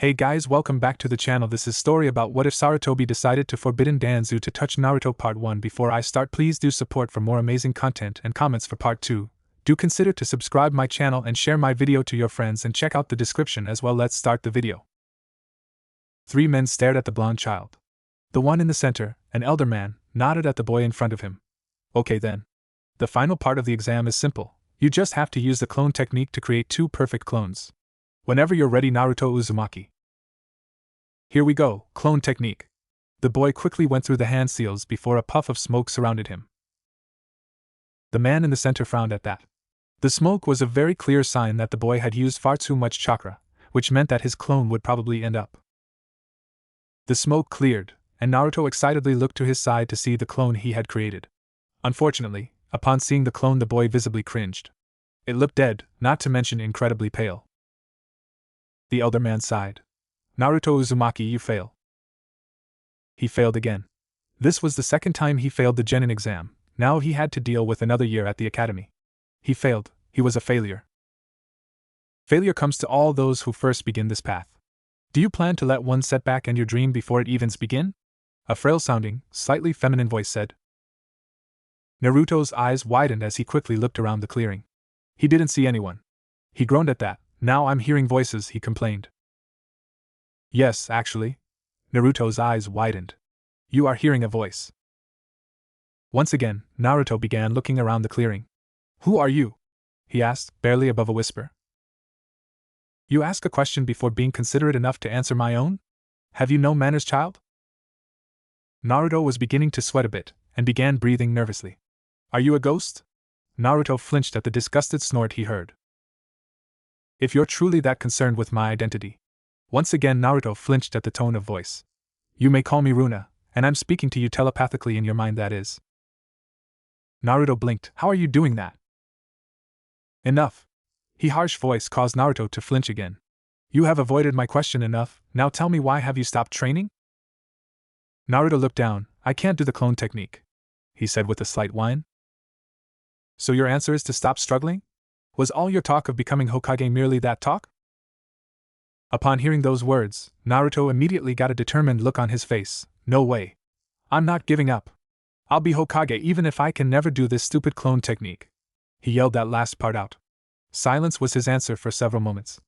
Hey guys, welcome back to the channel. This is story about what if Sarutobi decided to forbidden Danzu to touch Naruto part 1. Before I start, please do support for more amazing content and comments for part 2. Do consider to subscribe my channel and share my video to your friends and check out the description as well. Let's start the video. Three men stared at the blonde child. The one in the center, an elder man, nodded at the boy in front of him. Okay then. The final part of the exam is simple. You just have to use the clone technique to create 2 perfect clones. Whenever you're ready, Naruto Uzumaki. Here we go, clone technique. The boy quickly went through the hand seals before a puff of smoke surrounded him. The man in the center frowned at that. The smoke was a very clear sign that the boy had used far too much chakra, which meant that his clone would probably end up. The smoke cleared, and Naruto excitedly looked to his side to see the clone he had created. Unfortunately, upon seeing the clone, the boy visibly cringed. It looked dead, not to mention incredibly pale. The elder man sighed. Naruto Uzumaki, you fail. He failed again. This was the second time he failed the genin exam. Now he had to deal with another year at the academy. He failed, he was a failure. Failure comes to all those who first begin this path. Do you plan to let one setback end your dream before it even begins? A frail-sounding, slightly feminine voice said. Naruto's eyes widened as he quickly looked around the clearing. He didn't see anyone. He groaned at that. Now I'm hearing voices, he complained. Yes, actually. Naruto's eyes widened. You are hearing a voice. Once again, Naruto began looking around the clearing. Who are you? He asked, barely above a whisper. You ask a question before being considerate enough to answer my own? Have you no manners, child? Naruto was beginning to sweat a bit, and began breathing nervously. Are you a ghost? Naruto flinched at the disgusted snort he heard. If you're truly that concerned with my identity. Once again Naruto flinched at the tone of voice. You may call me Runa, and I'm speaking to you telepathically in your mind, that is. Naruto blinked. How are you doing that? Enough. His harsh voice caused Naruto to flinch again. You have avoided my question enough, now tell me, why have you stopped training? Naruto looked down. I can't do the clone technique, he said with a slight whine. So your answer is to stop struggling? Was all your talk of becoming Hokage merely that talk? Upon hearing those words, Naruto immediately got a determined look on his face. No way. I'm not giving up. I'll be Hokage even if I can never do this stupid clone technique. He yelled that last part out. Silence was his answer for several moments.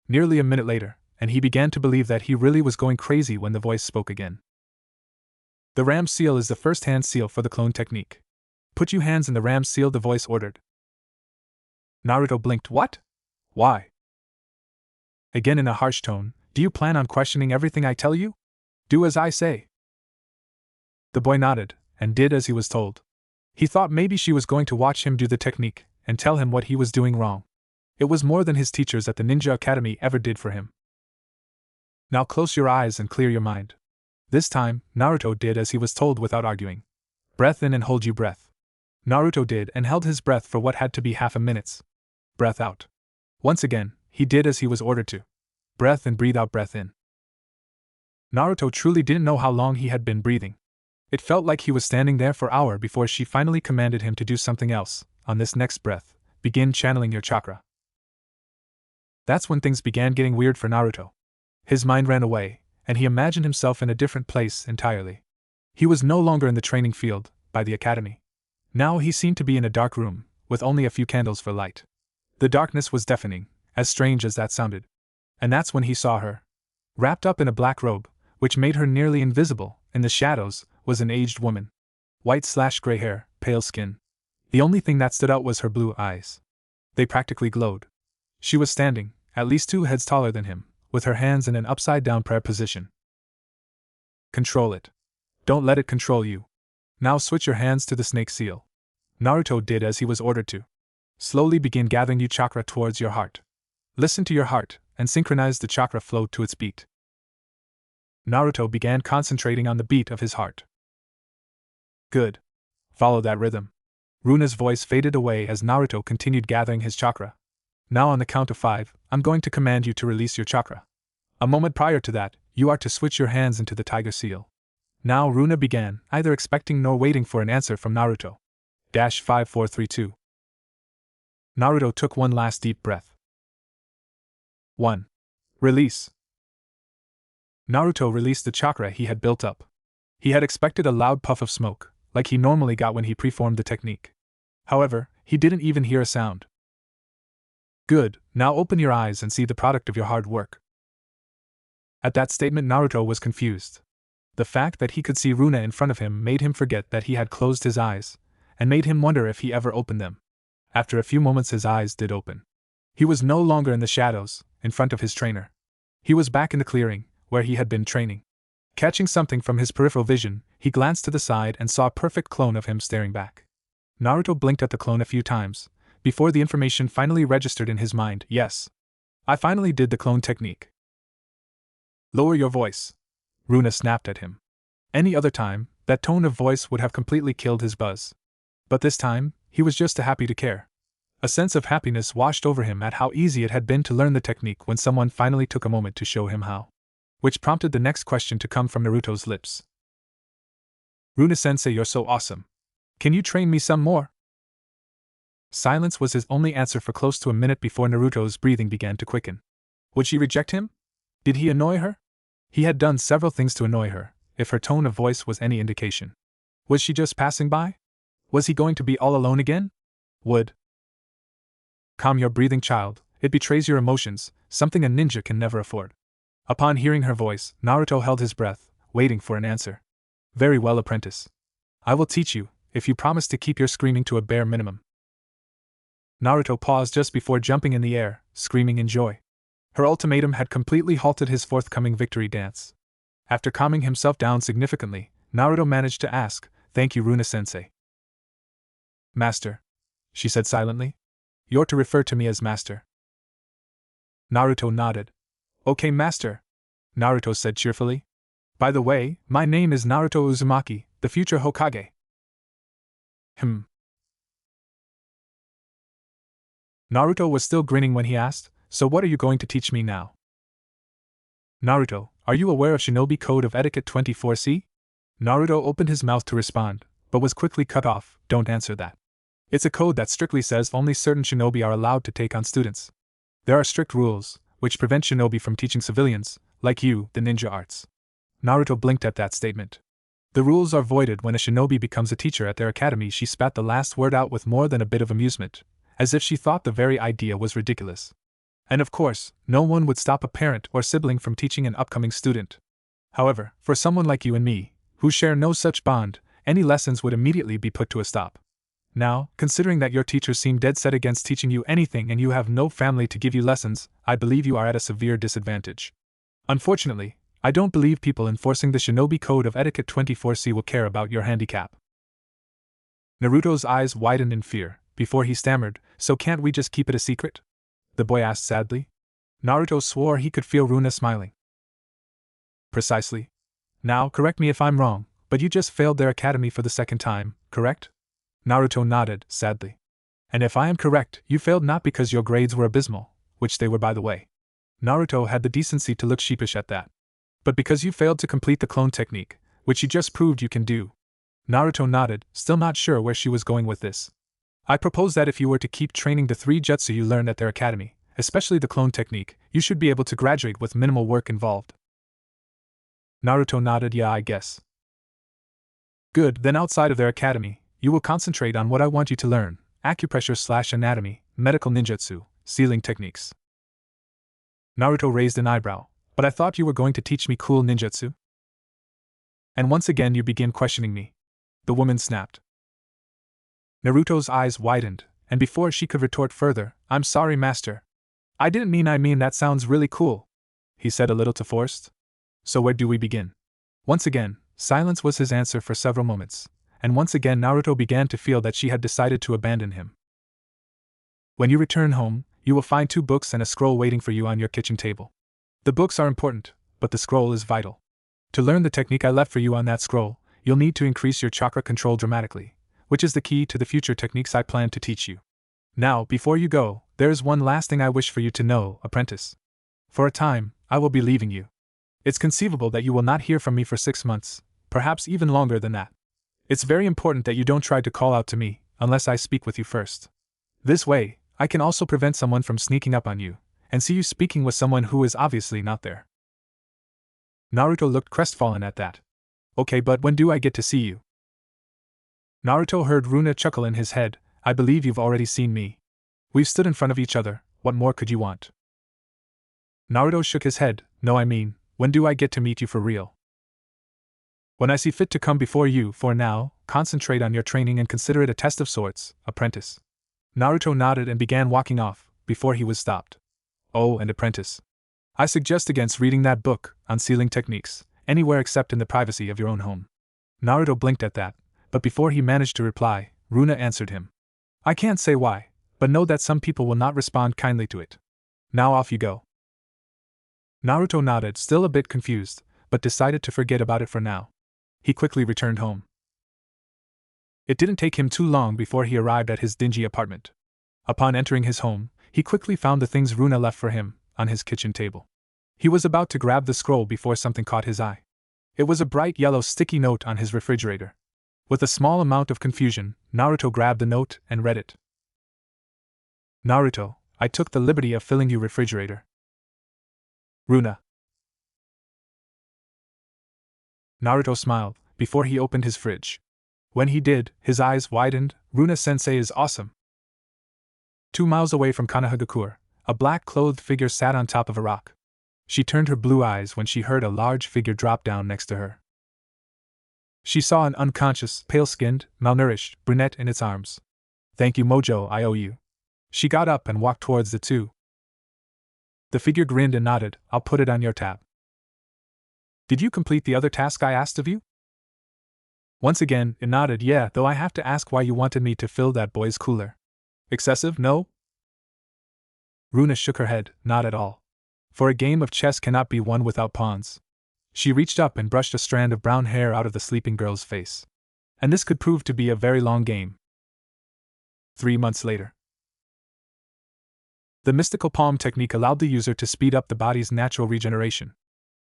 Nearly a minute later, and he began to believe that he really was going crazy when the voice spoke again. The ram seal is the first hand seal for the clone technique. Put your hands in the ram seal, the voice ordered. Naruto blinked. What? Why? Again in a harsh tone, do you plan on questioning everything I tell you? Do as I say. The boy nodded, and did as he was told. He thought maybe she was going to watch him do the technique, and tell him what he was doing wrong. It was more than his teachers at the Ninja Academy ever did for him. Now close your eyes and clear your mind. This time, Naruto did as he was told without arguing. Breath in and hold your breath. Naruto did and held his breath for what had to be half a minute. Breath out. Once again, he did as he was ordered to. Breath in, breathe out, breath in. Naruto truly didn't know how long he had been breathing. It felt like he was standing there for hours before she finally commanded him to do something else. On this next breath, begin channeling your chakra. That's when things began getting weird for Naruto. His mind ran away, and he imagined himself in a different place entirely. He was no longer in the training field, by the academy. Now he seemed to be in a dark room, with only a few candles for light. The darkness was deafening, as strange as that sounded. And that's when he saw her. Wrapped up in a black robe, which made her nearly invisible, in the shadows, was an aged woman. White/gray hair, pale skin. The only thing that stood out was her blue eyes. They practically glowed. She was standing, at least 2 heads taller than him, with her hands in an upside-down prayer position. Control it. Don't let it control you. Now switch your hands to the snake seal. Naruto did as he was ordered to. Slowly begin gathering your chakra towards your heart. Listen to your heart, and synchronize the chakra flow to its beat. Naruto began concentrating on the beat of his heart. Good. Follow that rhythm. Runa's voice faded away as Naruto continued gathering his chakra. Now on the count of 5, I'm going to command you to release your chakra. A moment prior to that, you are to switch your hands into the tiger seal. Now Runa began, neither expecting nor waiting for an answer from Naruto. 5, 4, 3, 2. Naruto took one last deep breath. 1. Release. Naruto released the chakra he had built up. He had expected a loud puff of smoke, like he normally got when he preformed the technique. However, he didn't even hear a sound. Good, now open your eyes and see the product of your hard work. At that statement, Naruto was confused. The fact that he could see Runa in front of him made him forget that he had closed his eyes, and made him wonder if he ever opened them. After a few moments, his eyes did open. He was no longer in the shadows, in front of his trainer. He was back in the clearing, where he had been training. Catching something from his peripheral vision, he glanced to the side and saw a perfect clone of him staring back. Naruto blinked at the clone a few times, before the information finally registered in his mind. Yes, I finally did the clone technique. Lower your voice, Runa snapped at him. Any other time, that tone of voice would have completely killed his buzz. But this time, he was just happy to care. A sense of happiness washed over him at how easy it had been to learn the technique when someone finally took a moment to show him how. Which prompted the next question to come from Naruto's lips. Runa-sensei, you're so awesome. Can you train me some more? Silence was his only answer for close to a minute before Naruto's breathing began to quicken. Would she reject him? Did he annoy her? He had done several things to annoy her, if her tone of voice was any indication. Was she just passing by? Was he going to be all alone again? Calm your breathing, child, it betrays your emotions, something a ninja can never afford. Upon hearing her voice, Naruto held his breath, waiting for an answer. Very well, apprentice. I will teach you, if you promise to keep your screaming to a bare minimum. Naruto paused just before jumping in the air, screaming in joy. Her ultimatum had completely halted his forthcoming victory dance. After calming himself down significantly, Naruto managed to ask, Thank you, Runa-sensei. Master, she said silently. You're to refer to me as Master. Naruto nodded. Okay, Master, Naruto said cheerfully. By the way, my name is Naruto Uzumaki, the future Hokage. Naruto was still grinning when he asked, So what are you going to teach me now? Naruto, are you aware of Shinobi Code of Etiquette 24C? Naruto opened his mouth to respond, but was quickly cut off. Don't answer that. It's a code that strictly says only certain shinobi are allowed to take on students. There are strict rules, which prevent shinobi from teaching civilians, like you, the ninja arts. Naruto blinked at that statement. The rules are voided when a shinobi becomes a teacher at their academy. She spat the last word out with more than a bit of amusement, as if she thought the very idea was ridiculous. And of course, no one would stop a parent or sibling from teaching an upcoming student. However, for someone like you and me, who share no such bond, any lessons would immediately be put to a stop. Now, considering that your teachers seem dead set against teaching you anything and you have no family to give you lessons, I believe you are at a severe disadvantage. Unfortunately, I don't believe people enforcing the Shinobi Code of Etiquette 24C will care about your handicap. Naruto's eyes widened in fear, before he stammered, So can't we just keep it a secret? The boy asked sadly. Naruto swore he could feel Runa smiling. Precisely. Now, correct me if I'm wrong, but you just failed their academy for the second time, correct? Naruto nodded, sadly. And if I am correct, you failed not because your grades were abysmal, which they were by the way. Naruto had the decency to look sheepish at that. But because you failed to complete the clone technique, which you just proved you can do. Naruto nodded, still not sure where she was going with this. I propose that if you were to keep training the 3 jutsu you learned at their academy, especially the clone technique, you should be able to graduate with minimal work involved. Naruto nodded, yeah, I guess. Good, then outside of their academy, you will concentrate on what I want you to learn, acupressure/anatomy, medical ninjutsu, sealing techniques. Naruto raised an eyebrow, but I thought you were going to teach me cool ninjutsu? And once again you begin questioning me. The woman snapped. Naruto's eyes widened, and before she could retort further, I'm sorry, Master. I didn't mean that sounds really cool, he said a little too forced. So where do we begin? Once again, silence was his answer for several moments, and once again Naruto began to feel that she had decided to abandon him. When you return home, you will find 2 books and a scroll waiting for you on your kitchen table. The books are important, but the scroll is vital. To learn the technique I left for you on that scroll, you'll need to increase your chakra control dramatically, which is the key to the future techniques I plan to teach you. Now, before you go, there is one last thing I wish for you to know, apprentice. For a time, I will be leaving you. It's conceivable that you will not hear from me for 6 months, perhaps even longer than that. It's very important that you don't try to call out to me, unless I speak with you first. This way, I can also prevent someone from sneaking up on you, and see you speaking with someone who is obviously not there. Naruto looked crestfallen at that. Okay, but when do I get to see you? Naruto heard Runa chuckle in his head. I believe you've already seen me. We've stood in front of each other, what more could you want? Naruto shook his head. No, I mean, when do I get to meet you for real? When I see fit to come before you. For now, concentrate on your training and consider it a test of sorts, apprentice. Naruto nodded and began walking off, before he was stopped. Oh, and apprentice. I suggest against reading that book, on sealing techniques, anywhere except in the privacy of your own home. Naruto blinked at that, but before he managed to reply, Runa answered him. I can't say why, but know that some people will not respond kindly to it. Now off you go. Naruto nodded, still a bit confused, but decided to forget about it for now. He quickly returned home. It didn't take him too long before he arrived at his dingy apartment. Upon entering his home, he quickly found the things Runa left for him, on his kitchen table. He was about to grab the scroll before something caught his eye. It was a bright yellow sticky note on his refrigerator. With a small amount of confusion, Naruto grabbed the note and read it. Naruto, I took the liberty of filling your refrigerator. Runa. Naruto smiled, before he opened his fridge. When he did, his eyes widened. Runa-sensei is awesome. 2 miles away from Konohagakure, a black-clothed figure sat on top of a rock. She turned her blue eyes when she heard a large figure drop down next to her. She saw an unconscious, pale-skinned, malnourished brunette in its arms. Thank you, Mojo, I owe you. She got up and walked towards the two. The figure grinned and nodded. I'll put it on your tab. Did you complete the other task I asked of you? Once again, it nodded. Yeah, though I have to ask why you wanted me to fill that boy's cooler. Excessive, no? Runa shook her head. Not at all. For a game of chess cannot be won without pawns. She reached up and brushed a strand of brown hair out of the sleeping girl's face. And this could prove to be a very long game. 3 months later. The mystical palm technique allowed the user to speed up the body's natural regeneration.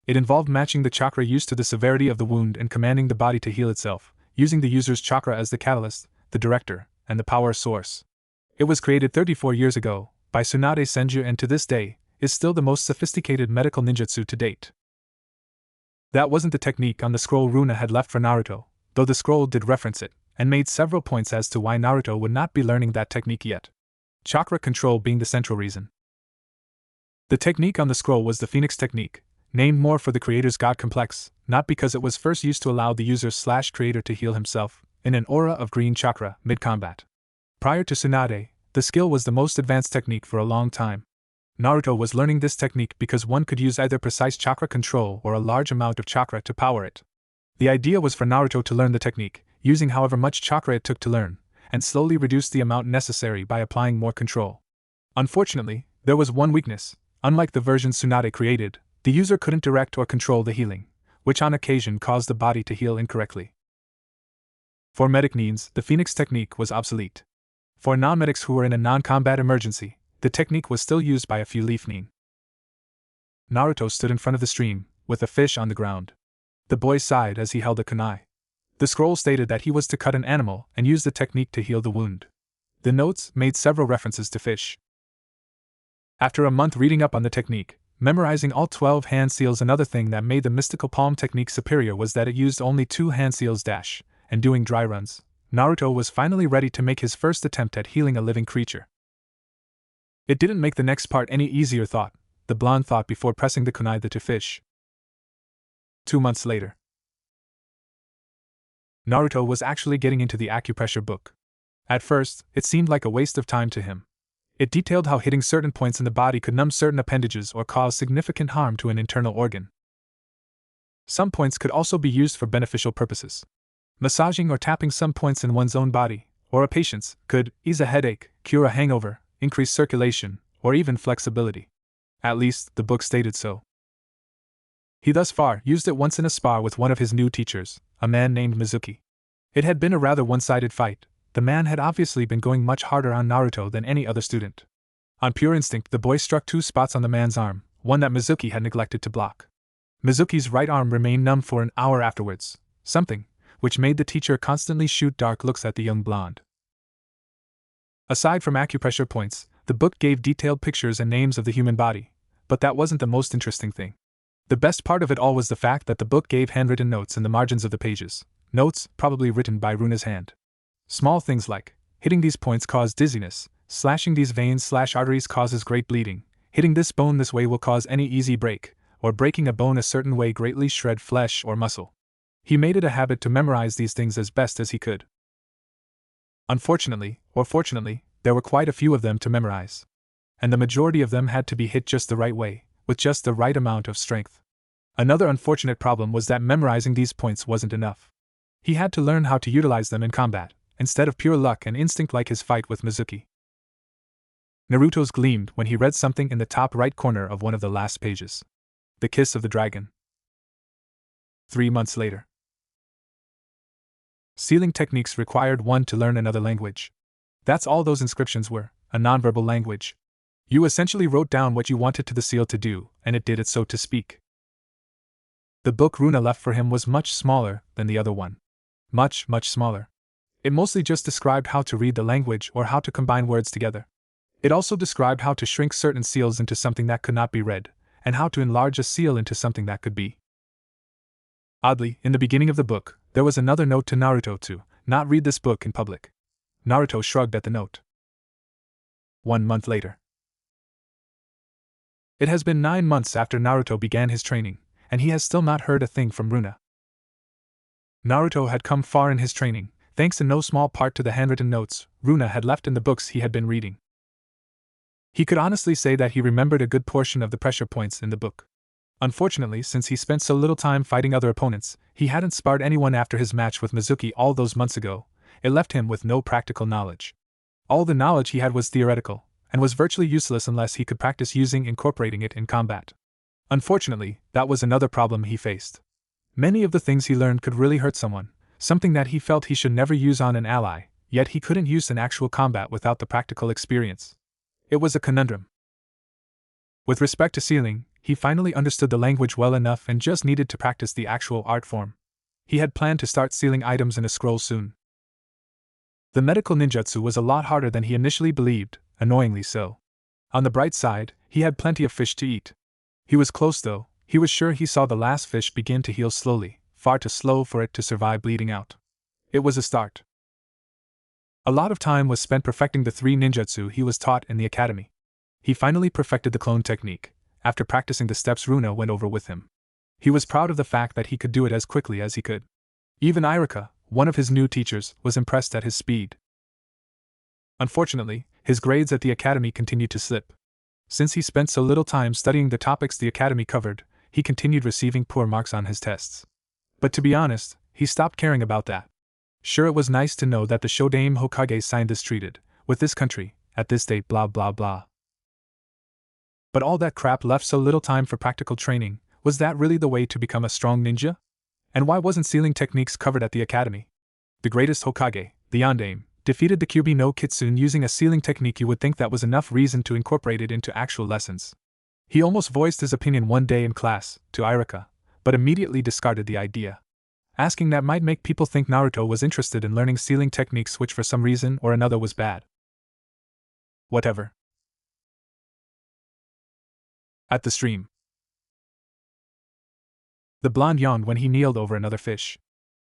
It involved matching the chakra used to the severity of the wound and commanding the body to heal itself, using the user's chakra as the catalyst, the director, and the power source. It was created 34 years ago, by Tsunade Senju and to this day, is still the most sophisticated medical ninjutsu to date. That wasn't the technique on the scroll Runa had left for Naruto, though the scroll did reference it, and made several points as to why Naruto would not be learning that technique yet. Chakra control being the central reason. The technique on the scroll was the Phoenix technique, named more for the creator's god complex, not because it was first used to allow the user/creator to heal himself, in an aura of green chakra, mid-combat. Prior to Tsunade, the skill was the most advanced technique for a long time. Naruto was learning this technique because one could use either precise chakra control or a large amount of chakra to power it. The idea was for Naruto to learn the technique, using however much chakra it took to learn, and slowly reduce the amount necessary by applying more control. Unfortunately, there was one weakness. Unlike the version Tsunade created, the user couldn't direct or control the healing, which on occasion caused the body to heal incorrectly. For medic needs, the Phoenix technique was obsolete. For non-medics who were in a non-combat emergency, the technique was still used by a few leaf nin. Naruto stood in front of the stream, with a fish on the ground. The boy sighed as he held a kunai. The scroll stated that he was to cut an animal and use the technique to heal the wound. The notes made several references to fish. After a month reading up on the technique, memorizing all 12 hand seals, another thing that made the mystical palm technique superior was that it used only 2 hand seals dash, and doing dry runs, Naruto was finally ready to make his first attempt at healing a living creature. It didn't make the next part any easier, thought the blonde thought before pressing the kunai to fish. 2 months later. Naruto was actually getting into the acupressure book. At first, it seemed like a waste of time to him. It detailed how hitting certain points in the body could numb certain appendages or cause significant harm to an internal organ. Some points could also be used for beneficial purposes. Massaging or tapping some points in one's own body, or a patient's, could ease a headache, cure a hangover, increase circulation, or even flexibility. At least, the book stated so. He thus far used it once in a spar with one of his new teachers, a man named Mizuki. It had been a rather one-sided fight. The man had obviously been going much harder on Naruto than any other student. On pure instinct, the boy struck 2 spots on the man's arm, one that Mizuki had neglected to block. Mizuki's right arm remained numb for an hour afterwards, something which made the teacher constantly shoot dark looks at the young blonde. Aside from acupressure points, the book gave detailed pictures and names of the human body, but that wasn't the most interesting thing. The best part of it all was the fact that the book gave handwritten notes in the margins of the pages, notes probably written by Runa's hand. Small things like, hitting these points cause dizziness, slashing these veins/arteries causes great bleeding, hitting this bone this way will cause any easy break, or breaking a bone a certain way greatly shred flesh or muscle. He made it a habit to memorize these things as best as he could. Unfortunately, or fortunately, there were quite a few of them to memorize. And the majority of them had to be hit just the right way, with just the right amount of strength. Another unfortunate problem was that memorizing these points wasn't enough. He had to learn how to utilize them in combat, instead of pure luck and instinct like his fight with Mizuki. Naruto's gleamed when he read something in the top right corner of one of the last pages. The kiss of the dragon. 3 months later. Sealing techniques required one to learn another language. That's all those inscriptions were, a nonverbal language. You essentially wrote down what you wanted to the seal to do, and it did it, so to speak. The book Runa left for him was much smaller than the other one. Much, much smaller. It mostly just described how to read the language or how to combine words together. It also described how to shrink certain seals into something that could not be read, and how to enlarge a seal into something that could be. Oddly, in the beginning of the book, there was another note to Naruto to not read this book in public. Naruto shrugged at the note. 1 month later. It has been 9 months after Naruto began his training, and he has still not heard a thing from Runa. Naruto had come far in his training, thanks in no small part to the handwritten notes Runa had left in the books he had been reading. He could honestly say that he remembered a good portion of the pressure points in the book. Unfortunately, since he spent so little time fighting other opponents, he hadn't sparred anyone after his match with Mizuki all those months ago. It left him with no practical knowledge. All the knowledge he had was theoretical, and was virtually useless unless he could practice incorporating it in combat. Unfortunately, that was another problem he faced. Many of the things he learned could really hurt someone, something that he felt he should never use on an ally, yet he couldn't use in actual combat without the practical experience. It was a conundrum. With respect to sealing, he finally understood the language well enough and just needed to practice the actual art form. He had planned to start sealing items in a scroll soon. The medical ninjutsu was a lot harder than he initially believed, annoyingly so. On the bright side, he had plenty of fish to eat. He was close though. He was sure he saw the last fish begin to heal slowly, far too slow for it to survive bleeding out. It was a start. A lot of time was spent perfecting the 3 ninjutsu he was taught in the academy. He finally perfected the clone technique, after practicing the steps Runa went over with him. He was proud of the fact that he could do it as quickly as he could. Even Irika, one of his new teachers, was impressed at his speed. Unfortunately, his grades at the academy continued to slip. Since he spent so little time studying the topics the academy covered, he continued receiving poor marks on his tests. But to be honest, he stopped caring about that. Sure, it was nice to know that the Shodaime Hokage signed this treaty with this country, at this date, blah blah blah. But all that crap left so little time for practical training. Was that really the way to become a strong ninja? And why wasn't sealing techniques covered at the academy? The greatest Hokage, the Yondaime, defeated the Kyuubi no Kitsune using a sealing technique. You would think that was enough reason to incorporate it into actual lessons. He almost voiced his opinion one day in class, to Irika, but immediately discarded the idea. Asking that might make people think Naruto was interested in learning sealing techniques, which for some reason or another was bad. Whatever. At the stream. The blonde yawned when he kneeled over another fish.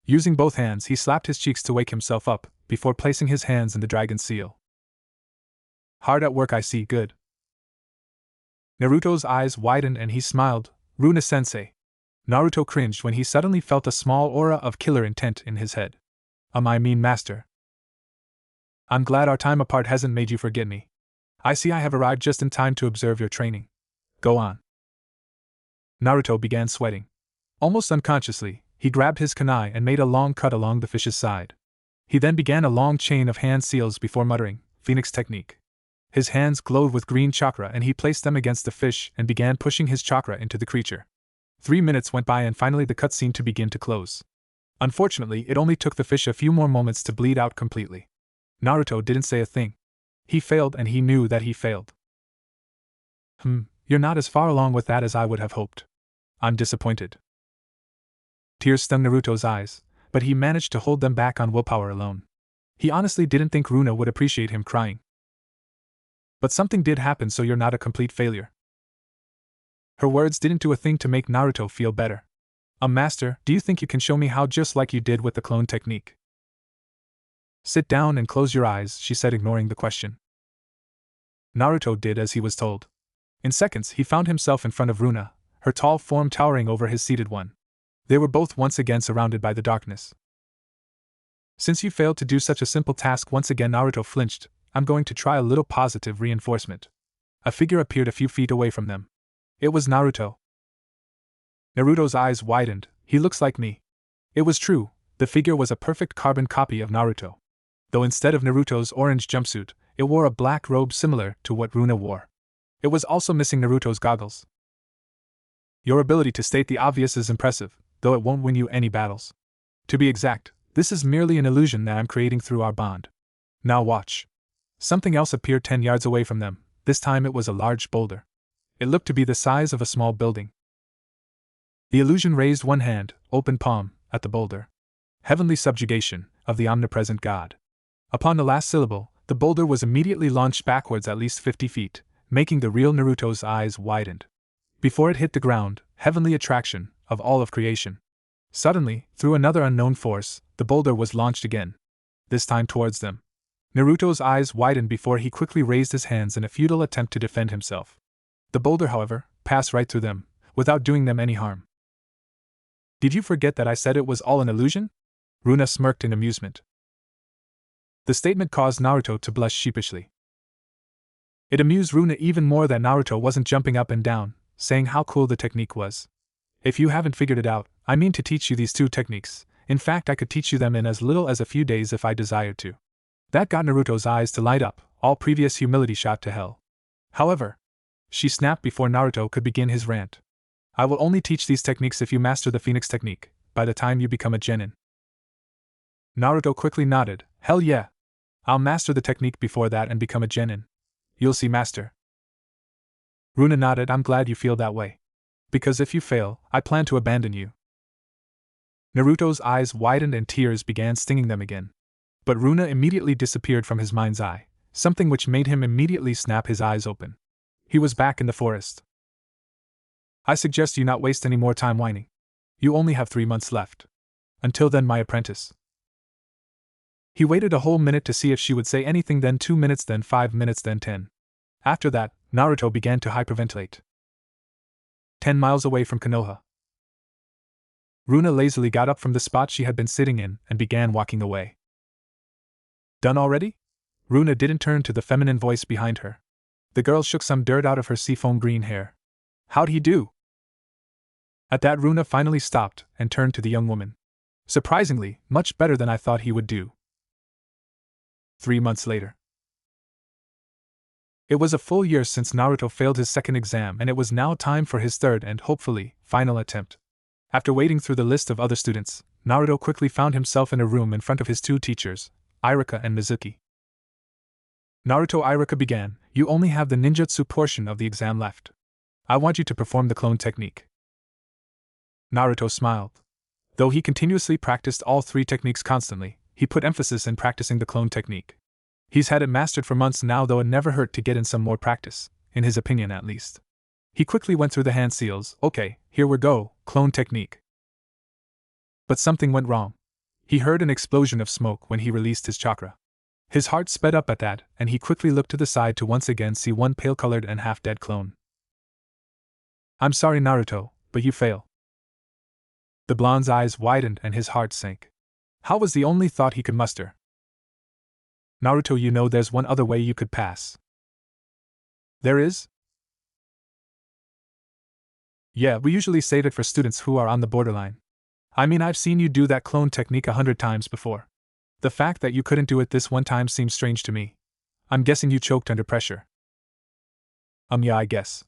Using both hands, he slapped his cheeks to wake himself up, before placing his hands in the dragon's seal. Hard at work, I see. Good. Naruto's eyes widened and he smiled. Runa-sensei. Naruto cringed when he suddenly felt a small aura of killer intent in his head. I mean, master. I'm glad our time apart hasn't made you forget me. I see I have arrived just in time to observe your training. Go on. Naruto began sweating. Almost unconsciously, he grabbed his kunai and made a long cut along the fish's side. He then began a long chain of hand seals before muttering, Phoenix technique. His hands glowed with green chakra and he placed them against the fish and began pushing his chakra into the creature. 3 minutes went by and finally the cut seemed to begin to close. Unfortunately, it only took the fish a few more moments to bleed out completely. Naruto didn't say a thing. He failed and he knew that he failed. You're not as far along with that as I would have hoped. I'm disappointed. Tears stung Naruto's eyes, but he managed to hold them back on willpower alone. He honestly didn't think Runa would appreciate him crying. But something did happen, so you're not a complete failure. Her words didn't do a thing to make Naruto feel better. Master, do you think you can show me how, just like you did with the clone technique? Sit down and close your eyes, she said, ignoring the question. Naruto did as he was told. In seconds, he found himself in front of Runa, her tall form towering over his seated one. They were both once again surrounded by the darkness. Since you failed to do such a simple task once again, Naruto flinched. I'm going to try a little positive reinforcement. A figure appeared a few feet away from them. It was Naruto. Naruto's eyes widened. He looks like me. It was true, the figure was a perfect carbon copy of Naruto. Though instead of Naruto's orange jumpsuit, it wore a black robe similar to what Runa wore. It was also missing Naruto's goggles. Your ability to state the obvious is impressive, though it won't win you any battles. To be exact, this is merely an illusion that I'm creating through our bond. Now watch. Something else appeared 10 yards away from them. This time it was a large boulder. It looked to be the size of a small building. The illusion raised one hand, open palm, at the boulder. Heavenly subjugation of the omnipresent God. Upon the last syllable, the boulder was immediately launched backwards at least 50 feet, making the real Naruto's eyes widened. Before it hit the ground, heavenly attraction of all of creation. Suddenly, through another unknown force, the boulder was launched again. This time towards them. Naruto's eyes widened before he quickly raised his hands in a futile attempt to defend himself. The boulder, however, passed right through them, without doing them any harm. Did you forget that I said it was all an illusion? Runa smirked in amusement. The statement caused Naruto to blush sheepishly. It amused Runa even more that Naruto wasn't jumping up and down, saying how cool the technique was. If you haven't figured it out, I mean to teach you these two techniques. In fact, I could teach you them in as little as a few days if I desired to. That got Naruto's eyes to light up, all previous humility shot to hell. However, she snapped before Naruto could begin his rant. I will only teach these techniques if you master the Phoenix technique, by the time you become a genin. Naruto quickly nodded. Hell yeah. I'll master the technique before that and become a genin. You'll see, master. Runa nodded. I'm glad you feel that way. Because if you fail, I plan to abandon you. Naruto's eyes widened and tears began stinging them again. But Runa immediately disappeared from his mind's eye, something which made him immediately snap his eyes open. He was back in the forest. I suggest you not waste any more time whining. You only have 3 months left. Until then, my apprentice. He waited a whole minute to see if she would say anything, then 2 minutes, then 5 minutes, then 10. After that, Naruto began to hyperventilate. 10 miles away from Konoha. Runa lazily got up from the spot she had been sitting in and began walking away. Done already? Runa didn't turn to the feminine voice behind her. The girl shook some dirt out of her seafoam green hair. How'd he do? At that, Runa finally stopped and turned to the young woman. Surprisingly, much better than I thought he would do. 3 months later. It was a full year since Naruto failed his second exam, and it was now time for his third and, hopefully, final attempt. After wading through the list of other students, Naruto quickly found himself in a room in front of his two teachers, Iruka and Mizuki. Naruto, Iruka began, you only have the ninjutsu portion of the exam left. I want you to perform the clone technique. Naruto smiled. Though he continuously practiced all 3 techniques constantly, he put emphasis in practicing the clone technique. He's had it mastered for months now, though it never hurt to get in some more practice, in his opinion at least. He quickly went through the hand seals. Okay, here we go, clone technique. But something went wrong. He heard an explosion of smoke when he released his chakra. His heart sped up at that, and he quickly looked to the side to once again see one pale-colored and half-dead clone. I'm sorry, Naruto, but you fail. The blonde's eyes widened and his heart sank. How was the only thought he could muster? Naruto, you know there's one other way you could pass. There is? Yeah, we usually save it for students who are on the borderline. I mean, I've seen you do that clone technique 100 times before. The fact that you couldn't do it this one time seems strange to me. I'm guessing you choked under pressure. Yeah, I guess.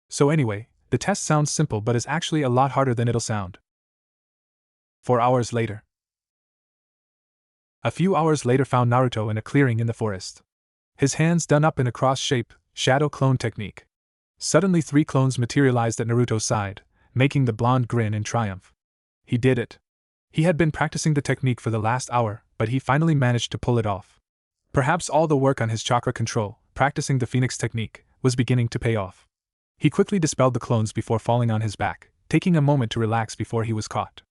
So anyway, the test sounds simple but is actually a lot harder than it'll sound. 4 hours later. A few hours later found Naruto in a clearing in the forest. His hands done up in a cross shape, shadow clone technique. Suddenly 3 clones materialized at Naruto's side, making the blonde grin in triumph. He did it. He had been practicing the technique for the last hour, but he finally managed to pull it off. Perhaps all the work on his chakra control, practicing the Phoenix technique, was beginning to pay off. He quickly dispelled the clones before falling on his back, taking a moment to relax before he was caught.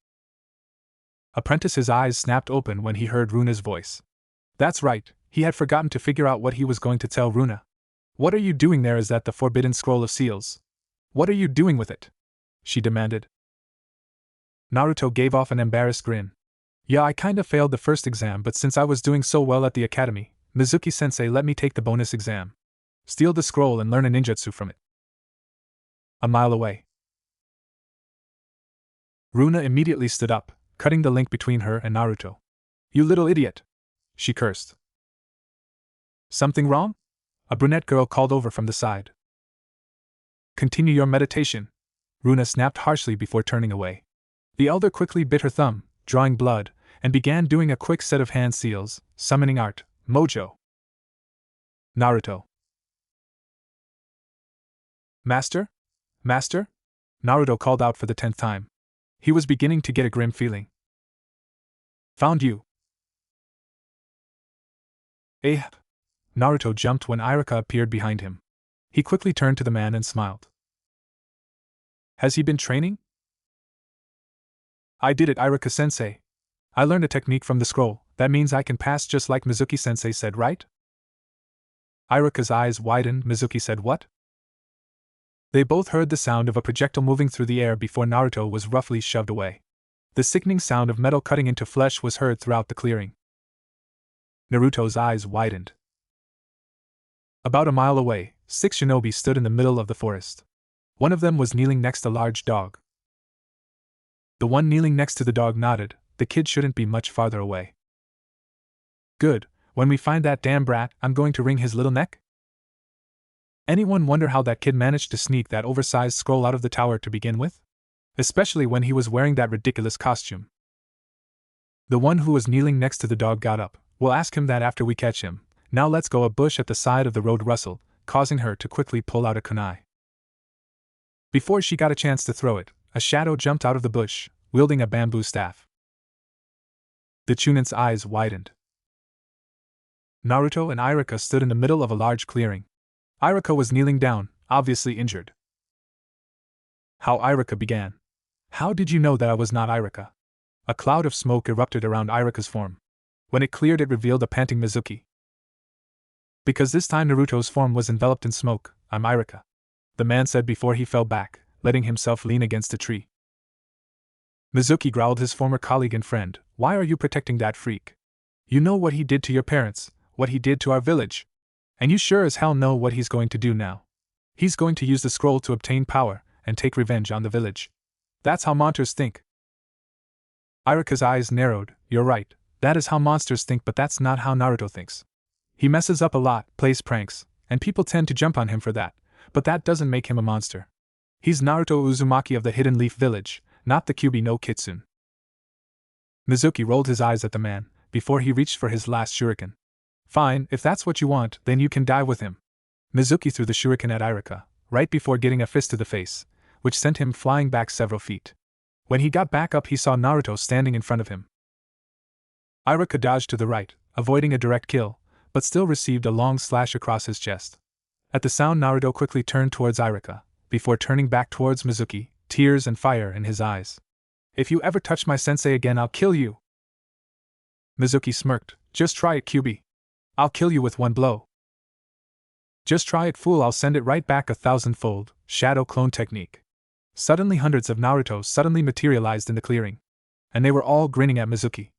Apprentice's eyes snapped open when he heard Runa's voice. That's right, he had forgotten to figure out what he was going to tell Runa. What are you doing there? Is that the forbidden scroll of seals? What are you doing with it? She demanded. Naruto gave off an embarrassed grin. Yeah, I kinda failed the first exam, but since I was doing so well at the academy, Mizuki-sensei let me take the bonus exam. Steal the scroll and learn a ninjutsu from it. A mile away. Runa immediately stood up, cutting the link between her and Naruto. You little idiot! She cursed. Something wrong? A brunette girl called over from the side. Continue your meditation, Runa snapped harshly before turning away. The elder quickly bit her thumb, drawing blood, and began doing a quick set of hand seals, summoning art, mojo. Naruto. Master? Master? Naruto called out for the 10th time. He was beginning to get a grim feeling. Found you. Eh? Naruto jumped when Iruka appeared behind him. He quickly turned to the man and smiled. Has he been training? I did it, Iruka-sensei. I learned a technique from the scroll. That means I can pass just like Mizuki-sensei said, right? Iruka's eyes widened. Mizuki said what? They both heard the sound of a projectile moving through the air before Naruto was roughly shoved away. The sickening sound of metal cutting into flesh was heard throughout the clearing. Naruto's eyes widened. About a mile away, 6 shinobi stood in the middle of the forest. One of them was kneeling next to a large dog. The one kneeling next to the dog nodded. The kid shouldn't be much farther away. Good, when we find that damn brat, I'm going to wring his little neck? Anyone wonder how that kid managed to sneak that oversized scroll out of the tower to begin with? Especially when he was wearing that ridiculous costume. The one who was kneeling next to the dog got up. We'll ask him that after we catch him. Now let's go. A bush at the side of the road rustled, causing her to quickly pull out a kunai. Before she got a chance to throw it, a shadow jumped out of the bush, wielding a bamboo staff. The Chunin's eyes widened. Naruto and Iruka stood in the middle of a large clearing. Iruka was kneeling down, obviously injured. How? Iruka began. How did you know that I was not Iruka? A cloud of smoke erupted around Iruka's form. When it cleared, it revealed a panting Mizuki. Because this time Naruto's form was enveloped in smoke, I'm Iruka, the man said before he fell back, letting himself lean against a tree. Mizuki growled, his former colleague and friend, why are you protecting that freak? You know what he did to your parents, what he did to our village. And you sure as hell know what he's going to do now. He's going to use the scroll to obtain power and take revenge on the village. That's how monsters think. Iruka's eyes narrowed. You're right, that is how monsters think, but that's not how Naruto thinks. He messes up a lot, plays pranks, and people tend to jump on him for that, but that doesn't make him a monster. He's Naruto Uzumaki of the Hidden Leaf Village, not the Kyuubi no Kitsune. Mizuki rolled his eyes at the man, before he reached for his last shuriken. Fine, if that's what you want, then you can die with him. Mizuki threw the shuriken at Iruka, right before getting a fist to the face, which sent him flying back several feet. When he got back up, he saw Naruto standing in front of him. Iruka dodged to the right, avoiding a direct kill, but still received a long slash across his chest. At the sound, Naruto quickly turned towards Iruka, before turning back towards Mizuki, tears and fire in his eyes. If you ever touch my sensei again, I'll kill you. Mizuki smirked. Just try it, Kyuubi. I'll kill you with one blow. Just try it, fool, I'll send it right back 1,000-fold, shadow clone technique. Suddenly hundreds of Narutos suddenly materialized in the clearing. And they were all grinning at Mizuki.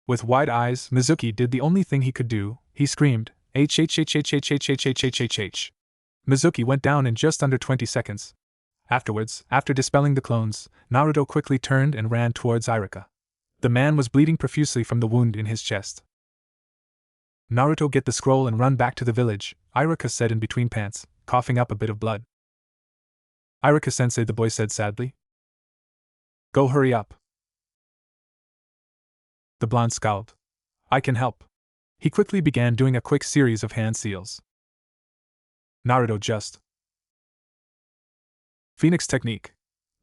With wide eyes, Mizuki did the only thing he could do. He screamed, H-H-H-H-H-H-H-H-H-H-H. Mizuki went down in just under 20 seconds. Afterwards, after dispelling the clones, Naruto quickly turned and ran towards Iruka. The man was bleeding profusely from the wound in his chest. Naruto, get the scroll and run back to the village, Iruka said in between pants, coughing up a bit of blood. Iruka-sensei, the boy said sadly. Go, hurry up. The blonde scowled. I can help. He quickly began doing a quick series of hand seals. Naruto just. Phoenix technique.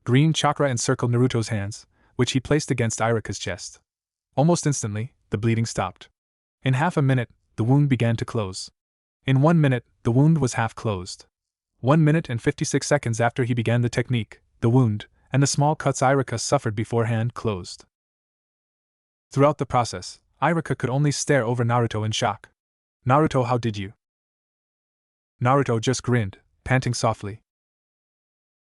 Green chakra encircled Naruto's hands, which he placed against Iruka's chest. Almost instantly, the bleeding stopped. In half a minute, the wound began to close. In 1 minute, the wound was half closed. 1 minute and 56 seconds after he began the technique, the wound, and the small cuts Irika suffered beforehand closed. Throughout the process, Irika could only stare over Naruto in shock. "Naruto, how did you?" Naruto just grinned, panting softly.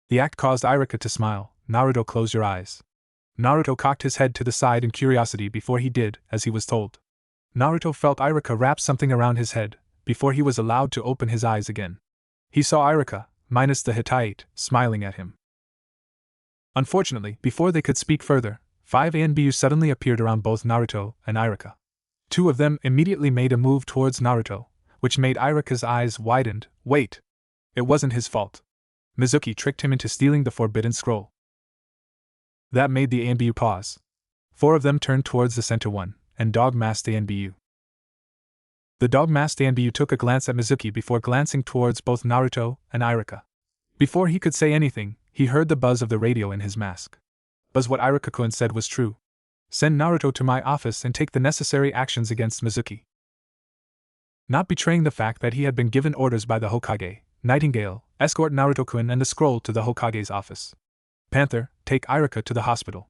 The act caused Irika to smile. "Naruto, close your eyes." Naruto cocked his head to the side in curiosity before he did as he was told. Naruto felt Irika wrap something around his head before he was allowed to open his eyes again. He saw Irika, minus the Hittite, smiling at him. Unfortunately, before they could speak further, 5 ANBU suddenly appeared around both Naruto and Irika. 2 of them immediately made a move towards Naruto, which made Irika's eyes widened. Wait! It wasn't his fault. Mizuki tricked him into stealing the forbidden scroll. That made the ANBU pause. 4 of them turned towards the center one, and dog-masked ANBU. The dog-masked ANBU took a glance at Mizuki before glancing towards both Naruto and Irika. Before he could say anything, he heard the buzz of the radio in his mask. Buzz, what Irika-kun said was true. Send Naruto to my office and take the necessary actions against Mizuki. Not betraying the fact that he had been given orders by the Hokage, Nightingale, escort Naruto-kun and the scroll to the Hokage's office. Panther, take Irika to the hospital,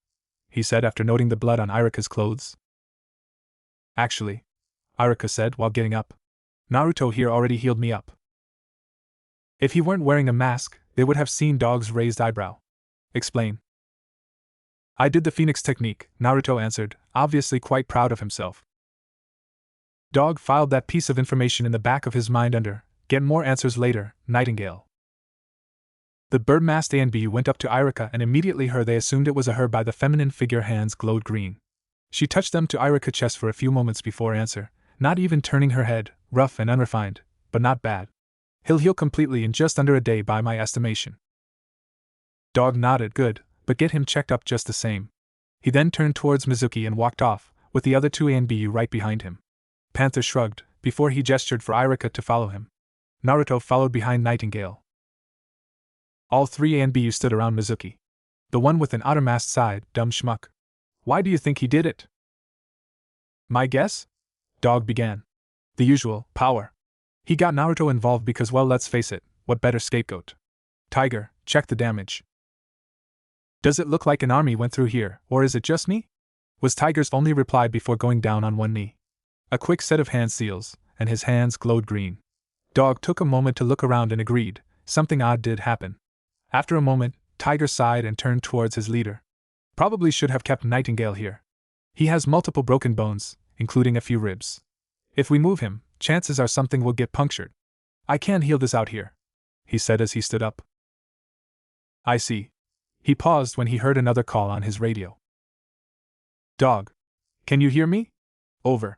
he said after noting the blood on Irika's clothes. Actually, Irika said while getting up, Naruto here already healed me up. If he weren't wearing a mask, they would have seen Dog's raised eyebrow. Explain. I did the Phoenix technique, Naruto answered, obviously quite proud of himself. Dog filed that piece of information in the back of his mind under, get more answers later, Nightingale. The bird-masked ANB went up to Irika and immediately they assumed it was a her by the feminine figure hands glowed green. She touched them to Irika's chest for a few moments before answer, not even turning her head, rough and unrefined, but not bad. He'll heal completely in just under a day by my estimation. Dog nodded, good, but get him checked up just the same. He then turned towards Mizuki and walked off, with the other 2 ANBU right behind him. Panther shrugged, before he gestured for Irika to follow him. Naruto followed behind Nightingale. All 3 ANBU stood around Mizuki. The one with an otter-masked sighed, dumb schmuck. Why do you think he did it? My guess? Dog began. The usual, power. He got Naruto involved because, well, let's face it, what better scapegoat? Tiger, check the damage. Does it look like an army went through here, or is it just me? Was Tiger's only reply before going down on one knee. A quick set of hand seals, and his hands glowed green. Dog took a moment to look around and agreed, something odd did happen. After a moment, Tiger sighed and turned towards his leader. Probably should have kept Nightingale here. He has multiple broken bones, including a few ribs. If we move him, chances are something will get punctured. I can't heal this out here, he said as he stood up. I see. He paused when he heard another call on his radio. Dog. Can you hear me? Over.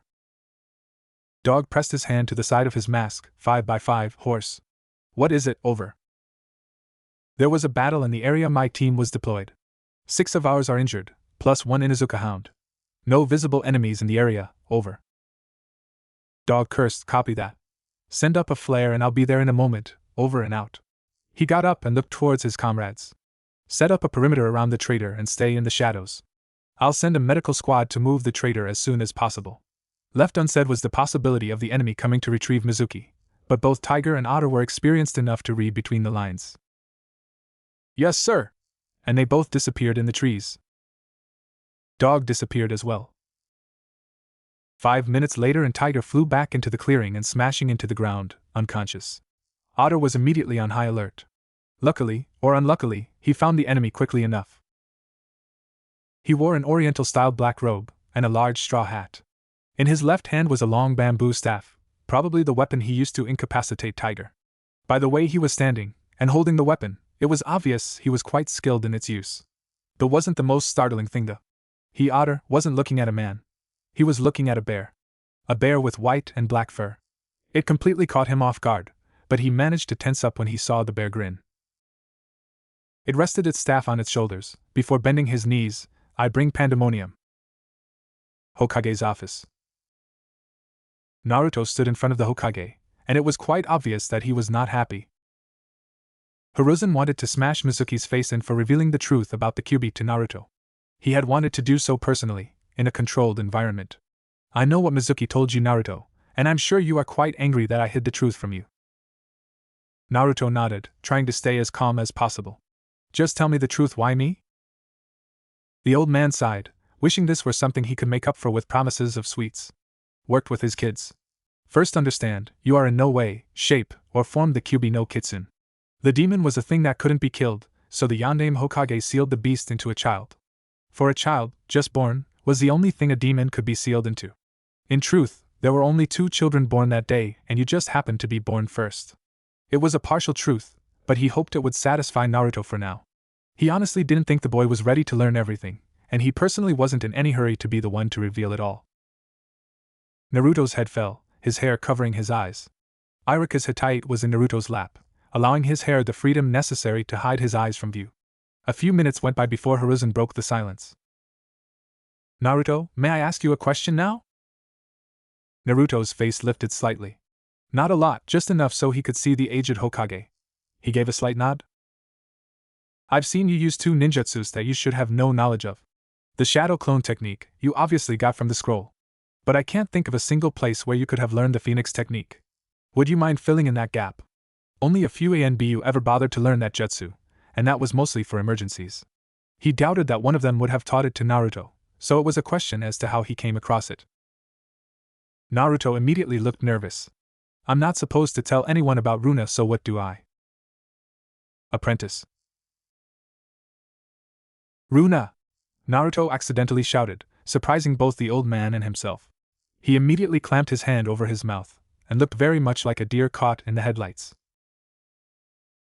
Dog pressed his hand to the side of his mask, 5x5, horse. What is it, over? There was a battle in the area my team was deployed. 6 of ours are injured, plus 1 Inuzuka hound. No visible enemies in the area, over. Dog cursed, copy that. Send up a flare and I'll be there in a moment, over and out. He got up and looked towards his comrades. Set up a perimeter around the traitor and stay in the shadows. I'll send a medical squad to move the traitor as soon as possible. Left unsaid was the possibility of the enemy coming to retrieve Mizuki, but both Tiger and Otter were experienced enough to read between the lines. Yes, sir. And they both disappeared in the trees. Dog disappeared as well. 5 minutes later and Tiger flew back into the clearing and smashing into the ground, unconscious. Otter was immediately on high alert. Luckily, or unluckily, he found the enemy quickly enough. He wore an oriental-style black robe, and a large straw hat. In his left hand was a long bamboo staff, probably the weapon he used to incapacitate Tiger. By the way he was standing, and holding the weapon, it was obvious he was quite skilled in its use. But wasn't the most startling thing though. He, Otter, wasn't looking at a man. He was looking at a bear. A bear with white and black fur. It completely caught him off guard, but he managed to tense up when he saw the bear grin. It rested its staff on its shoulders, before bending his knees. I bring pandemonium. Hokage's office. Naruto stood in front of the Hokage, and it was quite obvious that he was not happy. Hiruzen wanted to smash Mizuki's face in for revealing the truth about the Kyuubi to Naruto. He had wanted to do so personally, in a controlled environment. I know what Mizuki told you, Naruto, and I'm sure you are quite angry that I hid the truth from you. Naruto nodded, trying to stay as calm as possible. Just tell me the truth, why me? The old man sighed, wishing this were something he could make up for with promises of sweets. Worked with his kids. First understand, you are in no way, shape, or form the Kyuubi no Kitsune. The demon was a thing that couldn't be killed, so the Yondaime Hokage sealed the beast into a child. For a child, just born, was the only thing a demon could be sealed into. In truth, there were only 2 children born that day, and you just happened to be born first. It was a partial truth, but he hoped it would satisfy Naruto for now. He honestly didn't think the boy was ready to learn everything, and he personally wasn't in any hurry to be the one to reveal it all. Naruto's head fell, his hair covering his eyes. Iruka's Hittite was in Naruto's lap, allowing his hair the freedom necessary to hide his eyes from view. A few minutes went by before Hiruzen broke the silence. Naruto, may I ask you a question now? Naruto's face lifted slightly. Not a lot, just enough so he could see the aged Hokage. He gave a slight nod. I've seen you use 2 ninjutsus that you should have no knowledge of. The shadow clone technique, you obviously got from the scroll. But I can't think of a single place where you could have learned the Phoenix technique. Would you mind filling in that gap? Only a few ANBU ever bothered to learn that jutsu, and that was mostly for emergencies. He doubted that one of them would have taught it to Naruto, so it was a question as to how he came across it. Naruto immediately looked nervous. I'm not supposed to tell anyone about Runa, so what do I? Apprentice. Runa! Naruto accidentally shouted, surprising both the old man and himself. He immediately clamped his hand over his mouth, and looked very much like a deer caught in the headlights.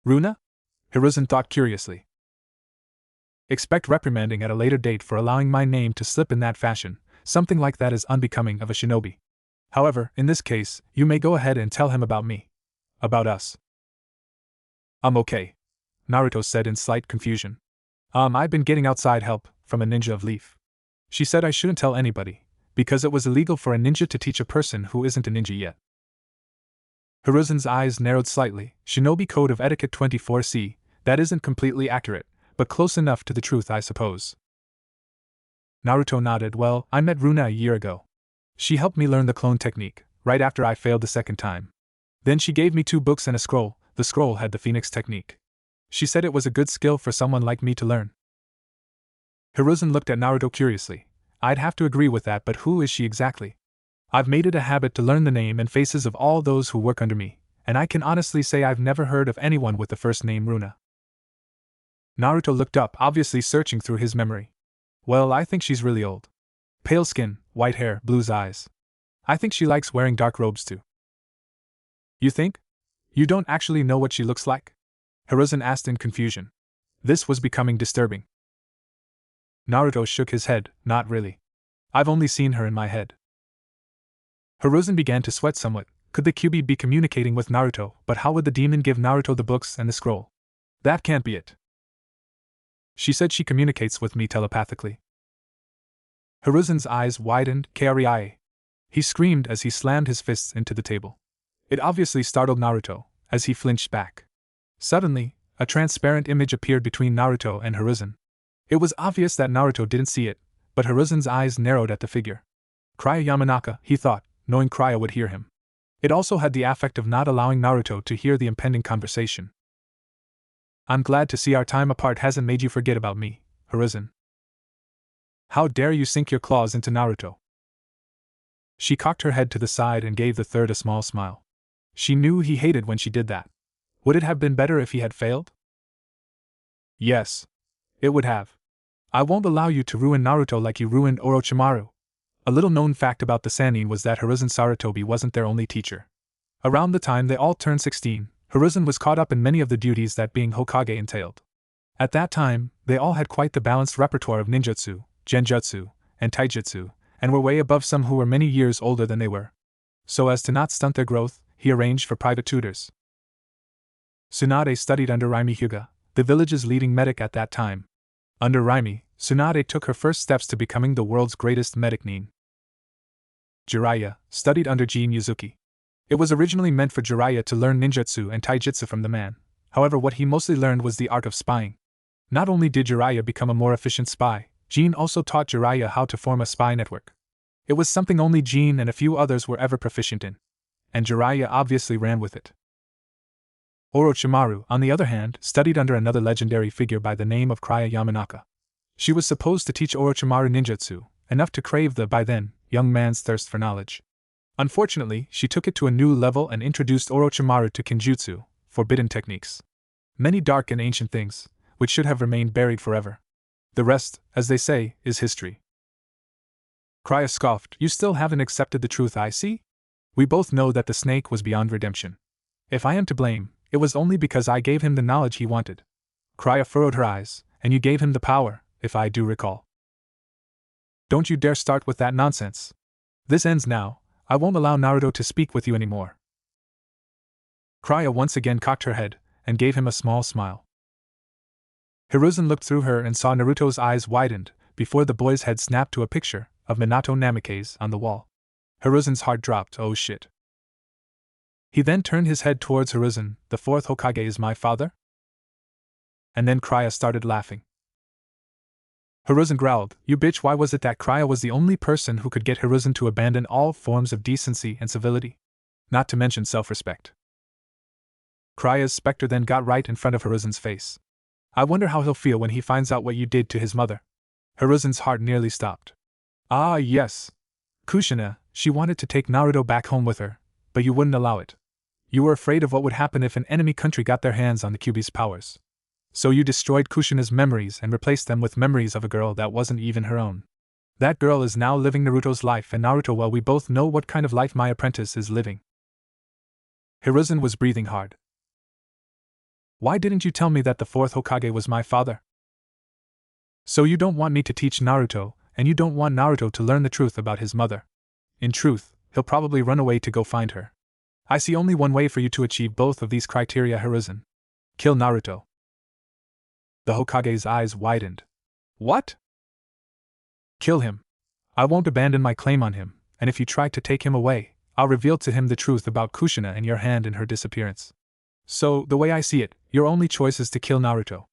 Runa? Hiruzen thought curiously. Expect reprimanding at a later date for allowing my name to slip in that fashion. Something like that is unbecoming of a shinobi. However, in this case, you may go ahead and tell him about me. About us. I'm okay, Naruto said in slight confusion. I've been getting outside help from a ninja of Leaf. She said I shouldn't tell anybody, because it was illegal for a ninja to teach a person who isn't a ninja yet. Hiruzen's eyes narrowed slightly. Shinobi Code of Etiquette 24C, that isn't completely accurate, but close enough to the truth, I suppose. Naruto nodded. Well, I met Runa a year ago. She helped me learn the clone technique, right after I failed the second time. Then she gave me 2 books and a scroll. The scroll had the Phoenix technique. She said it was a good skill for someone like me to learn. Hiruzen looked at Naruto curiously. I'd have to agree with that, but who is she exactly? I've made it a habit to learn the name and faces of all those who work under me, and I can honestly say I've never heard of anyone with the first name Runa. Naruto looked up, obviously searching through his memory. Well, I think she's really old. Pale skin, white hair, blue eyes. I think she likes wearing dark robes too. You think? You don't actually know what she looks like? Hiruzen asked in confusion. This was becoming disturbing. Naruto shook his head. Not really. I've only seen her in my head. Hiruzen began to sweat somewhat. Could the Kyuubi be communicating with Naruto, but how would the demon give Naruto the books and the scroll? That can't be it. She said she communicates with me telepathically. Hiruzen's eyes widened. Kria. He screamed as he slammed his fists into the table. It obviously startled Naruto, as he flinched back. Suddenly, a transparent image appeared between Naruto and Hiruzen. It was obvious that Naruto didn't see it, but Hiruzen's eyes narrowed at the figure. Kriya Yamanaka, he thought, knowing Kriya would hear him. It also had the effect of not allowing Naruto to hear the impending conversation. I'm glad to see our time apart hasn't made you forget about me, Hiruzen. How dare you sink your claws into Naruto? She cocked her head to the side and gave the third a small smile. She knew he hated when she did that. Would it have been better if he had failed? Yes. It would have. I won't allow you to ruin Naruto like you ruined Orochimaru. A little-known fact about the Sannin was that Hiruzen Sarutobi wasn't their only teacher. Around the time they all turned 16, Hiruzen was caught up in many of the duties that being Hokage entailed. At that time, they all had quite the balanced repertoire of ninjutsu, genjutsu, and taijutsu, and were way above some who were many years older than they were. So as to not stunt their growth, he arranged for private tutors. Tsunade studied under Raimi Hyuga, the village's leading medic at that time. Under Raimi, Tsunade took her first steps to becoming the world's greatest medic nin. Jiraiya studied under Jin Yuzuki. It was originally meant for Jiraiya to learn ninjutsu and taijutsu from the man, however what he mostly learned was the art of spying. Not only did Jiraiya become a more efficient spy, Jin also taught Jiraiya how to form a spy network. It was something only Jin and a few others were ever proficient in. And Jiraiya obviously ran with it. Orochimaru, on the other hand, studied under another legendary figure by the name of Krya Yamanaka. She was supposed to teach Orochimaru ninjutsu, enough to crave the, by then, young man's thirst for knowledge. Unfortunately, she took it to a new level and introduced Orochimaru to Kenjutsu, forbidden techniques. Many dark and ancient things, which should have remained buried forever. The rest, as they say, is history. Krya scoffed. You still haven't accepted the truth, I see? We both know that the snake was beyond redemption. If I am to blame, it was only because I gave him the knowledge he wanted. Krya furrowed her eyes. And you gave him the power, if I do recall. Don't you dare start with that nonsense. This ends now. I won't allow Naruto to speak with you anymore. Krya once again cocked her head, and gave him a small smile. Hiruzen looked through her and saw Naruto's eyes widened, before the boy's head snapped to a picture of Minato Namikaze on the wall. Hiruzen's heart dropped. Oh shit. He then turned his head towards Hiruzen. The fourth Hokage is my father? And then Krya started laughing. Hiruzen growled, You bitch, why was it that Krya was the only person who could get Hiruzen to abandon all forms of decency and civility? Not to mention self-respect. Krya's specter then got right in front of Hiruzen's face. I wonder how he'll feel when he finds out what you did to his mother. Hiruzen's heart nearly stopped. Ah yes. Kushina, she wanted to take Naruto back home with her, but you wouldn't allow it. You were afraid of what would happen if an enemy country got their hands on the Kyuubi's powers. So you destroyed Kushina's memories and replaced them with memories of a girl that wasn't even her own. That girl is now living Naruto's life, and Naruto, well, we both know what kind of life my apprentice is living. Hiruzen was breathing hard. Why didn't you tell me that the fourth Hokage was my father? So you don't want me to teach Naruto, and you don't want Naruto to learn the truth about his mother. In truth, he'll probably run away to go find her. I see only one way for you to achieve both of these criteria, Hiruzen. Kill Naruto. The Hokage's eyes widened. What? Kill him. I won't abandon my claim on him, and if you try to take him away, I'll reveal to him the truth about Kushina and your hand in her disappearance. So, the way I see it, your only choice is to kill Naruto.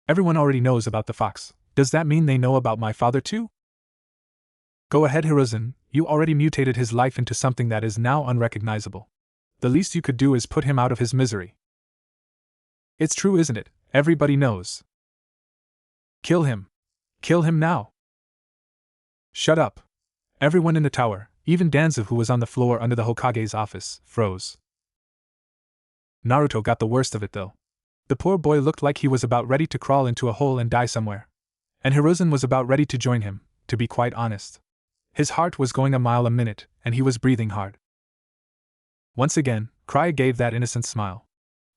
Everyone already knows about the fox. Does that mean they know about my father too? Go ahead, Hiruzen, you already mutated his life into something that is now unrecognizable. The least you could do is put him out of his misery. It's true, isn't it? Everybody knows. Kill him. Kill him now. Shut up. Everyone in the tower, even Danzo, who was on the floor under the Hokage's office, froze. Naruto got the worst of it though. The poor boy looked like he was about ready to crawl into a hole and die somewhere. And Hiruzen was about ready to join him, to be quite honest. His heart was going a mile a minute, and he was breathing hard. Once again, Krya gave that innocent smile.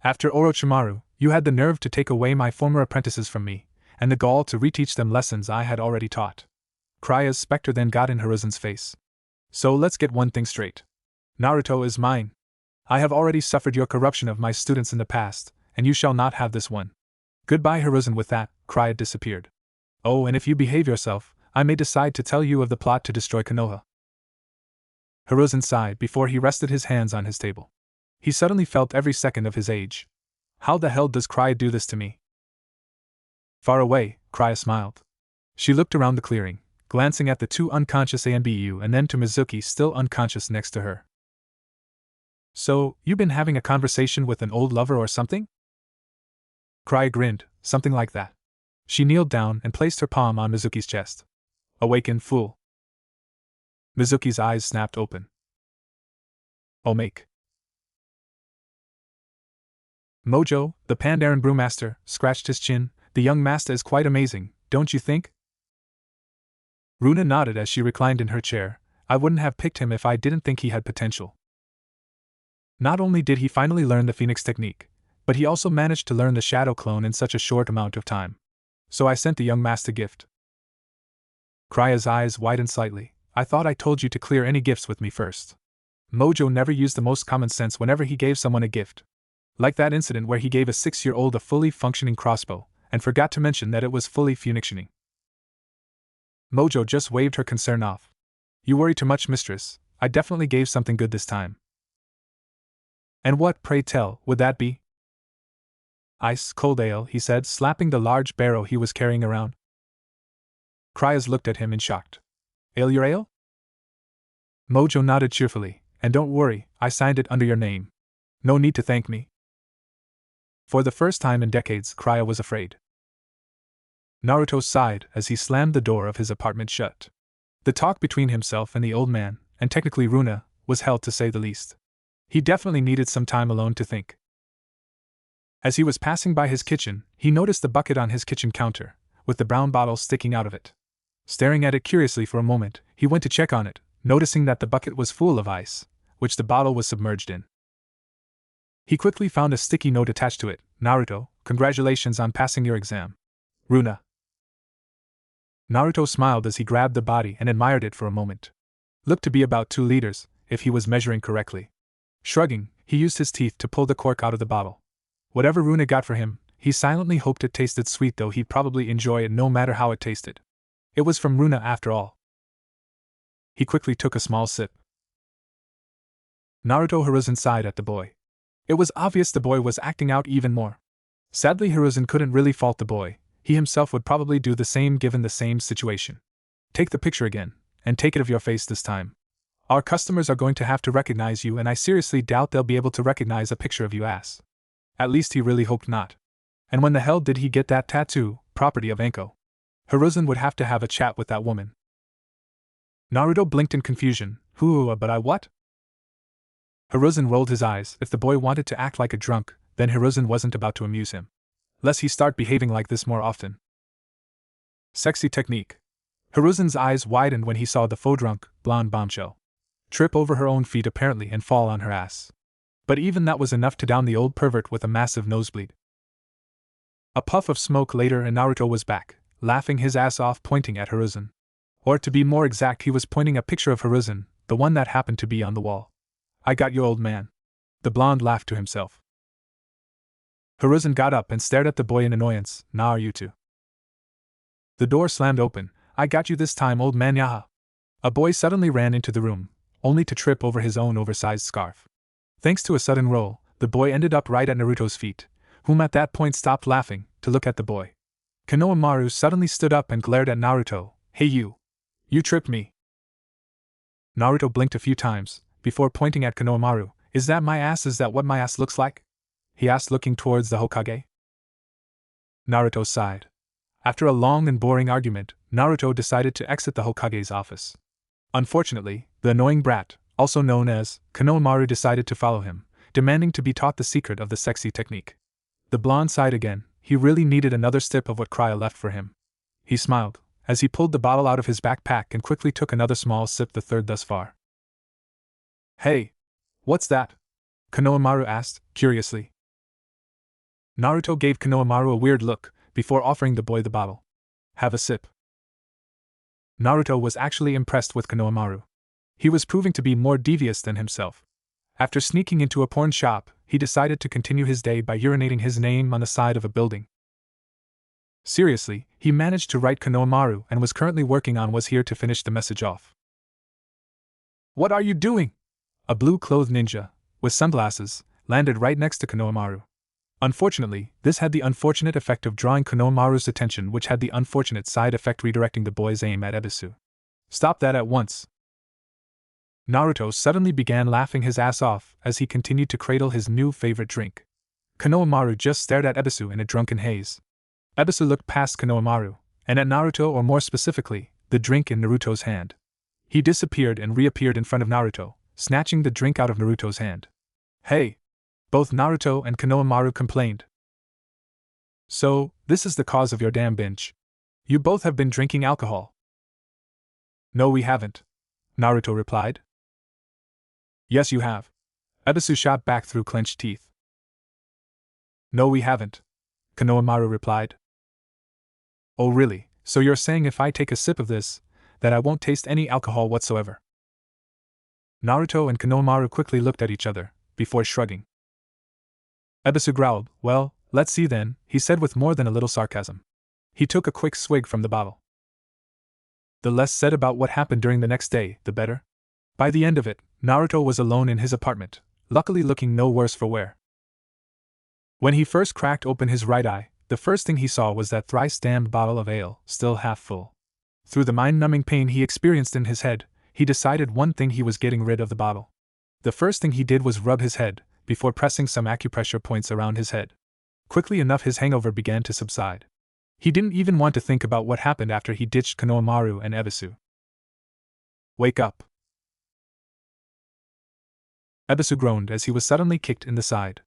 After Orochimaru, you had the nerve to take away my former apprentices from me, and the gall to reteach them lessons I had already taught. Krya's specter then got in Hiruzen's face. So let's get one thing straight. Naruto is mine. I have already suffered your corruption of my students in the past, and you shall not have this one. Goodbye, Hiruzen. With that, Krya disappeared. Oh, and if you behave yourself, I may decide to tell you of the plot to destroy Konoha. Hiruzen sighed before he rested his hands on his table. He suddenly felt every second of his age. How the hell does Krya do this to me? Far away, Krya smiled. She looked around the clearing, glancing at the two unconscious Anbu and then to Mizuki still unconscious next to her. So, you been having a conversation with an old lover or something? Krya grinned, something like that. She kneeled down and placed her palm on Mizuki's chest. Awaken, fool. Mizuki's eyes snapped open. Oh, make. Mojo, the Pandaren brewmaster, scratched his chin. The young master is quite amazing, don't you think? Runa nodded as she reclined in her chair. I wouldn't have picked him if I didn't think he had potential. Not only did he finally learn the Phoenix technique, but he also managed to learn the Shadow Clone in such a short amount of time. So I sent the young master a gift. Krya's eyes widened slightly. I thought I told you to clear any gifts with me first. Mojo never used the most common sense whenever he gave someone a gift. Like that incident where he gave a 6-year-old a fully functioning crossbow, and forgot to mention that it was fully functioning. Mojo just waved her concern off. You worry too much, mistress. I definitely gave something good this time. And what, pray tell, would that be? Ice cold ale, he said, slapping the large barrel he was carrying around. Krya looked at him in shock. Ale your ale? Mojo nodded cheerfully. And don't worry, I signed it under your name. No need to thank me. For the first time in decades, Krya was afraid. Naruto sighed as he slammed the door of his apartment shut. The talk between himself and the old man, and technically Runa, was hell to say the least. He definitely needed some time alone to think. As he was passing by his kitchen, he noticed the bucket on his kitchen counter, with the brown bottle sticking out of it. Staring at it curiously for a moment, he went to check on it, noticing that the bucket was full of ice, which the bottle was submerged in. He quickly found a sticky note attached to it. Naruto, congratulations on passing your exam. Runa. Naruto smiled as he grabbed the body and admired it for a moment. Looked to be about 2 liters, if he was measuring correctly. Shrugging, he used his teeth to pull the cork out of the bottle. Whatever Runa got for him, he silently hoped it tasted sweet, though he'd probably enjoy it no matter how it tasted. It was from Runa after all. He quickly took a small sip. Naruto Hiruzen sighed at the boy. It was obvious the boy was acting out even more. Sadly, Hiruzen couldn't really fault the boy. He himself would probably do the same given the same situation. Take the picture again, and take it of your face this time. Our customers are going to have to recognize you, and I seriously doubt they'll be able to recognize a picture of you ass. At least he really hoped not. And when the hell did he get that tattoo, property of Anko? Hiruzen would have to have a chat with that woman. Naruto blinked in confusion. But I what? Hiruzen rolled his eyes. If the boy wanted to act like a drunk, then Hiruzen wasn't about to amuse him. Lest he start behaving like this more often. Sexy technique. Hiruzen's eyes widened when he saw the faux drunk, blonde bombshell trip over her own feet apparently and fall on her ass. But even that was enough to down the old pervert with a massive nosebleed. A puff of smoke later and Naruto was back, laughing his ass off, pointing at Hiruzen. Or to be more exact, he was pointing a picture of Hiruzen, the one that happened to be on the wall. I got you, old man. The blonde laughed to himself. Hiruzen got up and stared at the boy in annoyance. Nah, are you two? The door slammed open. I got you this time, old man, yaha. A boy suddenly ran into the room, only to trip over his own oversized scarf. Thanks to a sudden roll, the boy ended up right at Naruto's feet, whom at that point stopped laughing to look at the boy. Konohamaru suddenly stood up and glared at Naruto. Hey you! You tripped me! Naruto blinked a few times, before pointing at Konohamaru. Is that my ass? Is that what my ass looks like? He asked, looking towards the Hokage. Naruto sighed. After a long and boring argument, Naruto decided to exit the Hokage's office. Unfortunately, the annoying brat, also known as Konohamaru, decided to follow him, demanding to be taught the secret of the sexy technique. The blonde sighed again. He really needed another sip of what Krya left for him. He smiled, as he pulled the bottle out of his backpack and quickly took another small sip, the third thus far. Hey! What's that? Konohamaru asked, curiously. Naruto gave Konohamaru a weird look, before offering the boy the bottle. Have a sip. Naruto was actually impressed with Konohamaru. He was proving to be more devious than himself. After sneaking into a porn shop, he decided to continue his day by urinating his name on the side of a building. Seriously, he managed to write Konohamaru and was currently working on was here to finish the message off. What are you doing? A blue-clothed ninja, with sunglasses, landed right next to Konohamaru. Unfortunately, this had the unfortunate effect of drawing Konohamaru's attention, which had the unfortunate side effect redirecting the boy's aim at Ebisu. Stop that at once! Naruto suddenly began laughing his ass off as he continued to cradle his new favorite drink. Konohamaru just stared at Ebisu in a drunken haze. Ebisu looked past Konohamaru, and at Naruto, or more specifically, the drink in Naruto's hand. He disappeared and reappeared in front of Naruto, snatching the drink out of Naruto's hand. Hey! Both Naruto and Konohamaru complained. So, this is the cause of your damn binge. You both have been drinking alcohol. No, we haven't, Naruto replied. Yes, you have. Ebisu shot back through clenched teeth. No, we haven't, Konohamaru replied. Oh really, so you're saying if I take a sip of this, that I won't taste any alcohol whatsoever? Naruto and Konohamaru quickly looked at each other, before shrugging. Ebisu growled. Well, let's see then, he said with more than a little sarcasm. He took a quick swig from the bottle. The less said about what happened during the next day, the better. By the end of it, Naruto was alone in his apartment, luckily looking no worse for wear. When he first cracked open his right eye, the first thing he saw was that thrice-damned bottle of ale, still half full. Through the mind-numbing pain he experienced in his head, he decided one thing: he was getting rid of the bottle. The first thing he did was rub his head, before pressing some acupressure points around his head. Quickly enough his hangover began to subside. He didn't even want to think about what happened after he ditched Konohamaru and Ebisu. Wake up! Ebisu groaned as he was suddenly kicked in the side.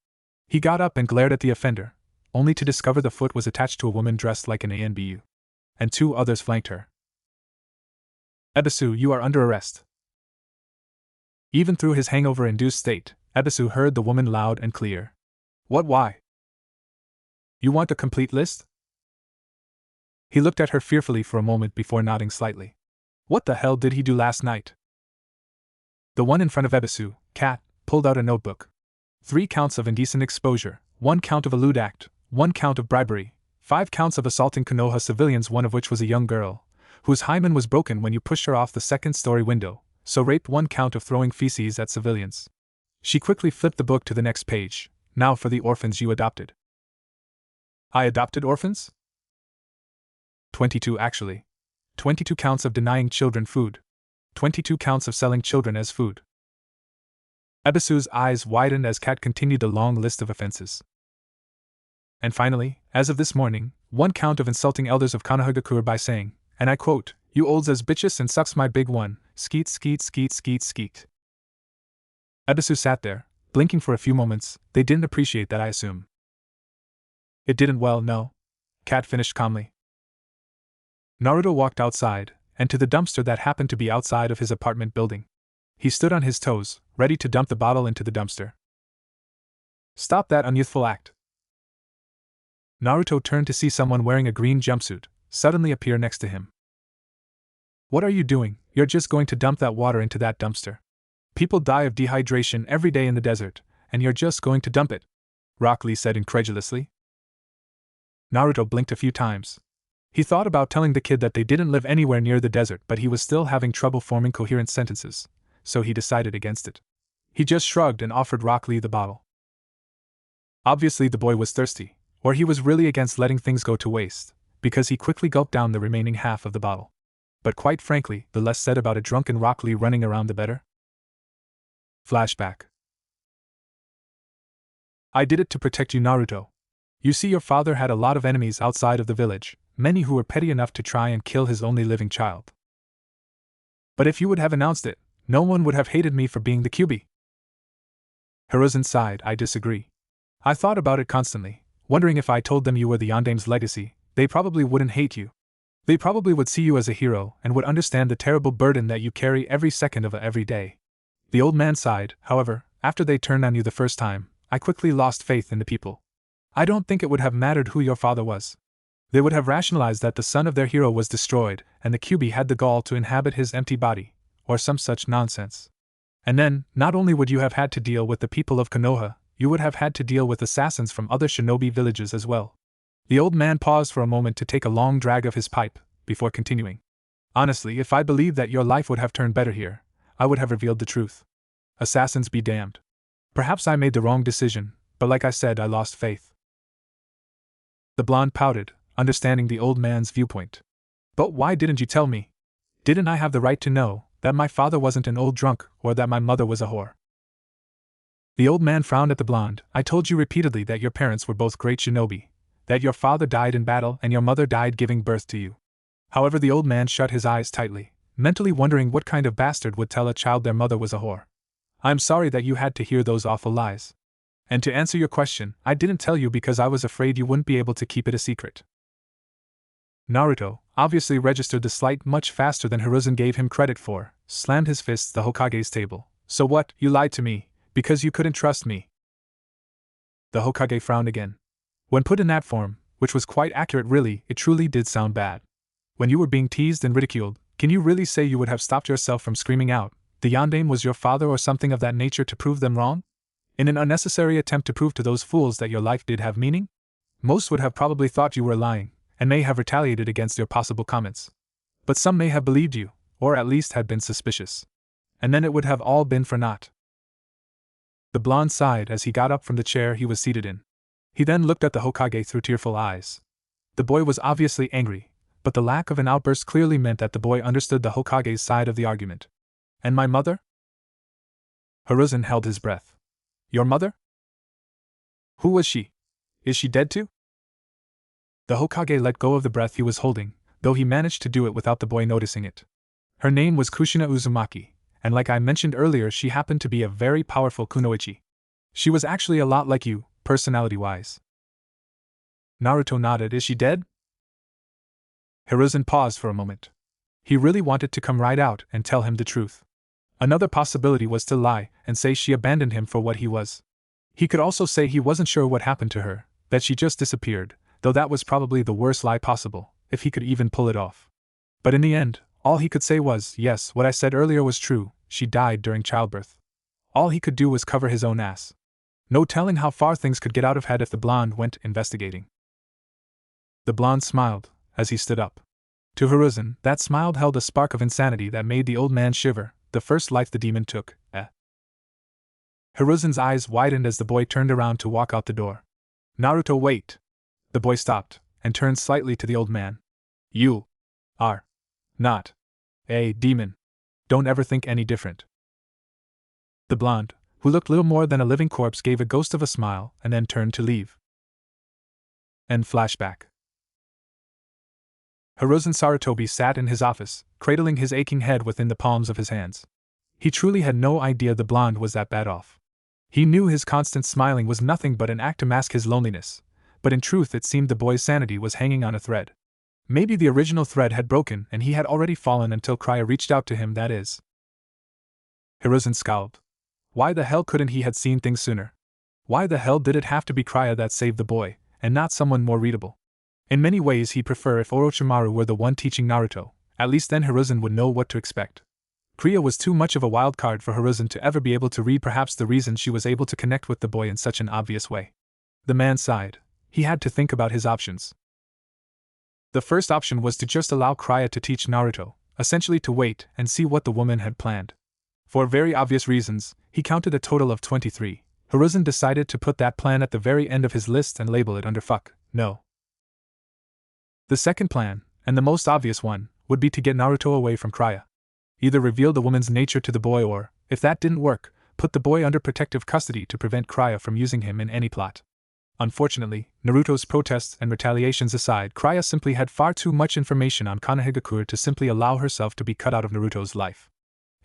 He got up and glared at the offender, only to discover the foot was attached to a woman dressed like an ANBU. And 2 others flanked her. Ebisu, you are under arrest. Even through his hangover-induced state, Ebisu heard the woman loud and clear. What, why? You want a complete list? He looked at her fearfully for a moment before nodding slightly. What the hell did he do last night? The one in front of Ebisu, Kat, pulled out a notebook. 3 counts of indecent exposure, 1 count of a lewd act, 1 count of bribery, 5 counts of assaulting Konoha civilians, one of which was a young girl, whose hymen was broken when you pushed her off the 2nd-story window, so rape, 1 count of throwing feces at civilians. She quickly flipped the book to the next page. Now for the orphans you adopted. I adopted orphans? 22 actually. 22 counts of denying children food. 22 counts of selling children as food. Ebisu's eyes widened as Kat continued the long list of offenses. And finally, as of this morning, 1 count of insulting elders of Konohagakure by saying, and I quote, you olds as bitches and sucks my big one, skeet skeet skeet skeet skeet. Ebisu sat there, blinking for a few moments. They didn't appreciate that, I assume. It didn't, well, no. Kat finished calmly. Naruto walked outside, and to the dumpster that happened to be outside of his apartment building. He stood on his toes, ready to dump the bottle into the dumpster. Stop that unyouthful act. Naruto turned to see someone wearing a green jumpsuit suddenly appear next to him. What are you doing? You're just going to dump that water into that dumpster. People die of dehydration every day in the desert, and you're just going to dump it, Rock Lee said incredulously. Naruto blinked a few times. He thought about telling the kid that they didn't live anywhere near the desert, but he was still having trouble forming coherent sentences, so he decided against it. He just shrugged and offered Rock Lee the bottle. Obviously the boy was thirsty, or he was really against letting things go to waste, because he quickly gulped down the remaining half of the bottle. But quite frankly, the less said about a drunken Rock Lee running around the better. Flashback. I did it to protect you, Naruto. You see, your father had a lot of enemies outside of the village, many who were petty enough to try and kill his only living child. But if you would have announced it, no one would have hated me for being the QB. Hiruzen sighed. I disagree. I thought about it constantly, wondering if I told them you were the Yandame's legacy, they probably wouldn't hate you. They probably would see you as a hero and would understand the terrible burden that you carry every second of every day. The old man sighed. However, after they turned on you the first time, I quickly lost faith in the people. I don't think it would have mattered who your father was. They would have rationalized that the son of their hero was destroyed, and the QB had the gall to inhabit his empty body, or some such nonsense. And then, not only would you have had to deal with the people of Konoha, you would have had to deal with assassins from other shinobi villages as well. The old man paused for a moment to take a long drag of his pipe, before continuing. Honestly, if I believed that your life would have turned better here, I would have revealed the truth. Assassins be damned. Perhaps I made the wrong decision, but like I said, I lost faith. The blonde pouted, understanding the old man's viewpoint. But why didn't you tell me? Didn't I have the right to know that my father wasn't an old drunk or that my mother was a whore? The old man frowned at the blonde. I told you repeatedly that your parents were both great shinobi, that your father died in battle and your mother died giving birth to you. However, the old man shut his eyes tightly, mentally wondering what kind of bastard would tell a child their mother was a whore. I'm sorry that you had to hear those awful lies. And to answer your question, I didn't tell you because I was afraid you wouldn't be able to keep it a secret. Naruto, obviously registered the slight much faster than Hiruzen gave him credit for, slammed his fists the Hokage's table. So what, you lied to me, because you couldn't trust me? The Hokage frowned again. When put in that form, which was quite accurate really, it truly did sound bad. When you were being teased and ridiculed, can you really say you would have stopped yourself from screaming out, the Yandame was your father or something of that nature to prove them wrong? In an unnecessary attempt to prove to those fools that your life did have meaning? Most would have probably thought you were lying, and may have retaliated against your possible comments. But some may have believed you, or at least had been suspicious. And then it would have all been for naught. The blonde sighed as he got up from the chair he was seated in. He then looked at the Hokage through tearful eyes. The boy was obviously angry, but the lack of an outburst clearly meant that the boy understood the Hokage's side of the argument. And my mother? Hiruzen held his breath. Your mother? Who was she? Is she dead too? The Hokage let go of the breath he was holding, though he managed to do it without the boy noticing it. Her name was Kushina Uzumaki, and like I mentioned earlier, she happened to be a very powerful kunoichi. She was actually a lot like you, personality-wise. Naruto nodded. Is she dead? Hiruzen paused for a moment. He really wanted to come right out and tell him the truth. Another possibility was to lie and say she abandoned him for what he was. He could also say he wasn't sure what happened to her, that she just disappeared, though that was probably the worst lie possible, if he could even pull it off. But in the end, all he could say was, yes, what I said earlier was true, she died during childbirth. All he could do was cover his own ass. No telling how far things could get out of hand if the blonde went investigating. The blonde smiled, as he stood up. To Hiruzen, that smile held a spark of insanity that made the old man shiver. The first life the demon took, Hiruzen's eyes widened as the boy turned around to walk out the door. Naruto, wait! The boy stopped, and turned slightly to the old man. You are not a demon. Don't ever think any different. The blonde, who looked little more than a living corpse, gave a ghost of a smile and then turned to leave. End flashback. Hiruzen Sarutobi sat in his office, cradling his aching head within the palms of his hands. He truly had no idea the blonde was that bad off. He knew his constant smiling was nothing but an act to mask his loneliness, but in truth it seemed the boy's sanity was hanging on a thread. Maybe the original thread had broken and he had already fallen until Krya reached out to him, that is. Hiruzen scowled. Why the hell couldn't he had seen things sooner? Why the hell did it have to be Krya that saved the boy, and not someone more readable? In many ways he'd prefer if Orochimaru were the one teaching Naruto, at least then Hiruzen would know what to expect. Krya was too much of a wild card for Hiruzen to ever be able to read, perhaps the reason she was able to connect with the boy in such an obvious way. The man sighed. He had to think about his options. The first option was to just allow Krya to teach Naruto, essentially to wait and see what the woman had planned. For very obvious reasons, he counted a total of 23. Hiruzen decided to put that plan at the very end of his list and label it under fuck no. The second plan, and the most obvious one, would be to get Naruto away from Krya. Either reveal the woman's nature to the boy or, if that didn't work, put the boy under protective custody to prevent Krya from using him in any plot. Unfortunately, Naruto's protests and retaliations aside, Krya simply had far too much information on Konohagakure to simply allow herself to be cut out of Naruto's life.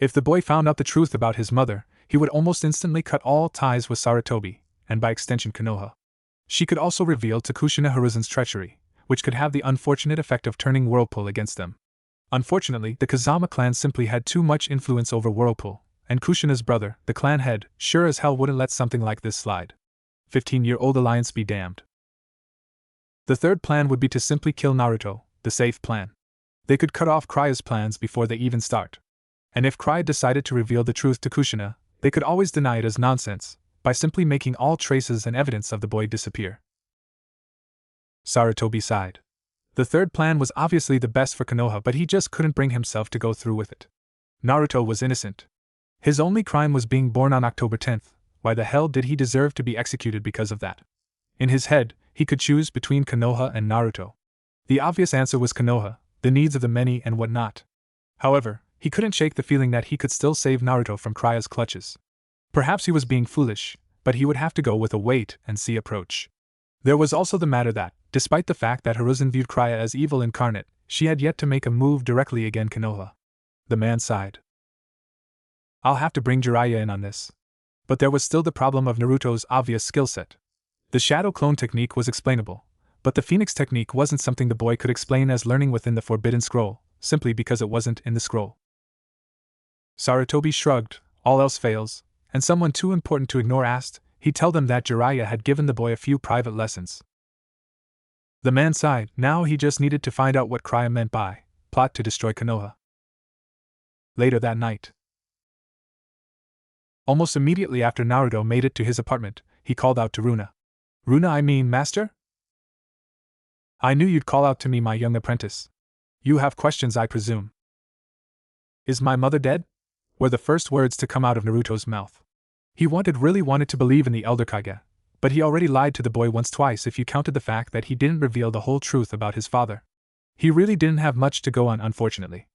If the boy found out the truth about his mother, he would almost instantly cut all ties with Sarutobi, and by extension Konoha. She could also reveal to Kushina Hiruzen's treachery, which could have the unfortunate effect of turning Whirlpool against them. Unfortunately, the Kazama clan simply had too much influence over Whirlpool, and Kushina's brother, the clan head, sure as hell wouldn't let something like this slide. 15-year-old alliance be damned. The third plan would be to simply kill Naruto, the safe plan. They could cut off Krya's plans before they even start. And if Krya decided to reveal the truth to Kushina, they could always deny it as nonsense, by simply making all traces and evidence of the boy disappear. Sarutobi sighed. The third plan was obviously the best for Konoha, but he just couldn't bring himself to go through with it. Naruto was innocent. His only crime was being born on October 10th. Why the hell did he deserve to be executed because of that? In his head, he could choose between Konoha and Naruto. The obvious answer was Konoha, the needs of the many and whatnot. However, he couldn't shake the feeling that he could still save Naruto from Krya's clutches. Perhaps he was being foolish, but he would have to go with a wait-and-see approach. There was also the matter that, despite the fact that Hiruzen viewed Krya as evil incarnate, she had yet to make a move directly against Konoha. The man sighed. I'll have to bring Jiraiya in on this. But there was still the problem of Naruto's obvious skill set. The shadow clone technique was explainable, but the phoenix technique wasn't something the boy could explain as learning within the Forbidden Scroll, simply because it wasn't in the scroll. Sarutobi shrugged. All else fails, and someone too important to ignore asked, he'd tell them that Jiraiya had given the boy a few private lessons. The man sighed. Now he just needed to find out what Krya meant by plot to destroy Konoha. Later that night, almost immediately after Naruto made it to his apartment, he called out to Runa. Runa, I mean, master? I knew you'd call out to me, my young apprentice. You have questions, I presume. Is my mother dead? Were the first words to come out of Naruto's mouth. He really wanted to believe in the Elder Kage, but he already lied to the boy once twice if you counted the fact that he didn't reveal the whole truth about his father. He really didn't have much to go on, unfortunately.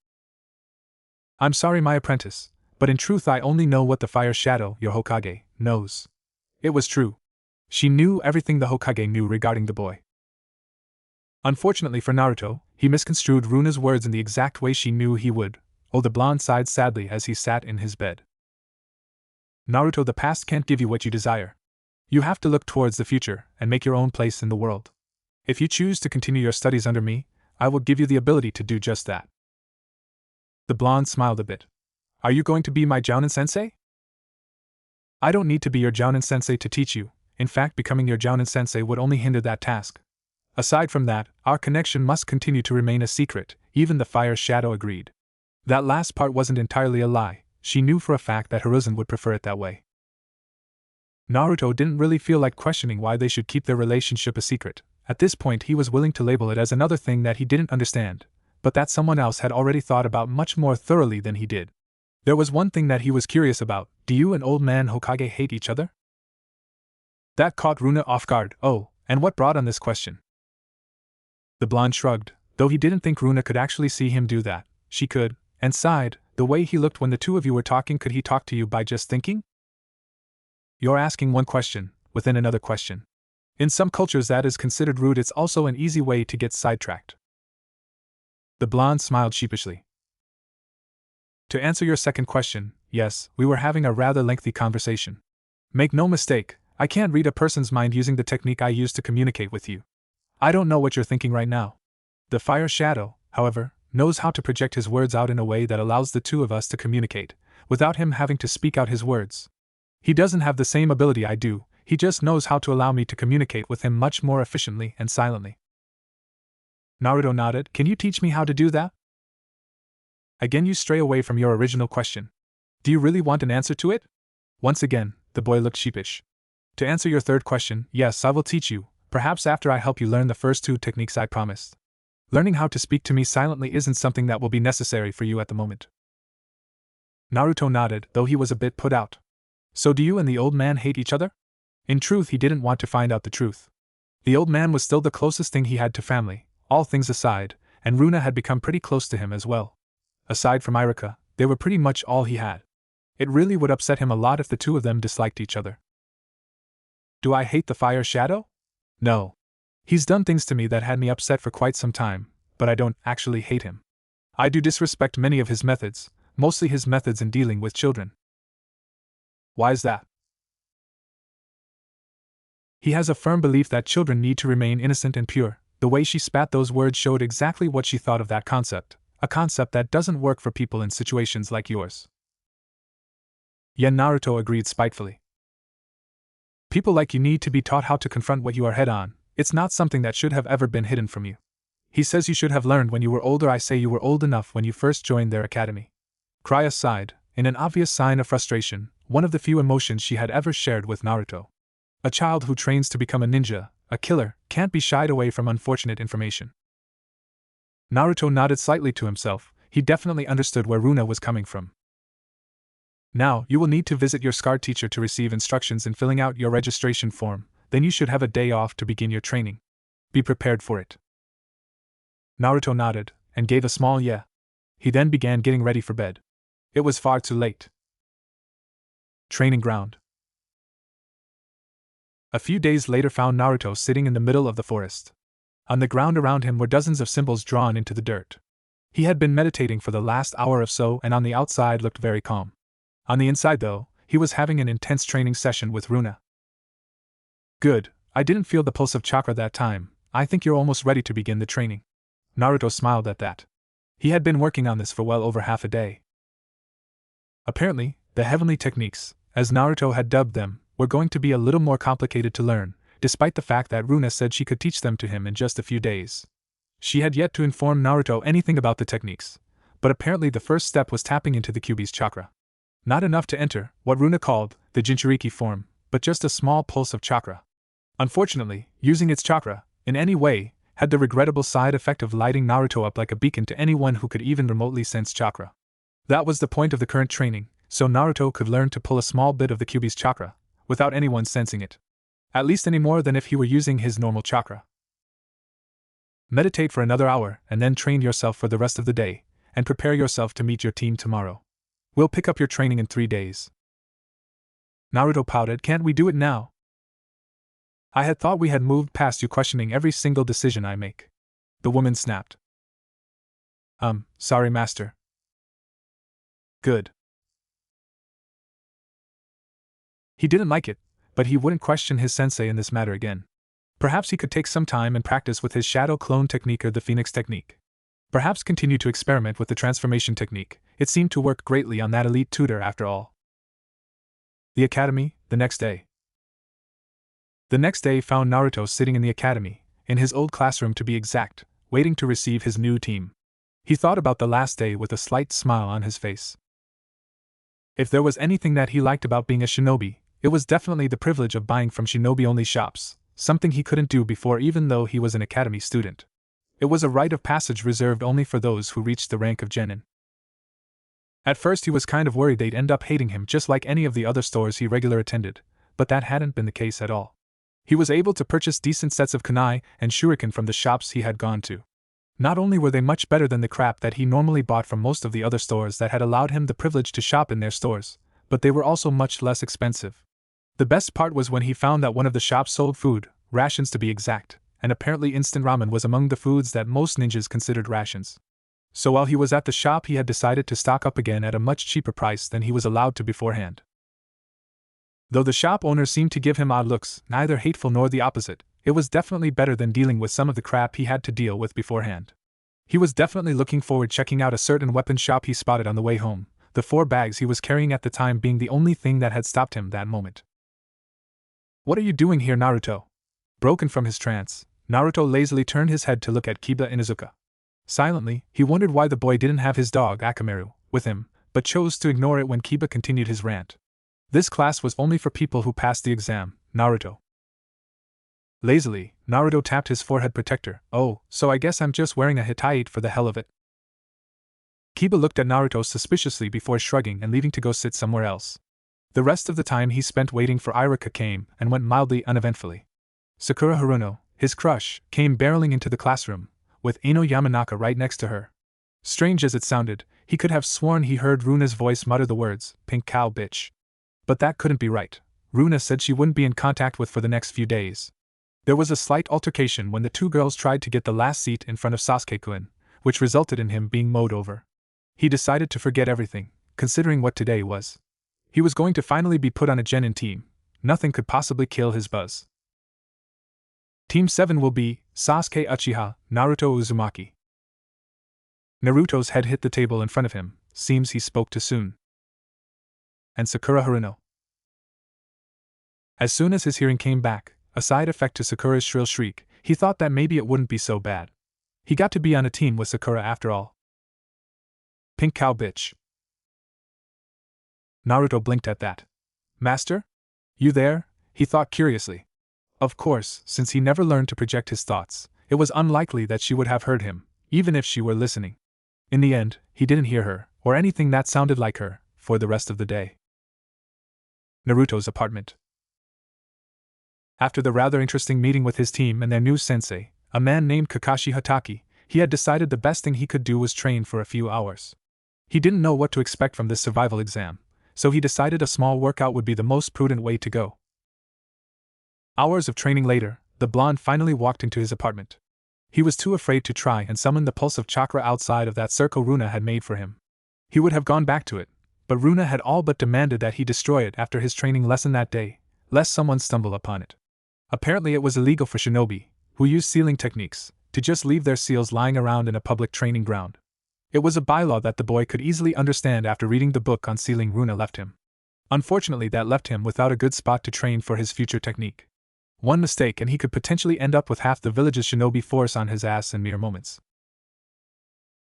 I'm sorry, my apprentice, but in truth I only know what the Fire Shadow, your Hokage, knows. It was true. She knew everything the Hokage knew regarding the boy. Unfortunately for Naruto, he misconstrued Runa's words in the exact way she knew he would. Oh, the blonde sighed sadly as he sat in his bed. Naruto, the past can't give you what you desire. You have to look towards the future and make your own place in the world. If you choose to continue your studies under me, I will give you the ability to do just that. The blonde smiled a bit. Are you going to be my Jounin sensei? I don't need to be your Jounin sensei to teach you. In fact, becoming your Jounin sensei would only hinder that task. Aside from that, our connection must continue to remain a secret, even the Fire Shadow agreed. That last part wasn't entirely a lie. She knew for a fact that Hiruzen would prefer it that way. Naruto didn't really feel like questioning why they should keep their relationship a secret. At this point he was willing to label it as another thing that he didn't understand, but that someone else had already thought about much more thoroughly than he did. There was one thing that he was curious about. Do you and Old Man Hokage hate each other? That caught Runa off guard. Oh, and what brought on this question? The blonde shrugged, though he didn't think Runa could actually see him do that. She could, and sighed. The way he looked when the two of you were talking, could he talk to you by just thinking? You're asking one question, within another question. In some cultures that is considered rude. It's also an easy way to get sidetracked. The blonde smiled sheepishly. To answer your second question, yes, we were having a rather lengthy conversation. Make no mistake, I can't read a person's mind using the technique I use to communicate with you. I don't know what you're thinking right now. The Fire Shadow, however, knows how to project his words out in a way that allows the two of us to communicate, without him having to speak out his words. He doesn't have the same ability I do, he just knows how to allow me to communicate with him much more efficiently and silently. Naruto nodded. Can you teach me how to do that? Again you stray away from your original question. Do you really want an answer to it? Once again, the boy looked sheepish. To answer your third question, yes, I will teach you, perhaps after I help you learn the first two techniques I promised. Learning how to speak to me silently isn't something that will be necessary for you at the moment. Naruto nodded, though he was a bit put out. So do you and the old man hate each other? In truth, he didn't want to find out the truth. The old man was still the closest thing he had to family, all things aside, and Runa had become pretty close to him as well. Aside from Irika, they were pretty much all he had. It really would upset him a lot if the two of them disliked each other. Do I hate the Fire Shadow? No. He's done things to me that had me upset for quite some time, but I don't actually hate him. I do disrespect many of his methods, mostly his methods in dealing with children. Why is that? He has a firm belief that children need to remain innocent and pure. The way she spat those words showed exactly what she thought of that concept, a concept that doesn't work for people in situations like yours. Yen Naruto agreed spitefully. People like you need to be taught how to confront what you are head on. It's not something that should have ever been hidden from you. He says you should have learned when you were older. I say you were old enough when you first joined their academy. Krya sighed, in an obvious sign of frustration, one of the few emotions she had ever shared with Naruto. A child who trains to become a ninja, a killer, can't be shied away from unfortunate information. Naruto nodded slightly to himself. He definitely understood where Runa was coming from. Now, you will need to visit your scarred teacher to receive instructions in filling out your registration form, then you should have a day off to begin your training. Be prepared for it. Naruto nodded, and gave a small yeah. He then began getting ready for bed. It was far too late. Training ground. A few days later found Naruto sitting in the middle of the forest. On the ground around him were dozens of symbols drawn into the dirt. He had been meditating for the last hour or so and on the outside looked very calm. On the inside, though, he was having an intense training session with Runa. Good, I didn't feel the pulse of chakra that time. I think you're almost ready to begin the training. Naruto smiled at that. He had been working on this for well over half a day. Apparently, the heavenly techniques, as Naruto had dubbed them, were going to be a little more complicated to learn, despite the fact that Runa said she could teach them to him in just a few days. She had yet to inform Naruto anything about the techniques, but apparently the first step was tapping into the Kyuubi's chakra. Not enough to enter what Runa called the Jinchuriki form, but just a small pulse of chakra. Unfortunately, using its chakra, in any way, had the regrettable side effect of lighting Naruto up like a beacon to anyone who could even remotely sense chakra. That was the point of the current training, so Naruto could learn to pull a small bit of the Kyuubi's chakra, without anyone sensing it. At least any more than if he were using his normal chakra. Meditate for another hour and then train yourself for the rest of the day, and prepare yourself to meet your team tomorrow. We'll pick up your training in 3 days. Naruto pouted. Can't we do it now? I had thought we had moved past you questioning every single decision I make. The woman snapped. Sorry, master. Good. He didn't like it, but he wouldn't question his sensei in this matter again. Perhaps he could take some time and practice with his shadow clone technique or the phoenix technique. Perhaps continue to experiment with the transformation technique. It seemed to work greatly on that elite tutor after all. The academy, the next day. The next day found Naruto sitting in the academy, in his old classroom to be exact, waiting to receive his new team. He thought about the last day with a slight smile on his face. If there was anything that he liked about being a shinobi, it was definitely the privilege of buying from shinobi-only shops, something he couldn't do before even though he was an academy student. It was a rite of passage reserved only for those who reached the rank of genin. At first he was kind of worried they'd end up hating him just like any of the other stores he regularly attended, but that hadn't been the case at all. He was able to purchase decent sets of kunai and shuriken from the shops he had gone to. Not only were they much better than the crap that he normally bought from most of the other stores that had allowed him the privilege to shop in their stores, but they were also much less expensive. The best part was when he found that one of the shops sold food, rations to be exact, and apparently instant ramen was among the foods that most ninjas considered rations. So while he was at the shop he had decided to stock up again at a much cheaper price than he was allowed to beforehand. Though the shop owner seemed to give him odd looks, neither hateful nor the opposite, it was definitely better than dealing with some of the crap he had to deal with beforehand. He was definitely looking forward checking out a certain weapon shop he spotted on the way home, the 4 bags he was carrying at the time being the only thing that had stopped him that moment. What are you doing here, Naruto? Broken from his trance, Naruto lazily turned his head to look at Kiba Inuzuka. Silently, he wondered why the boy didn't have his dog Akamaru with him, but chose to ignore it when Kiba continued his rant. This class was only for people who passed the exam, Naruto. Lazily, Naruto tapped his forehead protector. Oh, so I guess I'm just wearing a Hittite for the hell of it. Kiba looked at Naruto suspiciously before shrugging and leaving to go sit somewhere else. The rest of the time he spent waiting for Iruka came and went mildly uneventfully. Sakura Haruno, his crush, came barreling into the classroom, with Ino Yamanaka right next to her. Strange as it sounded, he could have sworn he heard Runa's voice mutter the words, "Pink cow bitch." But that couldn't be right. Runa said she wouldn't be in contact with for the next few days. There was a slight altercation when the 2 girls tried to get the last seat in front of Sasuke-kun, which resulted in him being mowed over. He decided to forget everything, considering what today was. He was going to finally be put on a genin team. Nothing could possibly kill his buzz. Team 7 will be Sasuke Uchiha, Naruto Uzumaki. Naruto's head hit the table in front of him. Seems he spoke too soon. And Sakura Haruno. As soon as his hearing came back, a side effect to Sakura's shrill shriek, he thought that maybe it wouldn't be so bad. He got to be on a team with Sakura after all. Pink cow bitch. Naruto blinked at that. Master? You there? He thought curiously. Of course, since he never learned to project his thoughts, it was unlikely that she would have heard him, even if she were listening. In the end, he didn't hear her, or anything that sounded like her, for the rest of the day. Naruto's apartment. After the rather interesting meeting with his team and their new sensei, a man named Kakashi Hatake, he had decided the best thing he could do was train for a few hours. He didn't know what to expect from this survival exam, so he decided a small workout would be the most prudent way to go. Hours of training later, the blonde finally walked into his apartment. He was too afraid to try and summon the pulse of chakra outside of that circle Runa had made for him. He would have gone back to it, but Runa had all but demanded that he destroy it after his training lesson that day, lest someone stumble upon it. Apparently it was illegal for shinobi, who used sealing techniques, to just leave their seals lying around in a public training ground. It was a bylaw that the boy could easily understand after reading the book on sealing Runa left him. Unfortunately, that left him without a good spot to train for his future technique. One mistake and he could potentially end up with half the village's shinobi force on his ass in mere moments.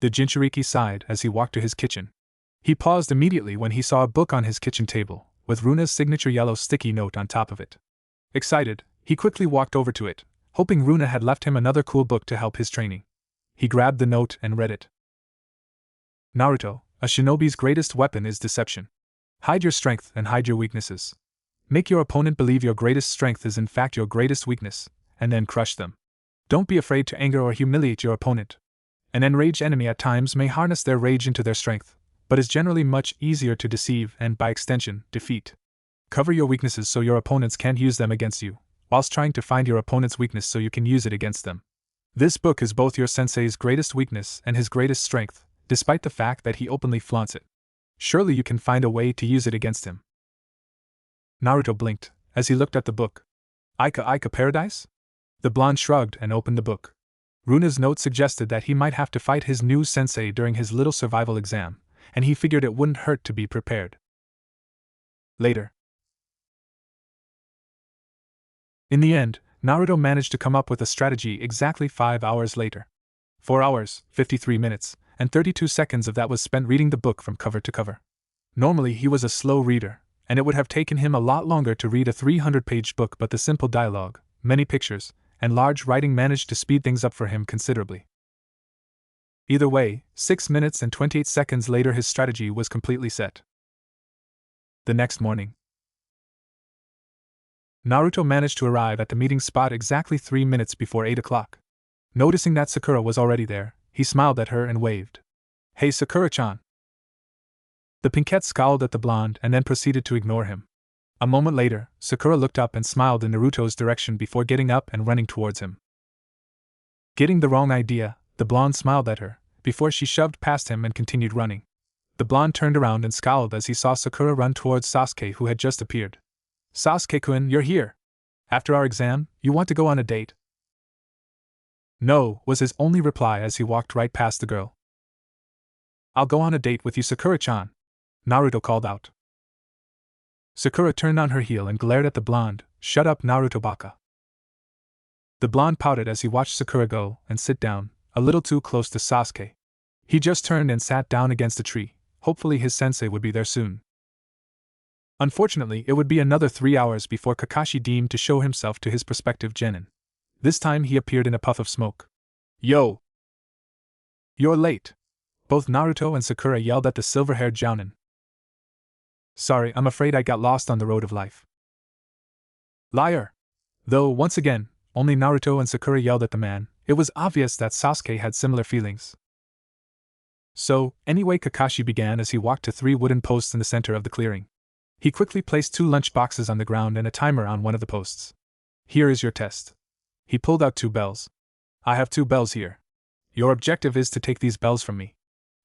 The Jinchuriki sighed as he walked to his kitchen. He paused immediately when he saw a book on his kitchen table, with Runa's signature yellow sticky note on top of it. Excited, he quickly walked over to it, hoping Runa had left him another cool book to help his training. He grabbed the note and read it. Naruto, a shinobi's greatest weapon is deception. Hide your strength and hide your weaknesses. Make your opponent believe your greatest strength is in fact your greatest weakness, and then crush them. Don't be afraid to anger or humiliate your opponent. An enraged enemy at times may harness their rage into their strength, but is generally much easier to deceive and, by extension, defeat. Cover your weaknesses so your opponents can't use them against you. whilst trying to find your opponent's weakness so you can use it against them. This book is both your sensei's greatest weakness and his greatest strength, despite the fact that he openly flaunts it. Surely you can find a way to use it against him. Naruto blinked as he looked at the book. Aika Paradise? The blonde shrugged and opened the book. Runa's note suggested that he might have to fight his new sensei during his little survival exam, and he figured it wouldn't hurt to be prepared. Later. In the end, Naruto managed to come up with a strategy exactly 5 hours later. 4 hours, 53 minutes, and 32 seconds of that was spent reading the book from cover to cover. Normally he was a slow reader, and it would have taken him a lot longer to read a 300-page book, but the simple dialogue, many pictures, and large writing managed to speed things up for him considerably. Either way, 6 minutes and 28 seconds later his strategy was completely set. The next morning, Naruto managed to arrive at the meeting spot exactly 3 minutes before 8 o'clock. Noticing that Sakura was already there, he smiled at her and waved. "Hey Sakura-chan." The pinkette scowled at the blonde and then proceeded to ignore him. A moment later, Sakura looked up and smiled in Naruto's direction before getting up and running towards him. Getting the wrong idea, the blonde smiled at her, before she shoved past him and continued running. The blonde turned around and scowled as he saw Sakura run towards Sasuke, who had just appeared. "Sasuke-kun, you're here. After our exam, you want to go on a date?" "No," was his only reply as he walked right past the girl. "I'll go on a date with you, Sakura-chan," Naruto called out. Sakura turned on her heel and glared at the blonde. "Shut up, Naruto baka." The blonde pouted as he watched Sakura go and sit down, a little too close to Sasuke. He just turned and sat down against a tree. Hopefully his sensei would be there soon. Unfortunately, it would be another 3 hours before Kakashi deemed to show himself to his prospective genin. This time he appeared in a puff of smoke. "Yo! You're late!" Both Naruto and Sakura yelled at the silver-haired jounin. "Sorry, I'm afraid I got lost on the road of life." "Liar!" Though, once again, only Naruto and Sakura yelled at the man, it was obvious that Sasuke had similar feelings. So, anyway, Kakashi began as he walked to 3 wooden posts in the center of the clearing. He quickly placed 2 lunch boxes on the ground and a timer on one of the posts. "Here is your test." He pulled out 2 bells. "I have 2 bells here. Your objective is to take these bells from me.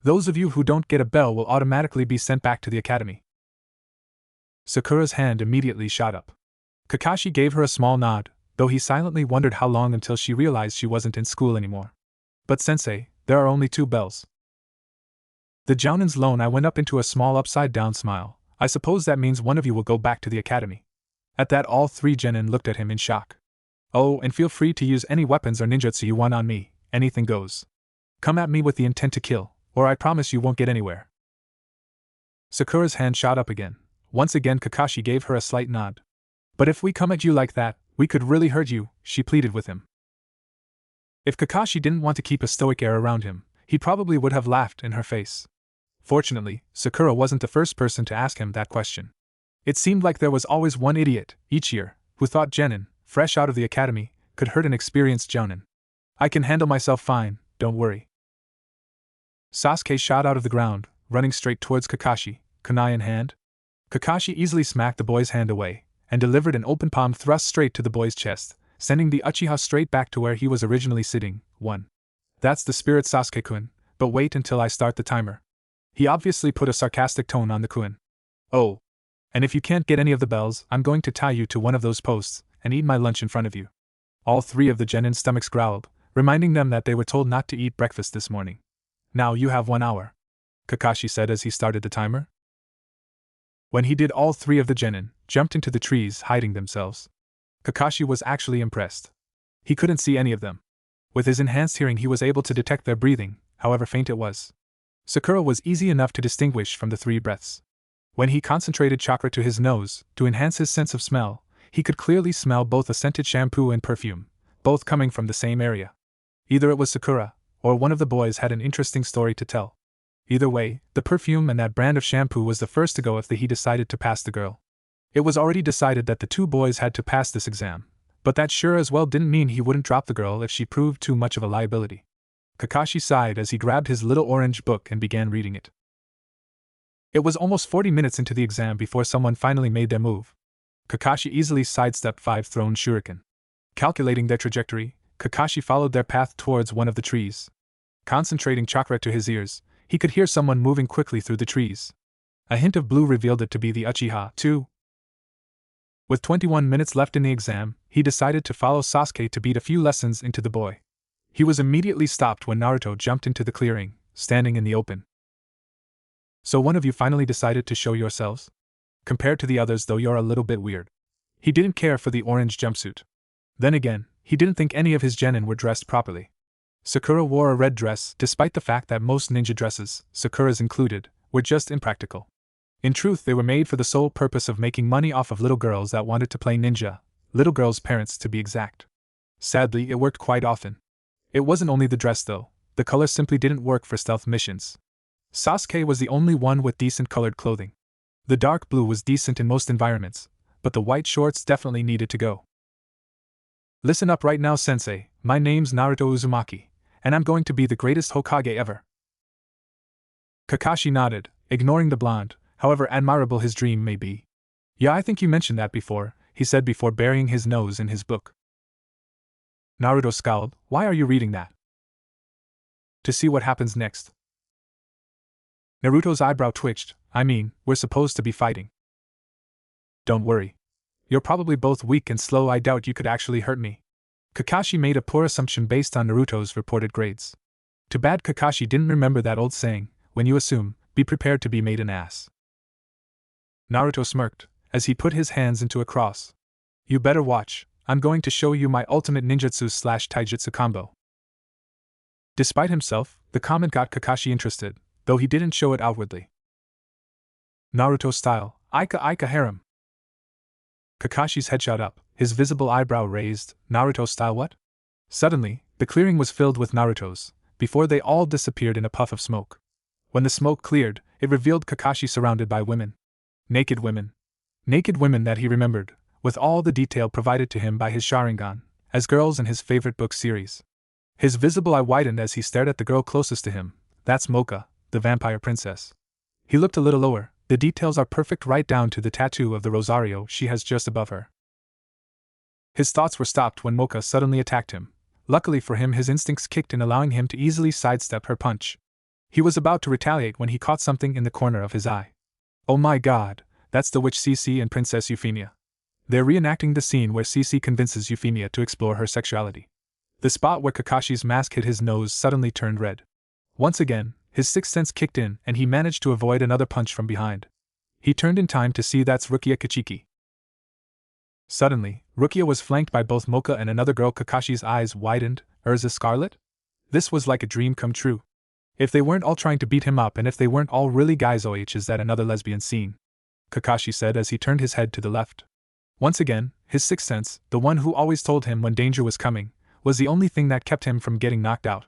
Those of you who don't get a bell will automatically be sent back to the academy." Sakura's hand immediately shot up. Kakashi gave her a small nod, though he silently wondered how long until she realized she wasn't in school anymore. "But sensei, there are only 2 bells." The jounin's lone eye went up into a small upside-down smile. "I suppose that means one of you will go back to the academy." At that, all 3 genin looked at him in shock. "Oh, and feel free to use any weapons or ninjutsu you want on me, anything goes. Come at me with the intent to kill, or I promise you won't get anywhere." Sakura's hand shot up again. Once again Kakashi gave her a slight nod. "But if we come at you like that, we could really hurt you," she pleaded with him. If Kakashi didn't want to keep a stoic air around him, he probably would have laughed in her face. Fortunately, Sakura wasn't the first person to ask him that question. It seemed like there was always one idiot, each year, who thought genin, fresh out of the academy, could hurt an experienced jounin. "I can handle myself fine, don't worry." Sasuke shot out of the ground, running straight towards Kakashi, kunai in hand. Kakashi easily smacked the boy's hand away, and delivered an open palm thrust straight to the boy's chest, sending the Uchiha straight back to where he was originally sitting. "1. That's the spirit, Sasuke-kun, but wait until I start the timer." He obviously put a sarcastic tone on the kun. "Oh. And if you can't get any of the bells, I'm going to tie you to one of those posts, and eat my lunch in front of you." All 3 of the genin's stomachs growled, reminding them that they were told not to eat breakfast this morning. "Now you have 1 hour," Kakashi said as he started the timer. When he did, all 3 of the genin jumped into the trees, hiding themselves. Kakashi was actually impressed. He couldn't see any of them. With his enhanced hearing he was able to detect their breathing, however faint it was. Sakura was easy enough to distinguish from the 3 breaths. When he concentrated chakra to his nose, to enhance his sense of smell, he could clearly smell both a scented shampoo and perfume, both coming from the same area. Either it was Sakura, or one of the boys had an interesting story to tell. Either way, the perfume and that brand of shampoo was the first to go if he decided to pass the girl. It was already decided that the 2 boys had to pass this exam, but that sure as well didn't mean he wouldn't drop the girl if she proved too much of a liability. Kakashi sighed as he grabbed his little orange book and began reading it. It was almost 40 minutes into the exam before someone finally made their move. Kakashi easily sidestepped 5 thrown shuriken. Calculating their trajectory, Kakashi followed their path towards one of the trees. Concentrating chakra to his ears, he could hear someone moving quickly through the trees. A hint of blue revealed it to be the Uchiha, too. With 21 minutes left in the exam, he decided to follow Sasuke to beat a few lessons into the boy. He was immediately stopped when Naruto jumped into the clearing, standing in the open. So one of you finally decided to show yourselves? Compared to the others, though, you're a little bit weird. He didn't care for the orange jumpsuit. Then again, he didn't think any of his genin were dressed properly. Sakura wore a red dress, despite the fact that most ninja dresses, Sakura's included, were just impractical. In truth, they were made for the sole purpose of making money off of little girls that wanted to play ninja, little girls' parents to be exact. Sadly, it worked quite often. It wasn't only the dress though, the color simply didn't work for stealth missions. Sasuke was the only one with decent colored clothing. The dark blue was decent in most environments, but the white shorts definitely needed to go. Listen up right now, sensei, my name's Naruto Uzumaki, and I'm going to be the greatest Hokage ever. Kakashi nodded, ignoring the blonde, however admirable his dream may be. Yeah, I think you mentioned that before, he said before burying his nose in his book. Naruto scowled, why are you reading that? To see what happens next. Naruto's eyebrow twitched, we're supposed to be fighting. Don't worry. You're probably both weak and slow, I doubt you could actually hurt me. Kakashi made a poor assumption based on Naruto's reported grades. Too bad Kakashi didn't remember that old saying, when you assume, be prepared to be made an ass. Naruto smirked, as he put his hands into a cross. You better watch, I'm going to show you my ultimate ninjutsu/taijutsu combo. Despite himself, the comment got Kakashi interested, though he didn't show it outwardly. Naruto style, Ika harem. Kakashi's head shot up, his visible eyebrow raised, Naruto style what? Suddenly, the clearing was filled with Narutos, before they all disappeared in a puff of smoke. When the smoke cleared, it revealed Kakashi surrounded by women. Naked women. Naked women that he remembered, with all the detail provided to him by his Sharingan, as girls in his favorite book series. His visible eye widened as he stared at the girl closest to him. That's Mocha, the vampire princess. He looked a little lower, the details are perfect right down to the tattoo of the Rosario she has just above her. His thoughts were stopped when Mocha suddenly attacked him. Luckily for him, his instincts kicked in, allowing him to easily sidestep her punch. He was about to retaliate when he caught something in the corner of his eye. Oh my god, that's the witch Cece and Princess Euphemia. They're reenacting the scene where Cece convinces Euphemia to explore her sexuality. The spot where Kakashi's mask hit his nose suddenly turned red. Once again, his sixth sense kicked in and he managed to avoid another punch from behind. He turned in time to see that's Rukia Kichiki. Suddenly, Rukia was flanked by both Mocha and another girl. Kakashi's eyes widened. Urza Scarlet? This was like a dream come true. If they weren't all trying to beat him up and if they weren't all really guys, is that another lesbian scene? Kakashi said as he turned his head to the left. Once again, his sixth sense, the one who always told him when danger was coming, was the only thing that kept him from getting knocked out.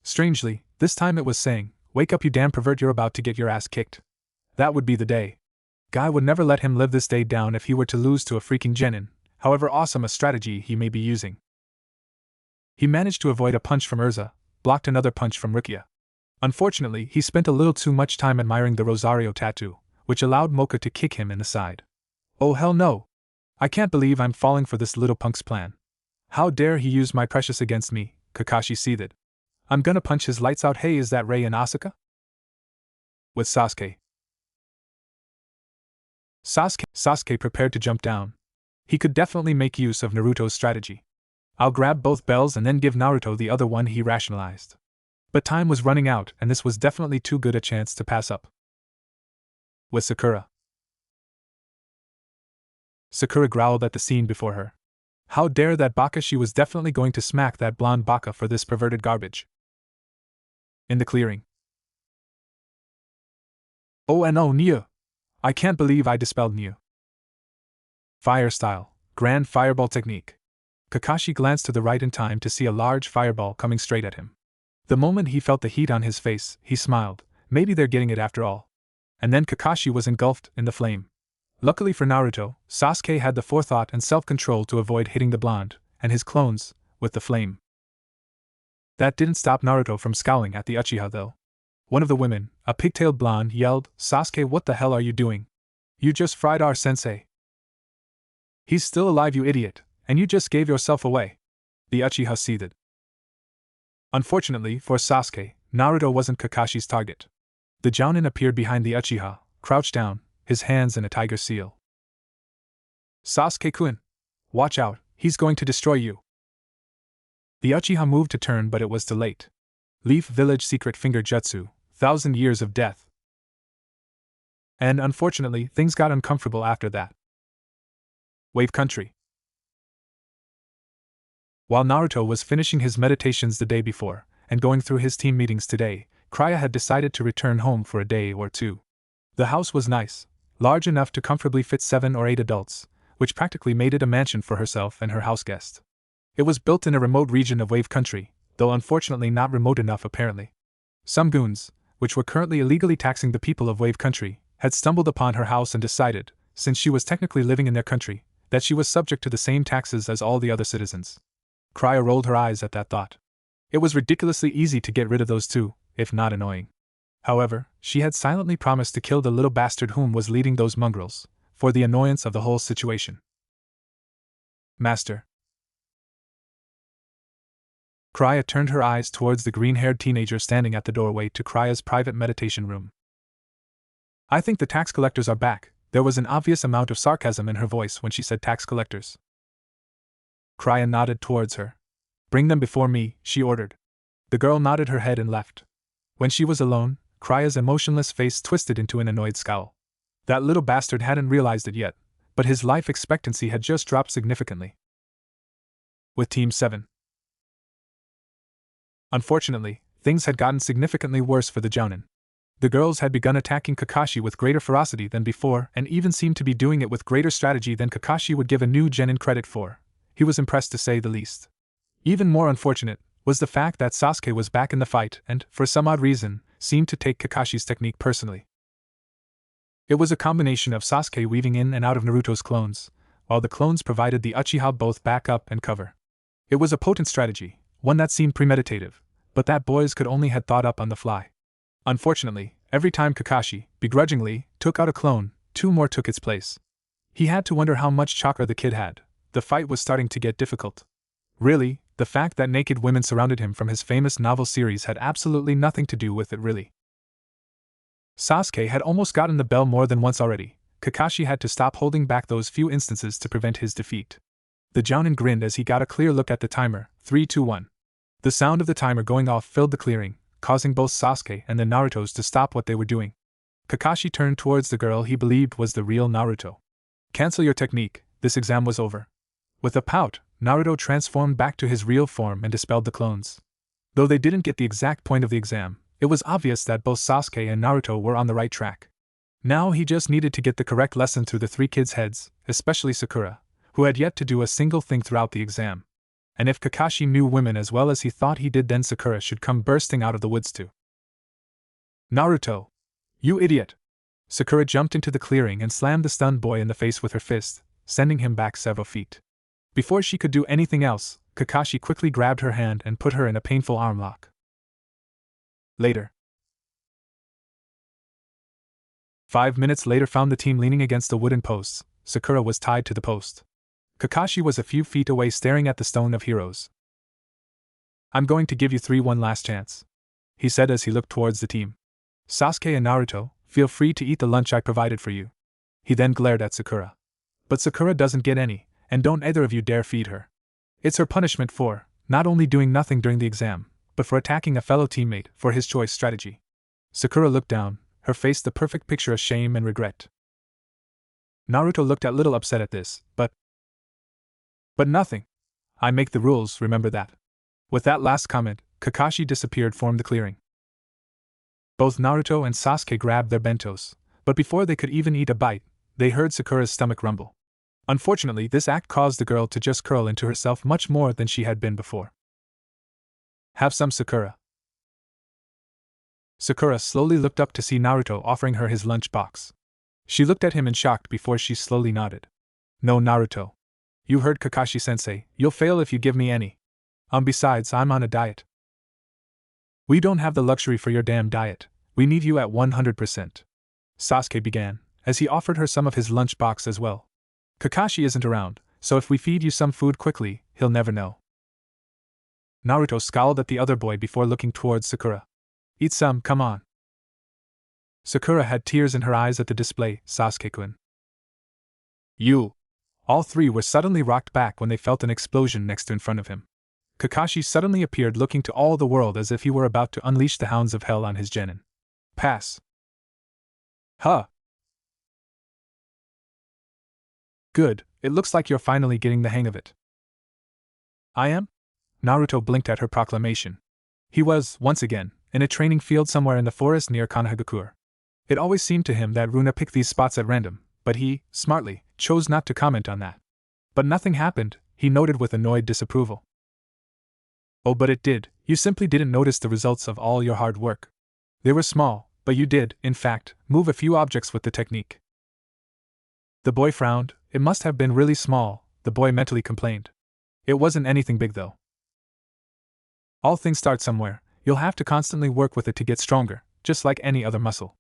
Strangely, this time it was saying, wake up you damn pervert, you're about to get your ass kicked. That would be the day. Guy would never let him live this day down if he were to lose to a freaking genin, however awesome a strategy he may be using. He managed to avoid a punch from Urza, blocked another punch from Rukia. Unfortunately, he spent a little too much time admiring the Rosario tattoo, which allowed Mocha to kick him in the side. Oh hell no! I can't believe I'm falling for this little punk's plan. How dare he use my precious against me, Kakashi seethed. I'm gonna punch his lights out. Hey, is that Rei and Asuka? With Sasuke. Sasuke prepared to jump down. He could definitely make use of Naruto's strategy. I'll grab both bells and then give Naruto the other one, he rationalized. But time was running out and this was definitely too good a chance to pass up. With Sakura. Sakura growled at the scene before her. How dare that baka, she was definitely going to smack that blonde baka for this perverted garbage. In the clearing. Oh and oh Nya! I can't believe I dispelled Nya. Fire style, grand fireball technique. Kakashi glanced to the right in time to see a large fireball coming straight at him. The moment he felt the heat on his face, he smiled, maybe they're getting it after all. And then Kakashi was engulfed in the flame. Luckily for Naruto, Sasuke had the forethought and self-control to avoid hitting the blonde, and his clones, with the flame. That didn't stop Naruto from scowling at the Uchiha though. One of the women, a pigtailed blonde, yelled, Sasuke, what the hell are you doing? You just fried our sensei. He's still alive, you idiot, and you just gave yourself away. The Uchiha seethed. Unfortunately for Sasuke, Naruto wasn't Kakashi's target. The Jounin appeared behind the Uchiha, crouched down, his hands in a tiger seal. Sasuke-kun, watch out, he's going to destroy you. The Uchiha moved to turn, but it was too late. Leaf Village Secret Finger Jutsu, 1,000 Years of Death. And unfortunately, things got uncomfortable after that. Wave Country. While Naruto was finishing his meditations the day before, and going through his team meetings today, Krya had decided to return home for a day or two. The house was nice, large enough to comfortably fit 7 or 8 adults, which practically made it a mansion for herself and her house guest. It was built in a remote region of Wave Country, though unfortunately not remote enough apparently. Some goons, which were currently illegally taxing the people of Wave Country, had stumbled upon her house and decided, since she was technically living in their country, that she was subject to the same taxes as all the other citizens. Krya rolled her eyes at that thought. It was ridiculously easy to get rid of those two, if not annoying. However, she had silently promised to kill the little bastard whom was leading those mongrels, for the annoyance of the whole situation. Master. Krya turned her eyes towards the green-haired teenager standing at the doorway to Krya's private meditation room. I think the tax collectors are back. There was an obvious amount of sarcasm in her voice when she said tax collectors. Krya nodded towards her. Bring them before me, she ordered. The girl nodded her head and left. When she was alone, Krya's emotionless face twisted into an annoyed scowl. That little bastard hadn't realized it yet, but his life expectancy had just dropped significantly. With Team 7. Unfortunately, things had gotten significantly worse for the Jounin. The girls had begun attacking Kakashi with greater ferocity than before and even seemed to be doing it with greater strategy than Kakashi would give a new genin credit for. He was impressed to say the least. Even more unfortunate was the fact that Sasuke was back in the fight and, for some odd reason, seemed to take Kakashi's technique personally. It was a combination of Sasuke weaving in and out of Naruto's clones, while the clones provided the Uchiha both backup and cover. It was a potent strategy, one that seemed premeditative, but that boys could only had thought up on the fly. Unfortunately, every time Kakashi, begrudgingly, took out a clone, 2 more took its place. He had to wonder how much chakra the kid had. The fight was starting to get difficult. Really, the fact that naked women surrounded him from his famous novel series had absolutely nothing to do with it really. Sasuke had almost gotten the bell more than once already. Kakashi had to stop holding back those few instances to prevent his defeat. The Jounin grinned as he got a clear look at the timer, 3, 2, 1. The sound of the timer going off filled the clearing, causing both Sasuke and the Narutos to stop what they were doing. Kakashi turned towards the girl he believed was the real Naruto. Cancel your technique, this exam was over. With a pout, Naruto transformed back to his real form and dispelled the clones. Though they didn't get the exact point of the exam, it was obvious that both Sasuke and Naruto were on the right track. Now he just needed to get the correct lesson through the 3 kids' heads, especially Sakura, who had yet to do a single thing throughout the exam. And if Kakashi knew women as well as he thought he did, then Sakura should come bursting out of the woods too. Naruto! You idiot! Sakura jumped into the clearing and slammed the stunned boy in the face with her fist, sending him back several feet. Before she could do anything else, Kakashi quickly grabbed her hand and put her in a painful arm lock. Later. 5 minutes later found the team leaning against the wooden posts. Sakura was tied to the post. Kakashi was a few feet away staring at the Stone of Heroes. I'm going to give you 3 one last chance, he said as he looked towards the team. Sasuke and Naruto, feel free to eat the lunch I provided for you. He then glared at Sakura. But Sakura doesn't get any, and don't either of you dare feed her. It's her punishment for, not only doing nothing during the exam, but for attacking a fellow teammate for his choice strategy. Sakura looked down, her face the perfect picture of shame and regret. Naruto looked a little upset at this, but nothing. I make the rules, remember that. With that last comment, Kakashi disappeared from the clearing. Both Naruto and Sasuke grabbed their bentos, but before they could even eat a bite, they heard Sakura's stomach rumble. Unfortunately, this act caused the girl to just curl into herself much more than she had been before. Have some, Sakura. Sakura slowly looked up to see Naruto offering her his lunch box. She looked at him in shock before she slowly nodded. No, Naruto. You heard Kakashi-sensei, you'll fail if you give me any. Besides, I'm on a diet. We don't have the luxury for your damn diet, we need you at 100%. Sasuke began, as he offered her some of his lunch box as well. Kakashi isn't around, so if we feed you some food quickly, he'll never know. Naruto scowled at the other boy before looking towards Sakura. Eat some, come on. Sakura had tears in her eyes at the display, Sasuke-kun. You! All three were suddenly rocked back when they felt an explosion next to in front of him. Kakashi suddenly appeared looking to all the world as if he were about to unleash the hounds of hell on his genin. Pass. Huh. Good, it looks like you're finally getting the hang of it. I am? Naruto blinked at her proclamation. He was, once again, in a training field somewhere in the forest near Konohagakure. It always seemed to him that Runa picked these spots at random, but he, smartly, chose not to comment on that. But nothing happened, he noted with annoyed disapproval. Oh, but it did, you simply didn't notice the results of all your hard work. They were small, but you did, in fact, move a few objects with the technique. The boy frowned. It must have been really small, the boy mentally complained. It wasn't anything big though. All things start somewhere, you'll have to constantly work with it to get stronger, just like any other muscle.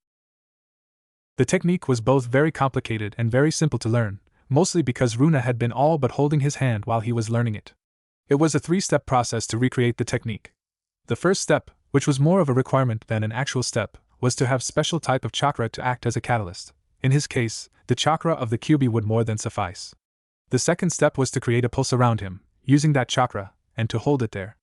The technique was both very complicated and very simple to learn, mostly because Runa had been all but holding his hand while he was learning it. It was a 3-step process to recreate the technique. The first step, which was more of a requirement than an actual step, was to have special type of chakra to act as a catalyst. In his case, the chakra of the Kyuubi would more than suffice. The second step was to create a pulse around him, using that chakra, and to hold it there.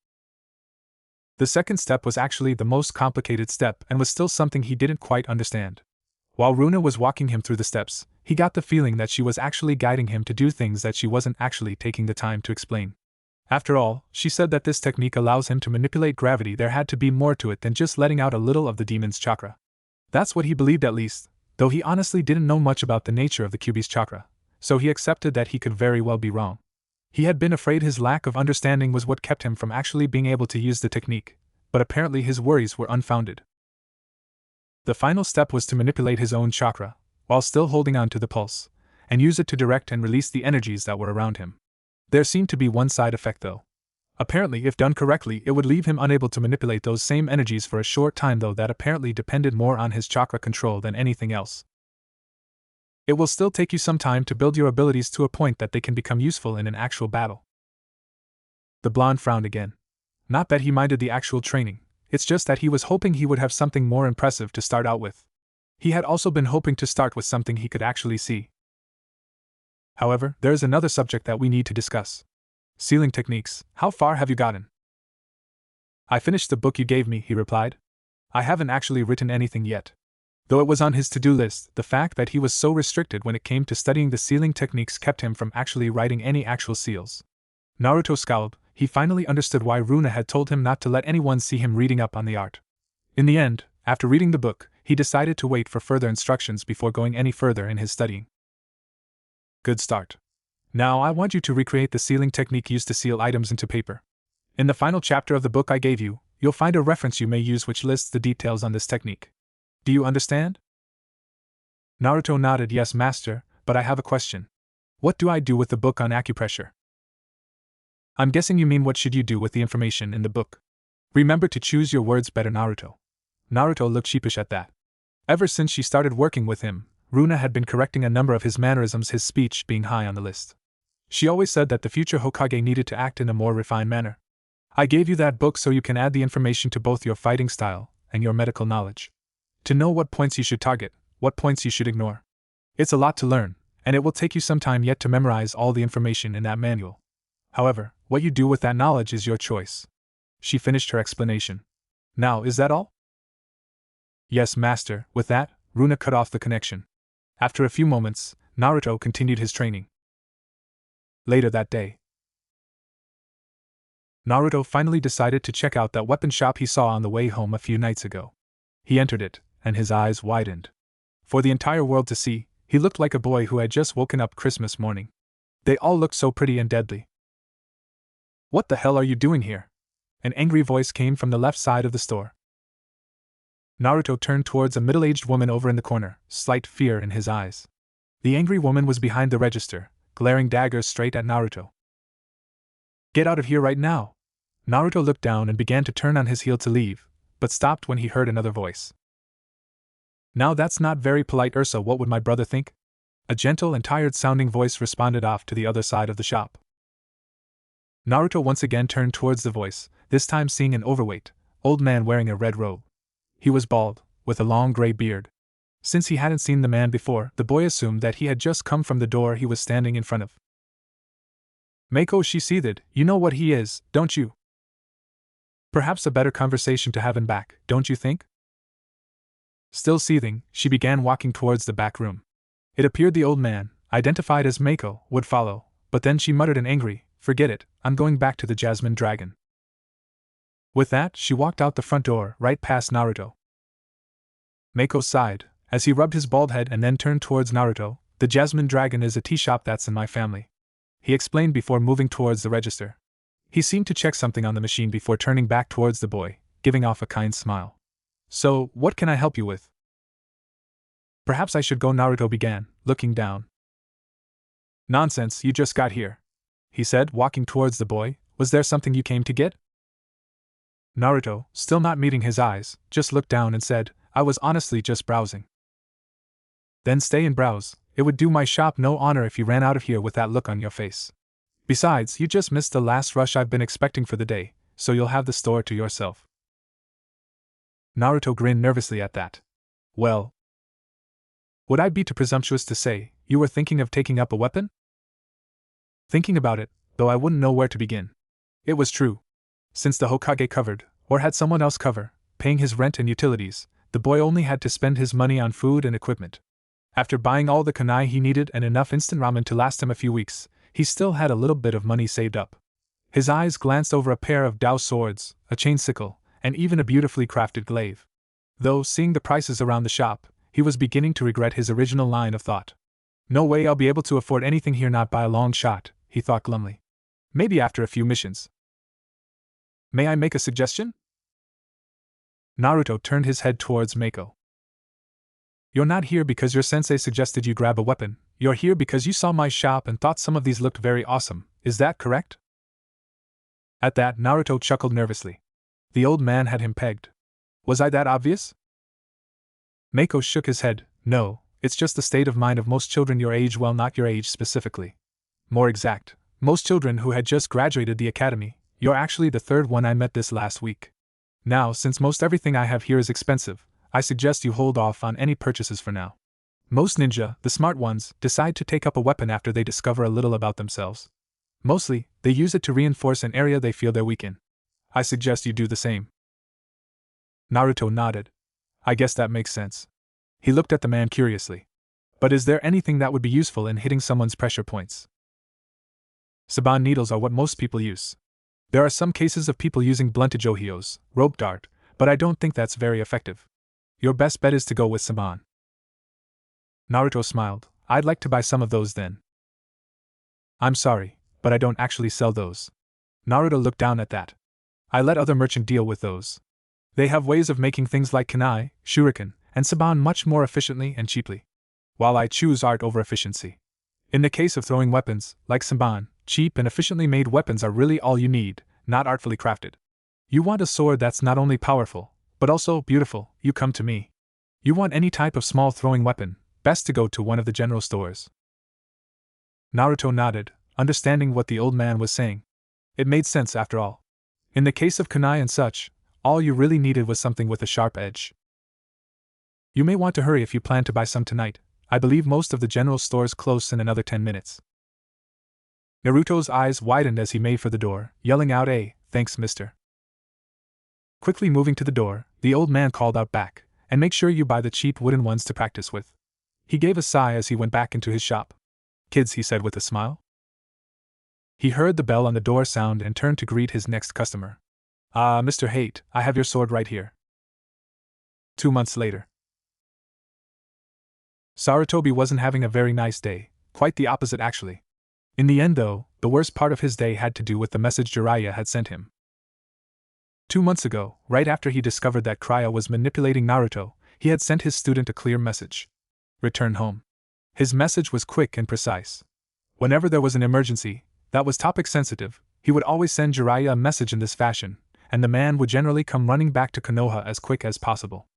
The second step was actually the most complicated step and was still something he didn't quite understand. While Runa was walking him through the steps, he got the feeling that she was actually guiding him to do things that she wasn't actually taking the time to explain. After all, she said that this technique allows him to manipulate gravity. There had to be more to it than just letting out a little of the demon's chakra. That's what he believed at least, though he honestly didn't know much about the nature of the Kyuubi's chakra, so he accepted that he could very well be wrong. He had been afraid his lack of understanding was what kept him from actually being able to use the technique, but apparently his worries were unfounded. The final step was to manipulate his own chakra, while still holding on to the pulse, and use it to direct and release the energies that were around him. There seemed to be one side effect though. Apparently, if done correctly, it would leave him unable to manipulate those same energies for a short time, though that apparently depended more on his chakra control than anything else. It will still take you some time to build your abilities to a point that they can become useful in an actual battle. The blonde frowned again. Not that he minded the actual training, it's just that he was hoping he would have something more impressive to start out with. He had also been hoping to start with something he could actually see. However, there is another subject that we need to discuss. Sealing techniques, how far have you gotten? I finished the book you gave me, he replied. I haven't actually written anything yet. Though it was on his to-do list, the fact that he was so restricted when it came to studying the sealing techniques kept him from actually writing any actual seals. Naruto scowled. He finally understood why Runa had told him not to let anyone see him reading up on the art. In the end, after reading the book, he decided to wait for further instructions before going any further in his studying. Good start. Now I want you to recreate the sealing technique used to seal items into paper. In the final chapter of the book I gave you, you'll find a reference you may use which lists the details on this technique. Do you understand? Naruto nodded. Yes, master, but I have a question. What do I do with the book on acupressure? I'm guessing you mean what should you do with the information in the book. Remember to choose your words better, Naruto. Naruto looked sheepish at that. Ever since she started working with him, Runa had been correcting a number of his mannerisms, his speech being high on the list. She always said that the future Hokage needed to act in a more refined manner. I gave you that book so you can add the information to both your fighting style and your medical knowledge. To know what points you should target, what points you should ignore. It's a lot to learn, and it will take you some time yet to memorize all the information in that manual. However, what you do with that knowledge is your choice. She finished her explanation. Now, is that all? Yes, master. With that, Runa cut off the connection. After a few moments, Naruto continued his training. Later that day, Naruto finally decided to check out that weapon shop he saw on the way home a few nights ago. He entered it, and his eyes widened. For the entire world to see, he looked like a boy who had just woken up Christmas morning. They all looked so pretty and deadly. What the hell are you doing here? An angry voice came from the left side of the store. Naruto turned towards a middle-aged woman over in the corner, slight fear in his eyes. The angry woman was behind the register, glaring daggers straight at Naruto. Get out of here right now! Naruto looked down and began to turn on his heel to leave, but stopped when he heard another voice. Now that's not very polite, Ursa. What would my brother think? A gentle and tired-sounding voice responded off to the other side of the shop. Naruto once again turned towards the voice, this time seeing an overweight, old man wearing a red robe. He was bald, with a long gray beard. Since he hadn't seen the man before, the boy assumed that he had just come from the door he was standing in front of. "Mako," she seethed, "you know what he is, don't you? Perhaps a better conversation to have him back, don't you think?" Still seething, she began walking towards the back room. It appeared the old man, identified as Mako, would follow, but then she muttered an angry, "Forget it, I'm going back to the Jasmine Dragon." With that, she walked out the front door, right past Naruto. Mako sighed, as he rubbed his bald head and then turned towards Naruto. "The Jasmine Dragon is a tea shop that's in my family," he explained before moving towards the register. He seemed to check something on the machine before turning back towards the boy, giving off a kind smile. "So, what can I help you with?" "Perhaps I should go," Naruto began, looking down. "Nonsense, you just got here," he said, walking towards the boy. "Was there something you came to get?" Naruto, still not meeting his eyes, just looked down and said, "I was honestly just browsing." "Then stay and browse. It would do my shop no honor if you ran out of here with that look on your face. Besides, you just missed the last rush I've been expecting for the day, so you'll have the store to yourself." Naruto grinned nervously at that. "Well, would I be too presumptuous to say you were thinking of taking up a weapon?" Thinking about it, though I wouldn't know where to begin. It was true. Since the Hokage covered, or had someone else cover, paying his rent and utilities, the boy only had to spend his money on food and equipment. After buying all the kunai he needed and enough instant ramen to last him a few weeks, he still had a little bit of money saved up. His eyes glanced over a pair of Dao swords, a chain sickle, and even a beautifully crafted glaive. Though, seeing the prices around the shop, he was beginning to regret his original line of thought. "No way I'll be able to afford anything here, not by a long shot," he thought glumly. "Maybe after a few missions." "May I make a suggestion?" Naruto turned his head towards Mako. "You're not here because your sensei suggested you grab a weapon, you're here because you saw my shop and thought some of these looked very awesome, is that correct?" At that, Naruto chuckled nervously. The old man had him pegged. Was I that obvious? Mako shook his head. "No, it's just the state of mind of most children your age, well, not your age specifically. More exact, most children who had just graduated the academy. You're actually the third one I met this last week. Now, since most everything I have here is expensive, I suggest you hold off on any purchases for now. Most ninja, the smart ones, decide to take up a weapon after they discover a little about themselves. Mostly, they use it to reinforce an area they feel they're weak in. I suggest you do the same." Naruto nodded. "I guess that makes sense." He looked at the man curiously. "But is there anything that would be useful in hitting someone's pressure points?" "Saban needles are what most people use. There are some cases of people using blunted johios, rope dart, but I don't think that's very effective. Your best bet is to go with Saban." Naruto smiled. "I'd like to buy some of those then." "I'm sorry, but I don't actually sell those." Naruto looked down at that. "I let other merchants deal with those. They have ways of making things like kunai, shuriken, and saban much more efficiently and cheaply. While I choose art over efficiency. In the case of throwing weapons, like saban, cheap and efficiently made weapons are really all you need, not artfully crafted. You want a sword that's not only powerful, but also beautiful, you come to me. You want any type of small throwing weapon, best to go to one of the general stores." Naruto nodded, understanding what the old man was saying. It made sense after all. In the case of kunai and such, all you really needed was something with a sharp edge. "You may want to hurry if you plan to buy some tonight. I believe most of the general stores close in another 10 minutes. Naruto's eyes widened as he made for the door, yelling out, "Thanks, mister." Quickly moving to the door, the old man called out back, "And make sure you buy the cheap wooden ones to practice with." He gave a sigh as he went back into his shop. "Kids," he said with a smile. He heard the bell on the door sound and turned to greet his next customer. Mr. Haight, I have your sword right here." 2 months later. Sarutobi wasn't having a very nice day, quite the opposite actually. In the end though, the worst part of his day had to do with the message Jiraiya had sent him. 2 months ago, right after he discovered that Krya was manipulating Naruto, he had sent his student a clear message. "Return home." His message was quick and precise. Whenever there was an emergency that was topic sensitive, he would always send Jiraiya a message in this fashion, and the man would generally come running back to Konoha as quick as possible.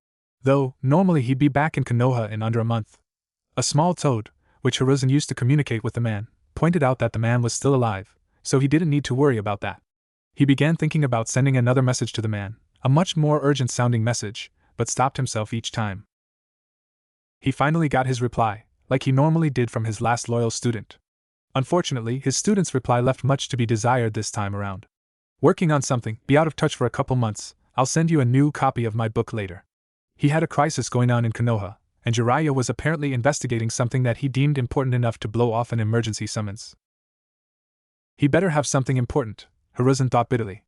Though, normally he'd be back in Konoha in under a month. A small toad, which Hiruzen used to communicate with the man, pointed out that the man was still alive, so he didn't need to worry about that. He began thinking about sending another message to the man, a much more urgent-sounding message, but stopped himself each time. He finally got his reply, like he normally did from his last loyal student. Unfortunately, his student's reply left much to be desired this time around. Working on something, be out of touch for a couple months, I'll send you a new copy of my book later. He had a crisis going on in Konoha, and Jiraiya was apparently investigating something that he deemed important enough to blow off an emergency summons. He better have something important, Hiruzen thought bitterly.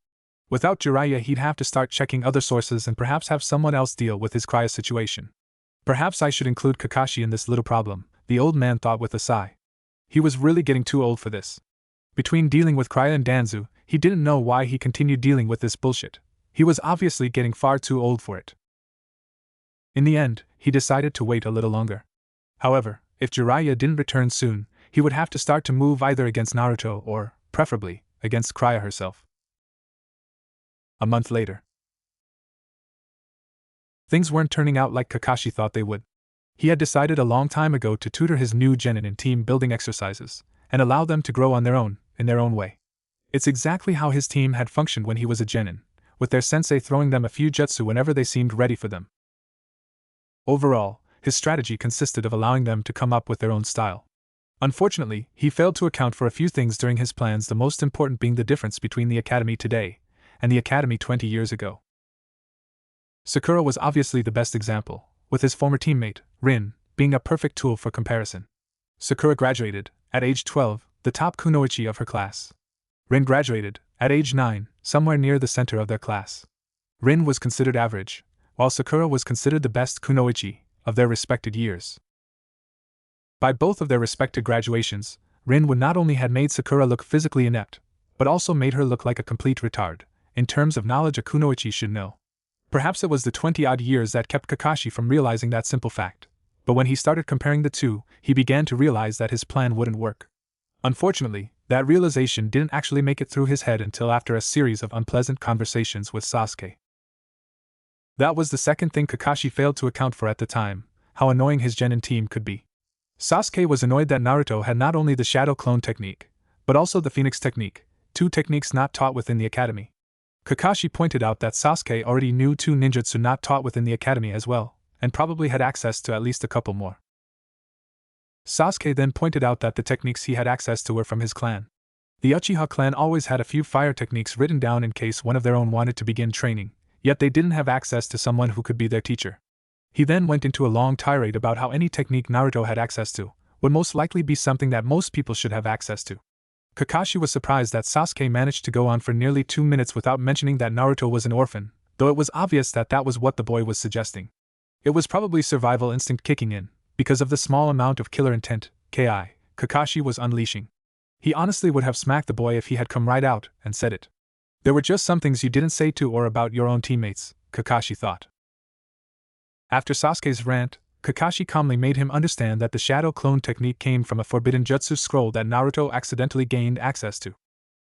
Without Jiraiya, he'd have to start checking other sources and perhaps have someone else deal with his cryo situation. Perhaps I should include Kakashi in this little problem, the old man thought with a sigh. He was really getting too old for this. Between dealing with Cryo and Danzu, he didn't know why he continued dealing with this bullshit. He was obviously getting far too old for it. In the end, he decided to wait a little longer. However, if Jiraiya didn't return soon, he would have to start to move either against Naruto or, preferably, against Cryo herself. A month later. Things weren't turning out like Kakashi thought they would. He had decided a long time ago to tutor his new genin in team-building exercises, and allow them to grow on their own, in their own way. It's exactly how his team had functioned when he was a genin, with their sensei throwing them a few jutsu whenever they seemed ready for them. Overall, his strategy consisted of allowing them to come up with their own style. Unfortunately, he failed to account for a few things during his plans, the most important being the difference between the academy today and the academy 20 years ago. Sakura was obviously the best example, with his former teammate, Rin, being a perfect tool for comparison. Sakura graduated, at age 12, the top kunoichi of her class. Rin graduated, at age 9, somewhere near the center of their class. Rin was considered average, while Sakura was considered the best kunoichi of their respected years. By both of their respected graduations, Rin would not only have made Sakura look physically inept, but also made her look like a complete retard, in terms of knowledge a kunoichi should know. Perhaps it was the 20-odd years that kept Kakashi from realizing that simple fact, but when he started comparing the two, he began to realize that his plan wouldn't work. Unfortunately, that realization didn't actually make it through his head until after a series of unpleasant conversations with Sasuke. That was the second thing Kakashi failed to account for at the time, how annoying his genin team could be. Sasuke was annoyed that Naruto had not only the Shadow Clone technique, but also the Phoenix technique, two techniques not taught within the academy. Kakashi pointed out that Sasuke already knew two ninjutsu not taught within the academy as well, and probably had access to at least a couple more. Sasuke then pointed out that the techniques he had access to were from his clan. The Uchiha clan always had a few fire techniques written down in case one of their own wanted to begin training, yet they didn't have access to someone who could be their teacher. He then went into a long tirade about how any technique Naruto had access to would most likely be something that most people should have access to. Kakashi was surprised that Sasuke managed to go on for nearly 2 minutes without mentioning that Naruto was an orphan, though it was obvious that that was what the boy was suggesting. It was probably survival instinct kicking in, because of the small amount of killer intent, Kakashi was unleashing. He honestly would have smacked the boy if he had come right out and said it. There were just some things you didn't say to or about your own teammates, Kakashi thought. After Sasuke's rant, Kakashi calmly made him understand that the Shadow Clone technique came from a forbidden jutsu scroll that Naruto accidentally gained access to.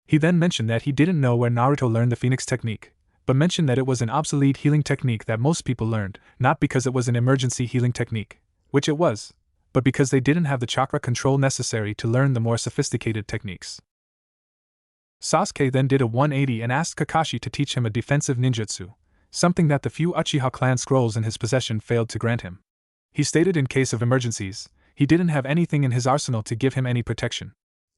He then mentioned that he didn't know where Naruto learned the Phoenix technique, but mentioned that it was an obsolete healing technique that most people learned, not because it was an emergency healing technique, which it was, but because they didn't have the chakra control necessary to learn the more sophisticated techniques. Sasuke then did a 180 and asked Kakashi to teach him a defensive ninjutsu, something that the few Uchiha clan scrolls in his possession failed to grant him. He stated in case of emergencies, he didn't have anything in his arsenal to give him any protection.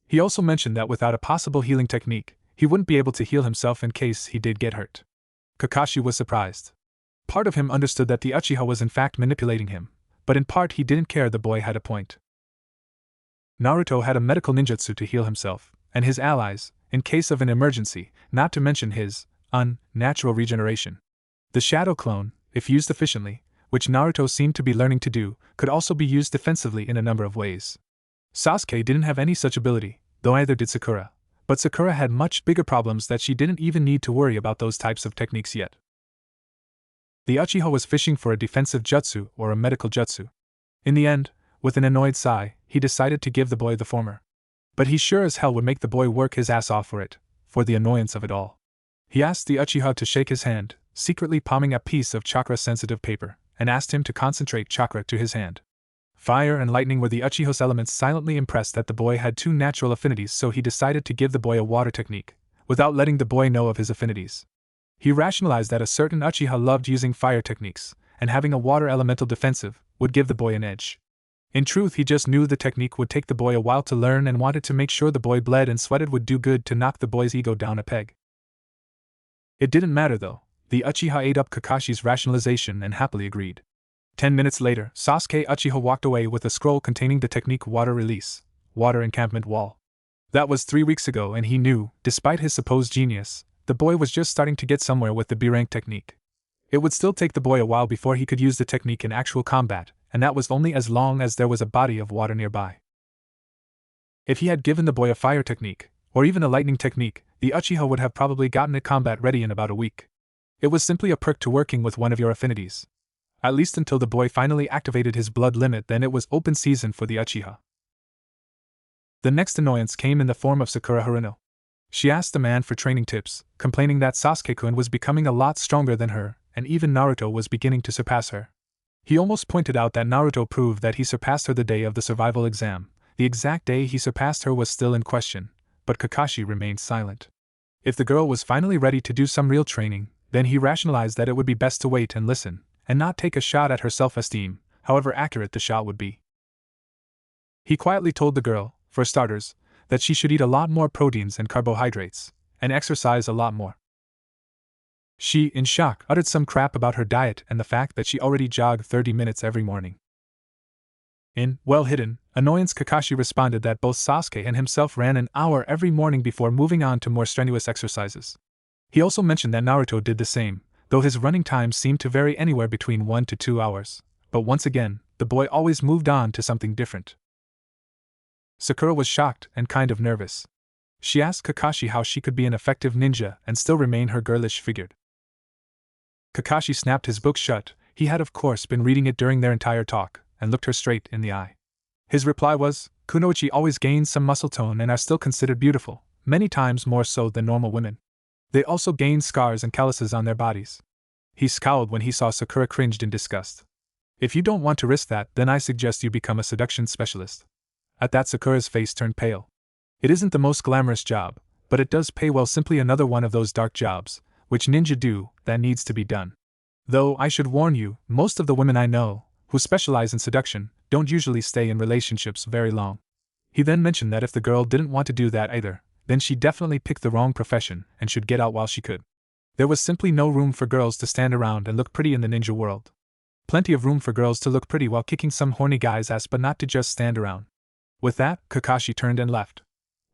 He also mentioned that without a possible healing technique, he wouldn't be able to heal himself in case he did get hurt. Kakashi was surprised. Part of him understood that the Uchiha was in fact manipulating him, but in part he didn't care. The boy had a point. Naruto had a medical ninjutsu to heal himself, and his allies, in case of an emergency, not to mention his unnatural regeneration. The Shadow Clone, if used efficiently, which Naruto seemed to be learning to do, could also be used defensively in a number of ways. Sasuke didn't have any such ability, though either did Sakura, but Sakura had much bigger problems that she didn't even need to worry about those types of techniques yet. The Uchiha was fishing for a defensive jutsu or a medical jutsu. In the end, with an annoyed sigh, he decided to give the boy the former. But he sure as hell would make the boy work his ass off for the annoyance of it all. He asked the Uchiha to shake his hand, secretly palming a piece of chakra-sensitive paper, and asked him to concentrate chakra to his hand. Fire and lightning were the Uchiha's elements, silently impressed that the boy had two natural affinities, so he decided to give the boy a water technique, without letting the boy know of his affinities. He rationalized that a certain Uchiha loved using fire techniques, and having a water elemental defensive would give the boy an edge. In truth, he just knew the technique would take the boy a while to learn and wanted to make sure the boy bled and sweated would do good to knock the boy's ego down a peg. It didn't matter though. The Uchiha ate up Kakashi's rationalization and happily agreed. 10 minutes later, Sasuke Uchiha walked away with a scroll containing the technique Water Release, Water Encampment Wall. That was 3 weeks ago, and he knew, despite his supposed genius, the boy was just starting to get somewhere with the B-rank technique. It would still take the boy a while before he could use the technique in actual combat, and that was only as long as there was a body of water nearby. If he had given the boy a fire technique, or even a lightning technique, the Uchiha would have probably gotten it combat ready in about a week. It was simply a perk to working with one of your affinities. At least until the boy finally activated his blood limit, then it was open season for the Uchiha. The next annoyance came in the form of Sakura Haruno. She asked the man for training tips, complaining that Sasuke-kun was becoming a lot stronger than her, and even Naruto was beginning to surpass her. He almost pointed out that Naruto proved that he surpassed her the day of the survival exam. The exact day he surpassed her was still in question, but Kakashi remained silent. If the girl was finally ready to do some real training, then he rationalized that it would be best to wait and listen, and not take a shot at her self-esteem, however accurate the shot would be. He quietly told the girl, for starters, that she should eat a lot more proteins and carbohydrates, and exercise a lot more. She, in shock, uttered some crap about her diet and the fact that she already jogged 30 minutes every morning. In well-hidden annoyance, Kakashi responded that both Sasuke and himself ran an hour every morning before moving on to more strenuous exercises. He also mentioned that Naruto did the same, though his running times seemed to vary anywhere between 1 to 2 hours. But once again, the boy always moved on to something different. Sakura was shocked and kind of nervous. She asked Kakashi how she could be an effective ninja and still remain her girlish figure. Kakashi snapped his book shut. He had of course been reading it during their entire talk, and looked her straight in the eye. His reply was, "Kunoichi always gain some muscle tone and are still considered beautiful, many times more so than normal women. They also gain scars and calluses on their bodies." He scowled when he saw Sakura cringed in disgust. "If you don't want to risk that, then I suggest you become a seduction specialist." At that, Sakura's face turned pale. "It isn't the most glamorous job, but it does pay well, simply another one of those dark jobs, which ninja do, that needs to be done. Though I should warn you, most of the women I know, who specialize in seduction, don't usually stay in relationships very long." He then mentioned that if the girl didn't want to do that either, then she definitely picked the wrong profession and should get out while she could. There was simply no room for girls to stand around and look pretty in the ninja world. Plenty of room for girls to look pretty while kicking some horny guy's ass, but not to just stand around. With that, Kakashi turned and left.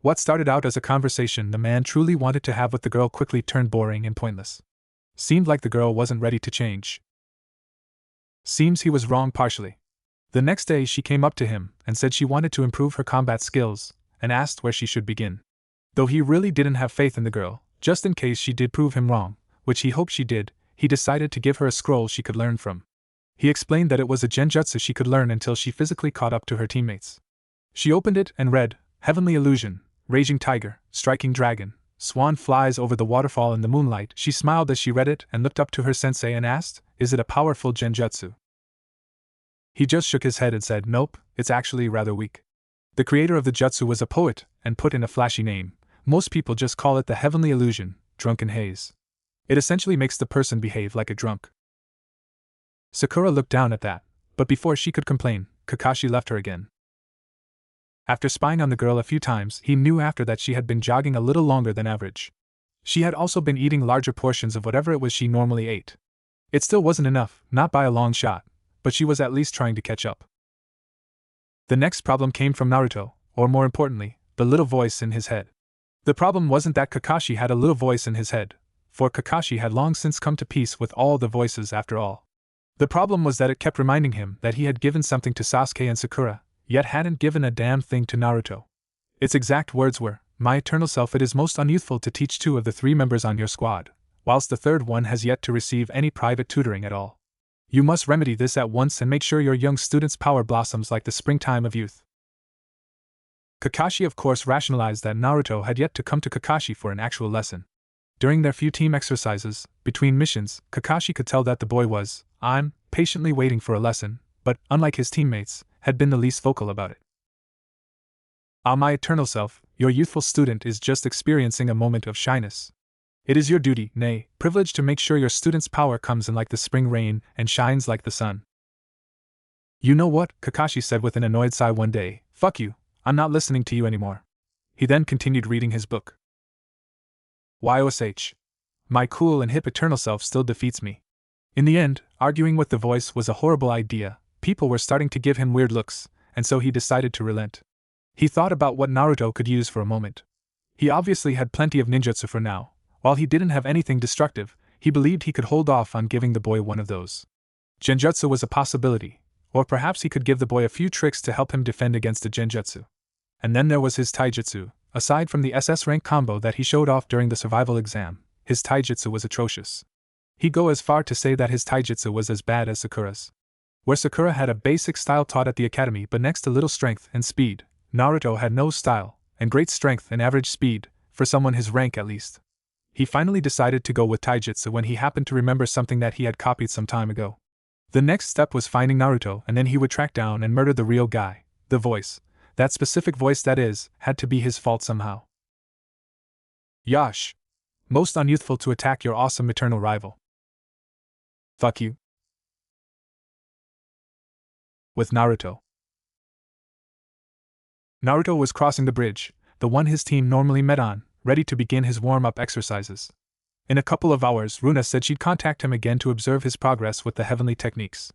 What started out as a conversation the man truly wanted to have with the girl quickly turned boring and pointless. Seemed like the girl wasn't ready to change. Seems he was wrong partially. The next day she came up to him and said she wanted to improve her combat skills, and asked where she should begin. Though he really didn't have faith in the girl, just in case she did prove him wrong, which he hoped she did, he decided to give her a scroll she could learn from. He explained that it was a genjutsu she could learn until she physically caught up to her teammates. She opened it and read, "Heavenly Illusion, Raging Tiger, Striking Dragon, Swan flies over the waterfall in the moonlight." She smiled as she read it and looked up to her sensei and asked, "Is it a powerful genjutsu?" He just shook his head and said, "Nope, it's actually rather weak." The creator of the jutsu was a poet and put in a flashy name. Most people just call it the Heavenly Illusion, Drunken Haze. It essentially makes the person behave like a drunk. Sakura looked down at that, but before she could complain, Kakashi left her again. After spying on the girl a few times, he knew after that she had been jogging a little longer than average. She had also been eating larger portions of whatever it was she normally ate. It still wasn't enough, not by a long shot, but she was at least trying to catch up. The next problem came from Naruto, or more importantly, the little voice in his head. The problem wasn't that Kakashi had a little voice in his head, for Kakashi had long since come to peace with all the voices after all. The problem was that it kept reminding him that he had given something to Sasuke and Sakura, yet hadn't given a damn thing to Naruto. Its exact words were, "My eternal self, it is most unyouthful to teach 2 of the 3 members on your squad, whilst the third one has yet to receive any private tutoring at all. You must remedy this at once and make sure your young student's power blossoms like the springtime of youth." Kakashi of course rationalized that Naruto had yet to come to Kakashi for an actual lesson. During their few team exercises, between missions, Kakashi could tell that the boy was, patiently waiting for a lesson, but, unlike his teammates, had been the least vocal about it. Ah, my eternal self, your youthful student is just experiencing a moment of shyness. It is your duty, nay, privilege to make sure your student's power comes in like the spring rain and shines like the sun. You know what? Kakashi said with an annoyed sigh one day. Fuck you, I'm not listening to you anymore. He then continued reading his book. YOSH. My cool and hip eternal self still defeats me. In the end, arguing with the voice was a horrible idea. People were starting to give him weird looks, and so he decided to relent. He thought about what Naruto could use for a moment. He obviously had plenty of ninjutsu for now. While he didn't have anything destructive, he believed he could hold off on giving the boy one of those. Genjutsu was a possibility, or perhaps he could give the boy a few tricks to help him defend against a genjutsu. And then there was his taijutsu. Aside from the SS rank combo that he showed off during the survival exam, his taijutsu was atrocious. He'd go as far to say that his taijutsu was as bad as Sakura's. Where Sakura had a basic style taught at the academy but next to little strength and speed, Naruto had no style, and great strength and average speed, for someone his rank at least. He finally decided to go with taijutsu when he happened to remember something that he had copied some time ago. The next step was finding Naruto, and then he would track down and murder the real guy. The voice, that specific voice that is, had to be his fault somehow. Yash. Most unyouthful to attack your awesome eternal rival. Fuck you. With Naruto. Naruto was crossing the bridge, the one his team normally met on, ready to begin his warm-up exercises. In a couple of hours, Runa said she'd contact him again to observe his progress with the heavenly techniques.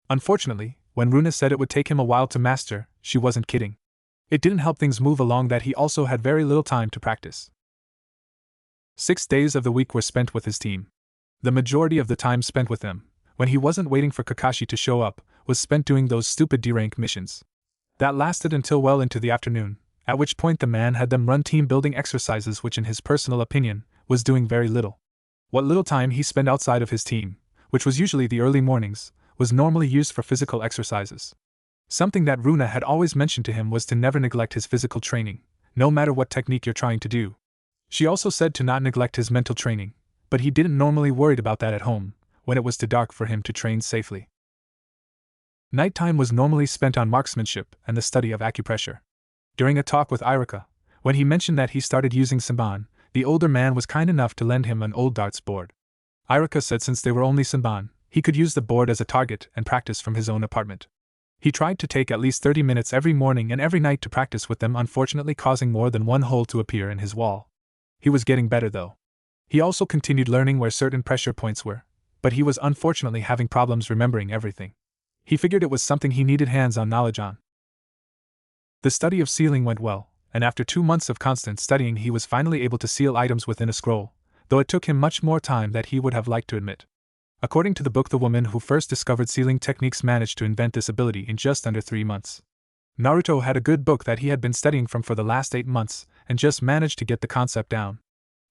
Unfortunately, when Runa said it would take him a while to master, she wasn't kidding. It didn't help things move along that he also had very little time to practice. 6 days of the week were spent with his team. The majority of the time spent with them, when he wasn't waiting for Kakashi to show up, was spent doing those stupid D-rank missions. That lasted until well into the afternoon, at which point the man had them run team-building exercises which in his personal opinion, was doing very little. What little time he spent outside of his team, which was usually the early mornings, was normally used for physical exercises. Something that Runa had always mentioned to him was to never neglect his physical training, no matter what technique you're trying to do. She also said to not neglect his mental training, but he didn't normally worry about that at home, when it was too dark for him to train safely. Nighttime was normally spent on marksmanship and the study of acupressure. During a talk with Irika, when he mentioned that he started using Senban, the older man was kind enough to lend him an old darts board. Irika said since they were only Senban, he could use the board as a target and practice from his own apartment. He tried to take at least 30 minutes every morning and every night to practice with them, unfortunately causing more than one hole to appear in his wall. He was getting better though. He also continued learning where certain pressure points were, but he was unfortunately having problems remembering everything. He figured it was something he needed hands-on knowledge on. The study of sealing went well, and after 2 months of constant studying he was finally able to seal items within a scroll, though it took him much more time than he would have liked to admit. According to the book, the woman who first discovered sealing techniques managed to invent this ability in just under 3 months. Naruto had a good book that he had been studying from for the last 8 months, and just managed to get the concept down.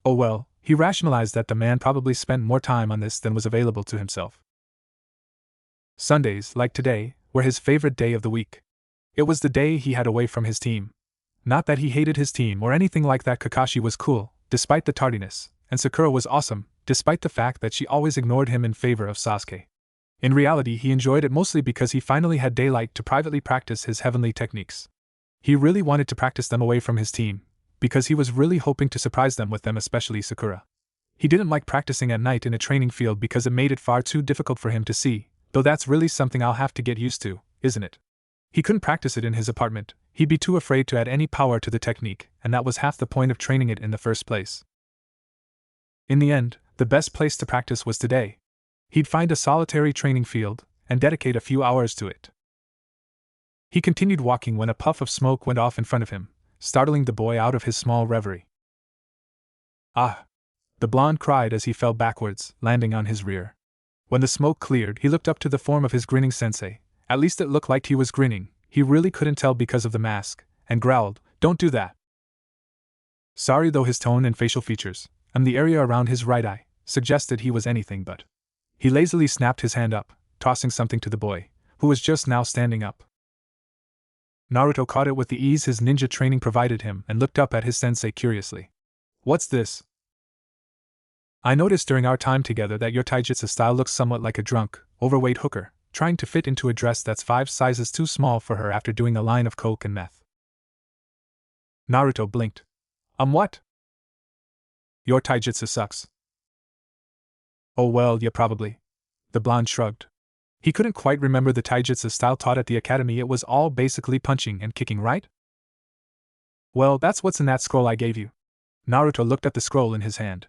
Oh well, he rationalized that the man probably spent more time on this than was available to himself. Sundays, like today, were his favorite day of the week. It was the day he had away from his team. Not that he hated his team or anything like that. Kakashi was cool, despite the tardiness, and Sakura was awesome, despite the fact that she always ignored him in favor of Sasuke. In reality, he enjoyed it mostly because he finally had daylight to privately practice his heavenly techniques. He really wanted to practice them away from his team, because he was really hoping to surprise them with them, especially Sakura. He didn't like practicing at night in a training field because it made it far too difficult for him to see, though that's really something I'll have to get used to, isn't it? He couldn't practice it in his apartment, he'd be too afraid to add any power to the technique, and that was half the point of training it in the first place. In the end, the best place to practice was today. He'd find a solitary training field, and dedicate a few hours to it. He continued walking when a puff of smoke went off in front of him, startling the boy out of his small reverie. Ah! The blonde cried as he fell backwards, landing on his rear. When the smoke cleared, he looked up to the form of his grinning sensei. At least it looked like he was grinning, he really couldn't tell because of the mask, and growled, "Don't do that." Sorry, though his tone and facial features, and the area around his right eye, suggested he was anything but. He lazily snapped his hand up, tossing something to the boy, who was just now standing up. Naruto caught it with the ease his ninja training provided him and looked up at his sensei curiously. "What's this?" "I noticed during our time together that your taijutsu style looks somewhat like a drunk, overweight hooker," trying to fit into a dress that's 5 sizes too small for her after doing a line of coke and meth. Naruto blinked. What? Your taijutsu sucks. Oh well, yeah, probably. The blonde shrugged. He couldn't quite remember the taijutsu style taught at the academy. It was all basically punching and kicking, right? Well, that's what's in that scroll I gave you. Naruto looked at the scroll in his hand.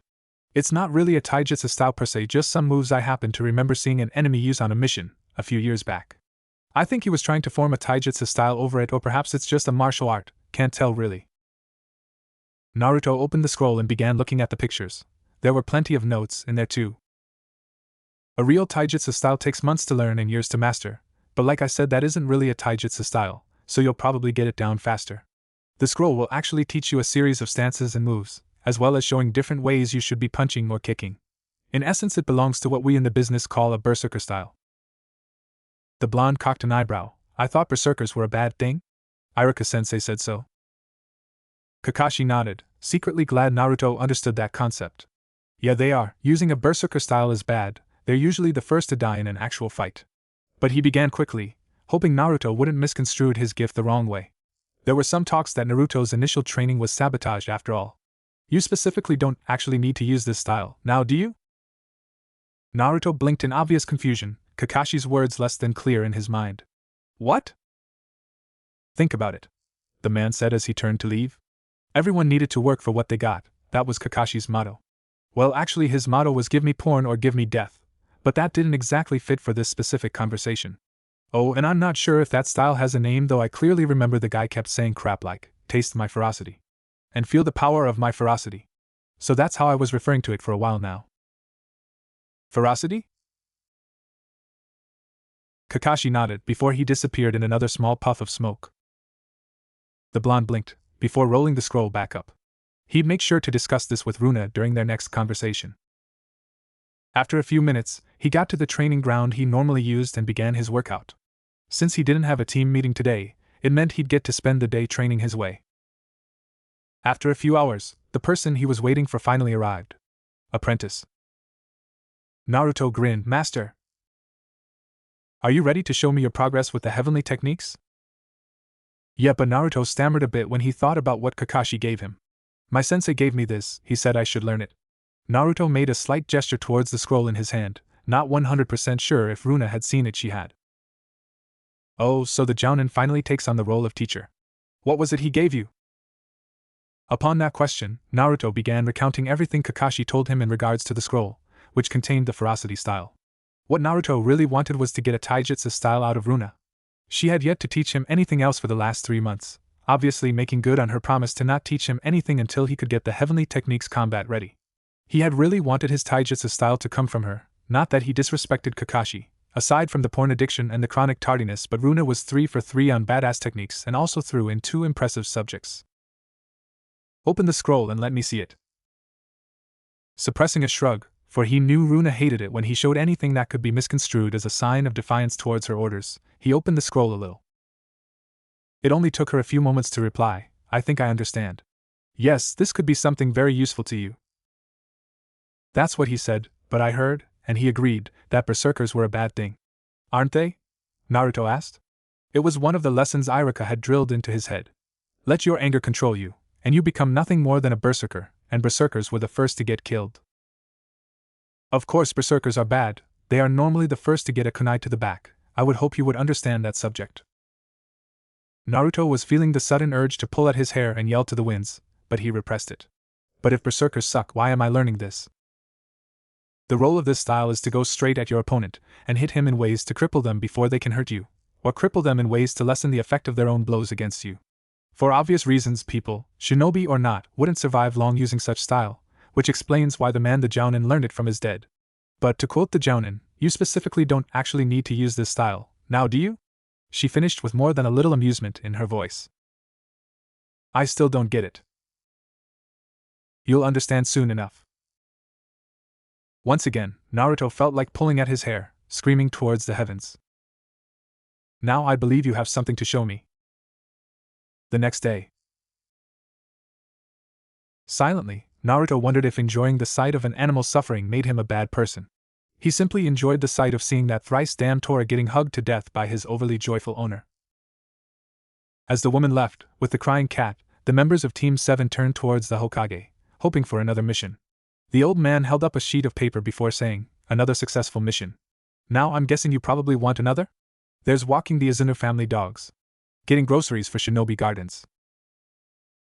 It's not really a taijutsu style per se, just some moves I happen to remember seeing an enemy use on a mission, a few years back. I think he was trying to form a taijutsu style over it, or perhaps it's just a martial art, can't tell really. Naruto opened the scroll and began looking at the pictures. There were plenty of notes in there too. A real taijutsu style takes months to learn and years to master, but like I said, that isn't really a taijutsu style, so you'll probably get it down faster. The scroll will actually teach you a series of stances and moves, as well as showing different ways you should be punching or kicking. In essence, it belongs to what we in the business call a berserker style. The blonde cocked an eyebrow. I thought berserkers were a bad thing? Iruka-sensei said so. Kakashi nodded, secretly glad Naruto understood that concept. Yeah, they are. Using a berserker style is bad. They're usually the first to die in an actual fight. But he began quickly, hoping Naruto wouldn't misconstrue his gift the wrong way. There were some talks that Naruto's initial training was sabotaged after all. You specifically don't actually need to use this style, now do you? Naruto blinked in obvious confusion, Kakashi's words less than clear in his mind. What? Think about it, the man said as he turned to leave. Everyone needed to work for what they got, that was Kakashi's motto. Well, actually his motto was give me porn or give me death. But that didn't exactly fit for this specific conversation. Oh, and I'm not sure if that style has a name, though I clearly remember the guy kept saying crap like, taste my ferocity. And feel the power of my ferocity. So that's how I was referring to it for a while now. Ferocity? Kakashi nodded before he disappeared in another small puff of smoke. The blonde blinked, before rolling the scroll back up. He'd make sure to discuss this with Runa during their next conversation. After a few minutes, he got to the training ground he normally used and began his workout. Since he didn't have a team meeting today, it meant he'd get to spend the day training his way. After a few hours, the person he was waiting for finally arrived. Apprentice. Naruto grinned. Master, are you ready to show me your progress with the heavenly techniques? Yeah, but Naruto stammered a bit when he thought about what Kakashi gave him. My sensei gave me this, he said I should learn it. Naruto made a slight gesture towards the scroll in his hand, not 100% sure if Runa had seen it. She had. Oh, so the Jounin finally takes on the role of teacher. What was it he gave you? Upon that question, Naruto began recounting everything Kakashi told him in regards to the scroll, which contained the ferocity style. What Naruto really wanted was to get a taijutsu style out of Runa. She had yet to teach him anything else for the last 3 months, obviously making good on her promise to not teach him anything until he could get the heavenly techniques combat ready. He had really wanted his taijutsu style to come from her, not that he disrespected Kakashi, aside from the porn addiction and the chronic tardiness, but Runa was 3 for 3 on badass techniques and also threw in 2 impressive subjects. Open the scroll and let me see it. Suppressing a shrug, for he knew Runa hated it when he showed anything that could be misconstrued as a sign of defiance towards her orders, he opened the scroll a little. It only took her a few moments to reply, I think I understand. Yes, this could be something very useful to you. That's what he said, but I heard, and he agreed, that berserkers were a bad thing. Aren't they? Naruto asked. It was one of the lessons Iruka had drilled into his head. Let your anger control you, and you become nothing more than a berserker, and berserkers were the first to get killed. Of course berserkers are bad, they are normally the first to get a kunai to the back. I would hope you would understand that subject. Naruto was feeling the sudden urge to pull at his hair and yell to the winds, but he repressed it. But if berserkers suck, why am I learning this? The role of this style is to go straight at your opponent, and hit him in ways to cripple them before they can hurt you, or cripple them in ways to lessen the effect of their own blows against you. For obvious reasons, people, shinobi or not, wouldn't survive long using such style, which explains why the man the Jounin learned it from is dead. But to quote the Jounin, you specifically don't actually need to use this style, now do you? She finished with more than a little amusement in her voice. I still don't get it. You'll understand soon enough. Once again, Naruto felt like pulling at his hair, screaming towards the heavens. Now I believe you have something to show me. The next day. Silently, Naruto wondered if enjoying the sight of an animal suffering made him a bad person. He simply enjoyed the sight of seeing that thrice damned Tora getting hugged to death by his overly joyful owner. As the woman left, with the crying cat, the members of Team 7 turned towards the Hokage, hoping for another mission. The old man held up a sheet of paper before saying, "Another successful mission. Now I'm guessing you probably want another? There's walking the Izuna family dogs. Getting groceries for Shinobi Gardens."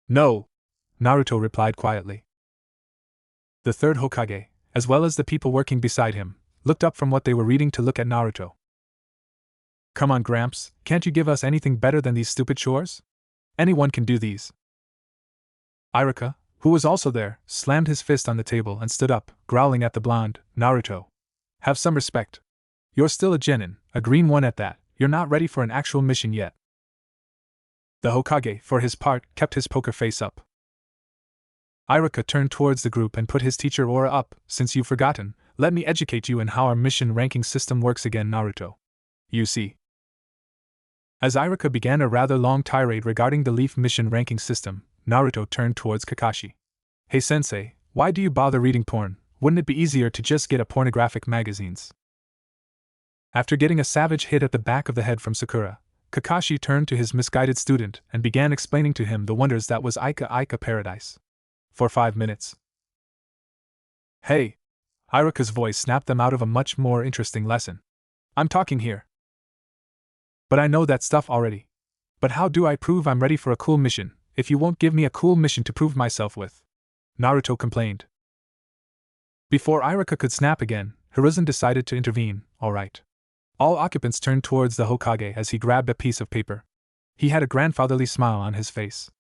"No," Naruto replied quietly. The third Hokage, as well as the people working beside him, looked up from what they were reading to look at Naruto. "Come on, Gramps, can't you give us anything better than these stupid chores? Anyone can do these." Iruka, who was also there, slammed his fist on the table and stood up, growling at the blonde. "Naruto, have some respect. You're still a genin, a green one at that. You're not ready for an actual mission yet." The Hokage, for his part, kept his poker face up. Iruka turned towards the group and put his teacher aura up. "Since you've forgotten, let me educate you in how our mission ranking system works again, Naruto. You see." As Iruka began a rather long tirade regarding the Leaf mission ranking system, Naruto turned towards Kakashi. "Hey sensei, why do you bother reading porn? Wouldn't it be easier to just get a pornographic magazines?" After getting a savage hit at the back of the head from Sakura, Kakashi turned to his misguided student and began explaining to him the wonders that was Ika Paradise. For 5 minutes. "Hey!" Iruka's voice snapped them out of a much more interesting lesson. "I'm talking here. But I know that stuff already. But how do I prove I'm ready for a cool mission, if you won't give me a cool mission to prove myself with?" Naruto complained. Before Iruka could snap again, Hiruzen decided to intervene. "Alright." All occupants turned towards the Hokage as he grabbed a piece of paper. He had a grandfatherly smile on his face.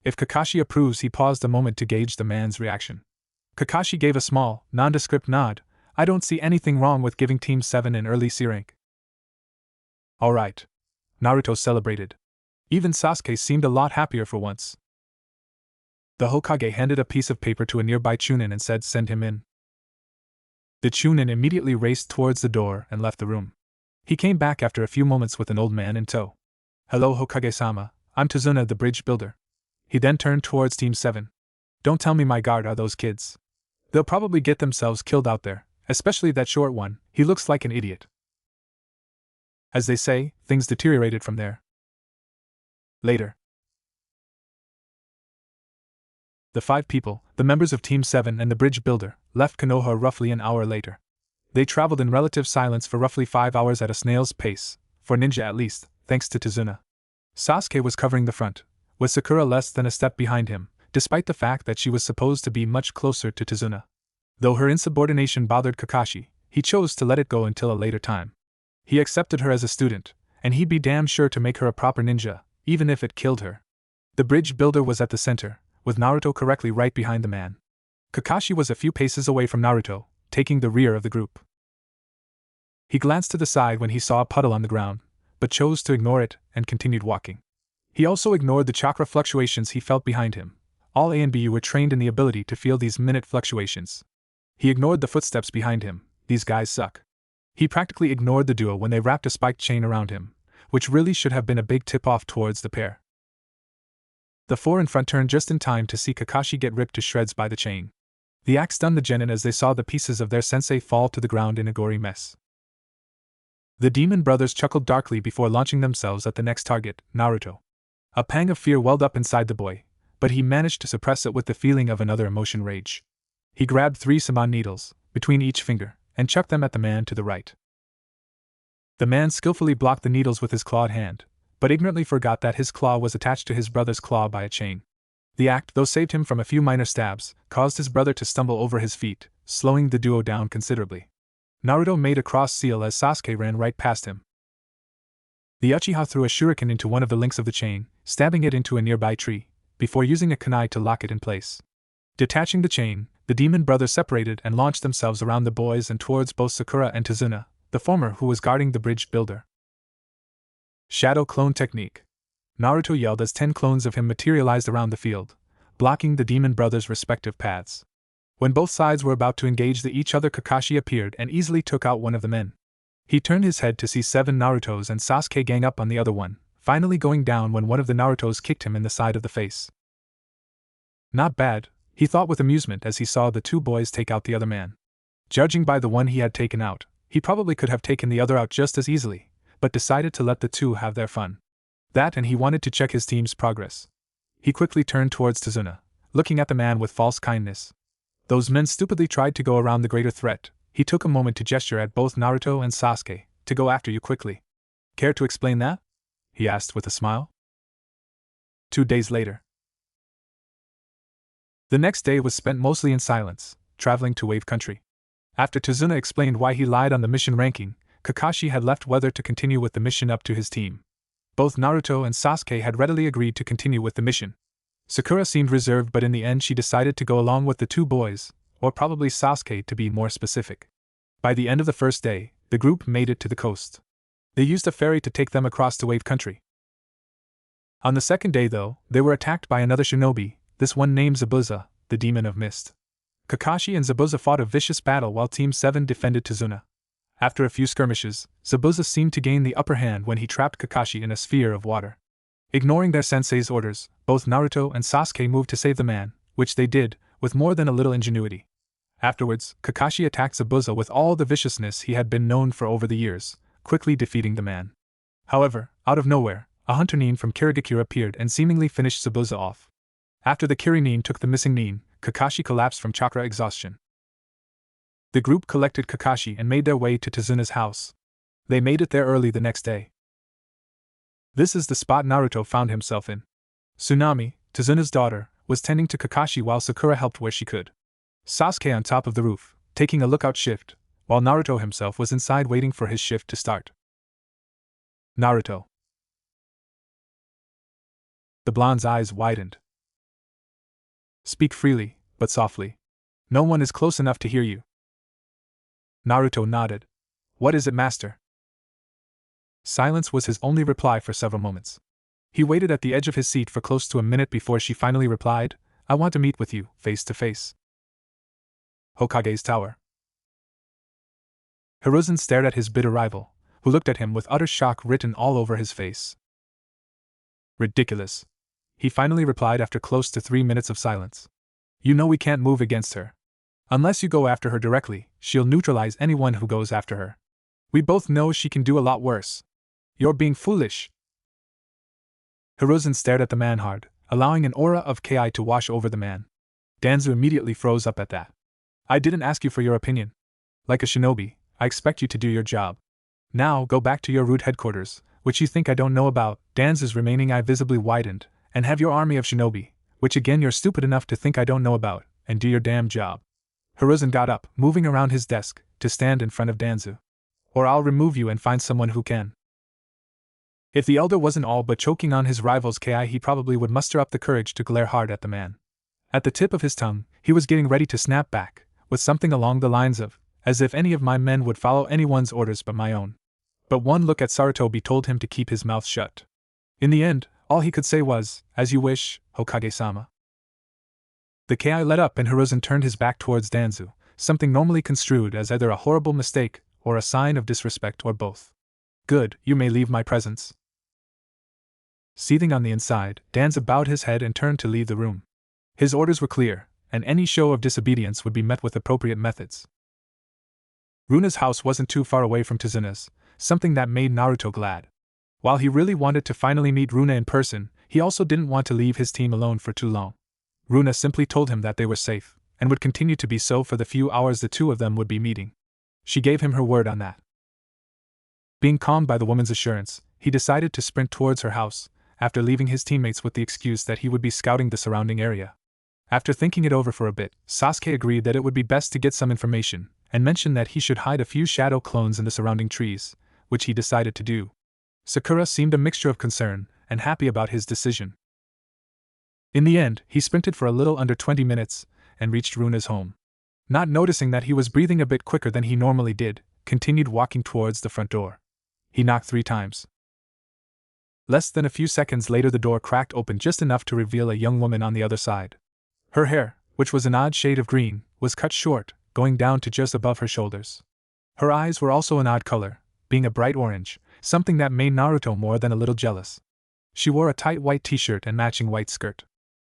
If Kakashi approves, he paused a moment to gauge the man's reaction. Kakashi gave a small, nondescript nod. "I don't see anything wrong with giving Team 7 an early C rank." "Alright." Naruto celebrated. Even Sasuke seemed a lot happier for once. The Hokage handed a piece of paper to a nearby Chunin and said, "Send him in." The Chunin immediately raced towards the door and left the room. He came back after a few moments with an old man in tow. "Hello Hokage-sama, I'm Tazuna the bridge builder." He then turned towards Team 7. "Don't tell me my guard are those kids. They'll probably get themselves killed out there, especially that short one, he looks like an idiot." As they say, things deteriorated from there. Later. The 5 people, the members of Team 7 and the bridge builder, left Konoha roughly an hour later. They traveled in relative silence for roughly 5 hours at a snail's pace, for ninja at least, thanks to Tazuna. Sasuke was covering the front, with Sakura less than a step behind him, despite the fact that she was supposed to be much closer to Tazuna. Though her insubordination bothered Kakashi, he chose to let it go until a later time. He accepted her as a student, and he'd be damn sure to make her a proper ninja, even if it killed her. The bridge builder was at the center, with Naruto correctly right behind the man. Kakashi was a few paces away from Naruto, taking the rear of the group. He glanced to the side when he saw a puddle on the ground, but chose to ignore it and continued walking. He also ignored the chakra fluctuations he felt behind him. All A and B were trained in the ability to feel these minute fluctuations. He ignored the footsteps behind him. These guys suck. He practically ignored the duo when they wrapped a spiked chain around him, which really should have been a big tip-off towards the pair. The 4 in front turned just in time to see Kakashi get ripped to shreds by the chain. The axe stunned the genin as they saw the pieces of their sensei fall to the ground in a gory mess. The demon brothers chuckled darkly before launching themselves at the next target, Naruto. A pang of fear welled up inside the boy, but he managed to suppress it with the feeling of another emotion rage. He grabbed 3 saman needles, between each finger, and chucked them at the man to the right. The man skillfully blocked the needles with his clawed hand, but ignorantly forgot that his claw was attached to his brother's claw by a chain. The act, though saved him from a few minor stabs, caused his brother to stumble over his feet, slowing the duo down considerably. Naruto made a cross seal as Sasuke ran right past him. The Uchiha threw a shuriken into one of the links of the chain, stabbing it into a nearby tree, before using a kunai to lock it in place. Detaching the chain, the demon brothers separated and launched themselves around the boys and towards both Sakura and Tazuna, the former who was guarding the bridge builder. Shadow clone technique. Naruto yelled as 10 clones of him materialized around the field, blocking the demon brothers' respective paths. When both sides were about to engage each other, Kakashi appeared and easily took out one of the men. He turned his head to see 7 Narutos and Sasuke gang up on the other one, finally going down when one of the Narutos kicked him in the side of the face. Not bad, he thought with amusement as he saw the 2 boys take out the other man. Judging by the one he had taken out, he probably could have taken the other out just as easily, but decided to let the two have their fun. That, and he wanted to check his team's progress. He quickly turned towards Tazuna, looking at the man with false kindness. Those men stupidly tried to go around the greater threat. He took a moment to gesture at both Naruto and Sasuke, to go after you quickly. Care to explain that? He asked with a smile. 2 days later. The next day was spent mostly in silence, traveling to Wave Country. After Tazuna explained why he lied on the mission ranking, Kakashi had left whether to continue with the mission up to his team. Both Naruto and Sasuke had readily agreed to continue with the mission. Sakura seemed reserved, but in the end she decided to go along with the two boys, or probably Sasuke to be more specific. By the end of the first day, the group made it to the coast. They used a ferry to take them across to Wave Country. On the second day, though, they were attacked by another shinobi, this one named Zabuza, the Demon of Mist. Kakashi and Zabuza fought a vicious battle while Team 7 defended Tazuna. After a few skirmishes, Zabuza seemed to gain the upper hand when he trapped Kakashi in a sphere of water. Ignoring their sensei's orders, both Naruto and Sasuke moved to save the man, which they did, with more than a little ingenuity. Afterwards, Kakashi attacked Zabuza with all the viciousness he had been known for over the years, quickly defeating the man. However, out of nowhere, a hunter nin from Kirigakure appeared and seemingly finished Zabuza off. After the Kiri nin took the missing nin, Kakashi collapsed from chakra exhaustion. The group collected Kakashi and made their way to Tazuna's house. They made it there early the next day. This is the spot Naruto found himself in. Tsunami, Tazuna's daughter, was tending to Kakashi while Sakura helped where she could. Sasuke on top of the roof, taking a lookout shift, while Naruto himself was inside waiting for his shift to start. Naruto. The blonde's eyes widened. Speak freely, but softly. No one is close enough to hear you. Naruto nodded. What is it, master? Silence was his only reply for several moments. He waited at the edge of his seat for close to a minute before she finally replied, I want to meet with you, face to face. Hokage's tower. Hiruzen stared at his bitter rival, who looked at him with utter shock written all over his face. Ridiculous. He finally replied after close to 3 minutes of silence. You know we can't move against her. Unless you go after her directly, she'll neutralize anyone who goes after her. We both know she can do a lot worse. You're being foolish. Hiruzen stared at the man hard, allowing an aura of Ki to wash over the man. Danzo immediately froze up at that. I didn't ask you for your opinion. Like a shinobi, I expect you to do your job. Now go back to your root headquarters, which you think I don't know about. Danzo's remaining eye visibly widened, and have your army of shinobi, which again you're stupid enough to think I don't know about, and do your damn job. Hiruzen got up, moving around his desk, to stand in front of Danzo. Or I'll remove you and find someone who can. If the elder wasn't all but choking on his rival's Ki, he probably would muster up the courage to glare hard at the man. At the tip of his tongue, he was getting ready to snap back, with something along the lines of, as if any of my men would follow anyone's orders but my own. But one look at Sarutobi told him to keep his mouth shut. In the end, all he could say was, as you wish, Hokage-sama. The Ki let up and Hiruzen turned his back towards Danzo, something normally construed as either a horrible mistake or a sign of disrespect or both. Good, you may leave my presence. Seething on the inside, Danzo bowed his head and turned to leave the room. His orders were clear, and any show of disobedience would be met with appropriate methods. Runa's house wasn't too far away from Tazuna's, something that made Naruto glad. While he really wanted to finally meet Runa in person, he also didn't want to leave his team alone for too long. Runa simply told him that they were safe, and would continue to be so for the few hours the two of them would be meeting. She gave him her word on that. Being calmed by the woman's assurance, he decided to sprint towards her house, after leaving his teammates with the excuse that he would be scouting the surrounding area. After thinking it over for a bit, Sasuke agreed that it would be best to get some information, and mentioned that he should hide a few shadow clones in the surrounding trees, which he decided to do. Sakura seemed a mixture of concern and happy about his decision. In the end, he sprinted for a little under 20 minutes, and reached Runa's home. Not noticing that he was breathing a bit quicker than he normally did, continued walking towards the front door. He knocked 3 times. Less than a few seconds later the door cracked open just enough to reveal a young woman on the other side. Her hair, which was an odd shade of green, was cut short, going down to just above her shoulders. Her eyes were also an odd color, being a bright orange, something that made Naruto more than a little jealous. She wore a tight white t-shirt and matching white skirt.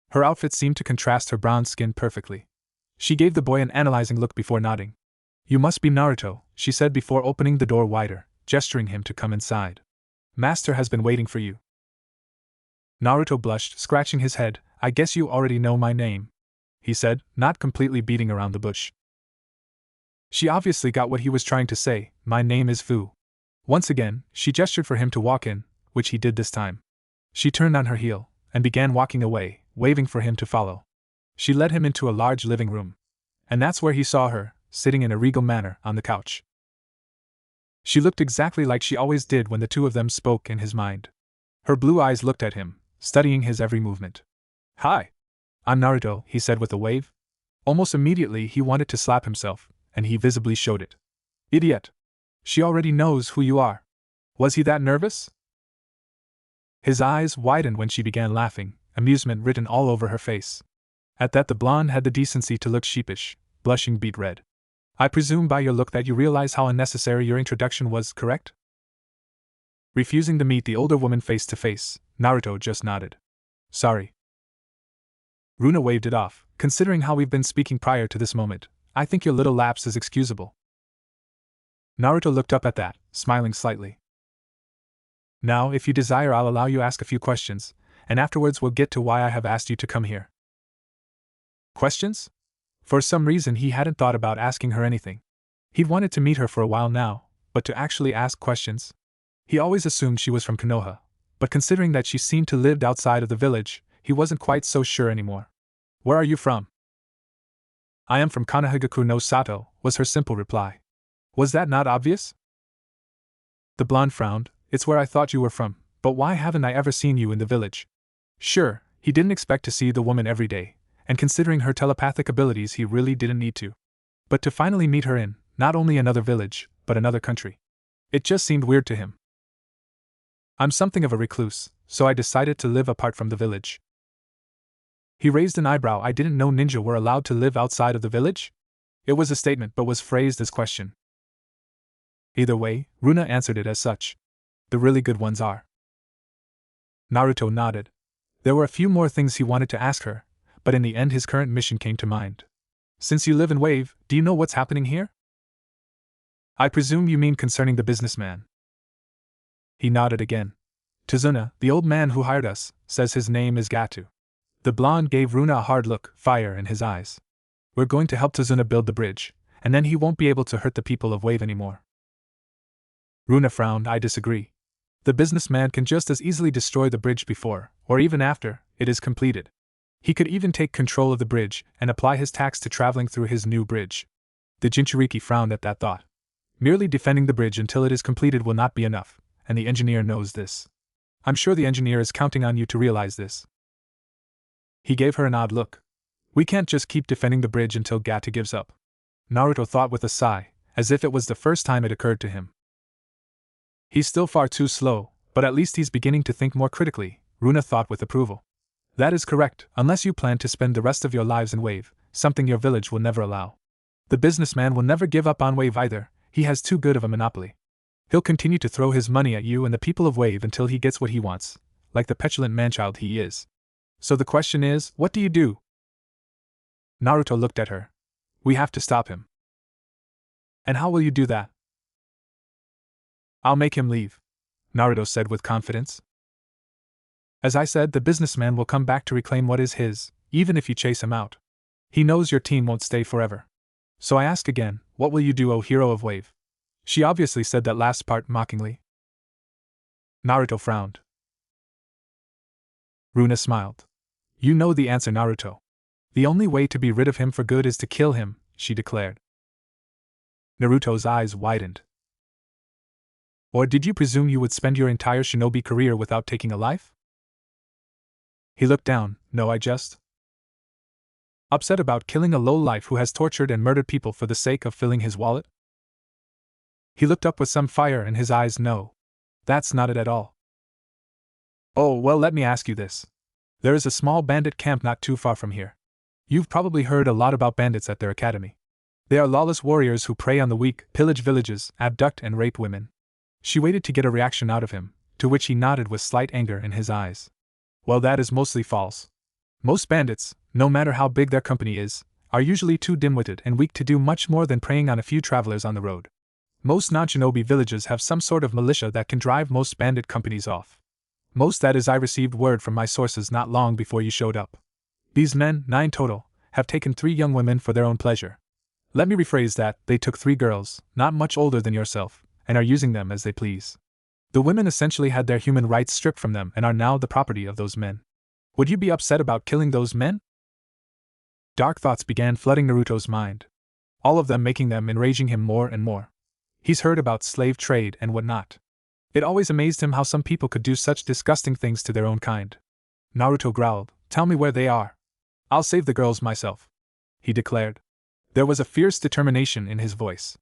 Her outfit seemed to contrast her brown skin perfectly. She gave the boy an analyzing look before nodding. You must be Naruto, she said before opening the door wider, gesturing him to come inside. Master has been waiting for you. Naruto blushed, scratching his head. I guess you already know my name, he said, not completely beating around the bush. She obviously got what he was trying to say. My name is Fu. Once again, she gestured for him to walk in, which he did this time. She turned on her heel and began walking away, waving for him to follow. She led him into a large living room. And that's where he saw her, sitting in a regal manner on the couch. She looked exactly like she always did when the two of them spoke in his mind. Her blue eyes looked at him, studying his every movement. Hi. I'm Naruto, he said with a wave. Almost immediately he wanted to slap himself, and he visibly showed it. Idiot. She already knows who you are. Was he that nervous? His eyes widened when she began laughing, amusement written all over her face. At that the blonde had the decency to look sheepish, blushing beet red. I presume by your look that you realize how unnecessary your introduction was, correct? Refusing to meet the older woman face to face, Naruto just nodded. Sorry. Runa waved it off. Considering how we've been speaking prior to this moment, I think your little lapse is excusable. Naruto looked up at that, smiling slightly. Now, if you desire, I'll allow you ask a few questions, and afterwards we'll get to why I have asked you to come here. Questions? For some reason he hadn't thought about asking her anything. He'd wanted to meet her for a while now, but to actually ask questions? He always assumed she was from Konoha, but considering that she seemed to live outside of the village, he wasn't quite so sure anymore. Where are you from? I am from Konohagaku no Sato, was her simple reply. Was that not obvious? The blonde frowned. It's where I thought you were from, but why haven't I ever seen you in the village? Sure, he didn't expect to see the woman every day, and considering her telepathic abilities he really didn't need to. But to finally meet her in, not only another village, but another country. It just seemed weird to him. I'm something of a recluse, so I decided to live apart from the village. He raised an eyebrow. I didn't know ninja were allowed to live outside of the village? It was a statement but was phrased as question. Either way, Runa answered it as such. The really good ones are. Naruto nodded. There were a few more things he wanted to ask her, but in the end his current mission came to mind. Since you live in Wave, do you know what's happening here? I presume you mean concerning the businessman. He nodded again. Tazuna, the old man who hired us, says his name is Gatu. The blonde gave Runa a hard look, fire in his eyes. We're going to help Tazuna build the bridge, and then he won't be able to hurt the people of Wave anymore. Runa frowned. I disagree. The businessman can just as easily destroy the bridge before, or even after, it is completed. He could even take control of the bridge and apply his tax to traveling through his new bridge. The Jinchuriki frowned at that thought. Merely defending the bridge until it is completed will not be enough, and the engineer knows this. I'm sure the engineer is counting on you to realize this. He gave her an odd look. We can't just keep defending the bridge until Gata gives up. Naruto thought with a sigh, as if it was the first time it occurred to him. He's still far too slow, but at least he's beginning to think more critically, Runa thought with approval. That is correct, unless you plan to spend the rest of your lives in Wave, something your village will never allow. The businessman will never give up on Wave either, he has too good of a monopoly. He'll continue to throw his money at you and the people of Wave until he gets what he wants, like the petulant manchild he is. So the question is, what do you do? Naruto looked at her. We have to stop him. And how will you do that? I'll make him leave, Naruto said with confidence. As I said, the businessman will come back to reclaim what is his, even if you chase him out. He knows your team won't stay forever. So I ask again, what will you do, O hero of Wave? She obviously said that last part mockingly. Naruto frowned. Runa smiled. You know the answer, Naruto. The only way to be rid of him for good is to kill him, she declared. Naruto's eyes widened. Or did you presume you would spend your entire shinobi career without taking a life? He looked down. No, I just... Upset about killing a lowlife who has tortured and murdered people for the sake of filling his wallet? He looked up with some fire in his eyes. No. That's not it at all. Oh, well, let me ask you this. There is a small bandit camp not too far from here. You've probably heard a lot about bandits at their academy. They are lawless warriors who prey on the weak, pillage villages, abduct and rape women. She waited to get a reaction out of him, to which he nodded with slight anger in his eyes. Well, that is mostly false. Most bandits, no matter how big their company is, are usually too dim-witted and weak to do much more than preying on a few travelers on the road. Most non-shinobi villages have some sort of militia that can drive most bandit companies off. Most, that is, I received word from my sources not long before you showed up. These men, 9 total, have taken 3 young women for their own pleasure. Let me rephrase that, they took 3 girls, not much older than yourself, and are using them as they please. The women essentially had their human rights stripped from them and are now the property of those men. Would you be upset about killing those men? Dark thoughts began flooding Naruto's mind, all of them making them enraging him more and more. He's heard about slave trade and whatnot. It always amazed him how some people could do such disgusting things to their own kind. Naruto growled, "Tell me where they are. I'll save the girls myself," he declared. There was a fierce determination in his voice.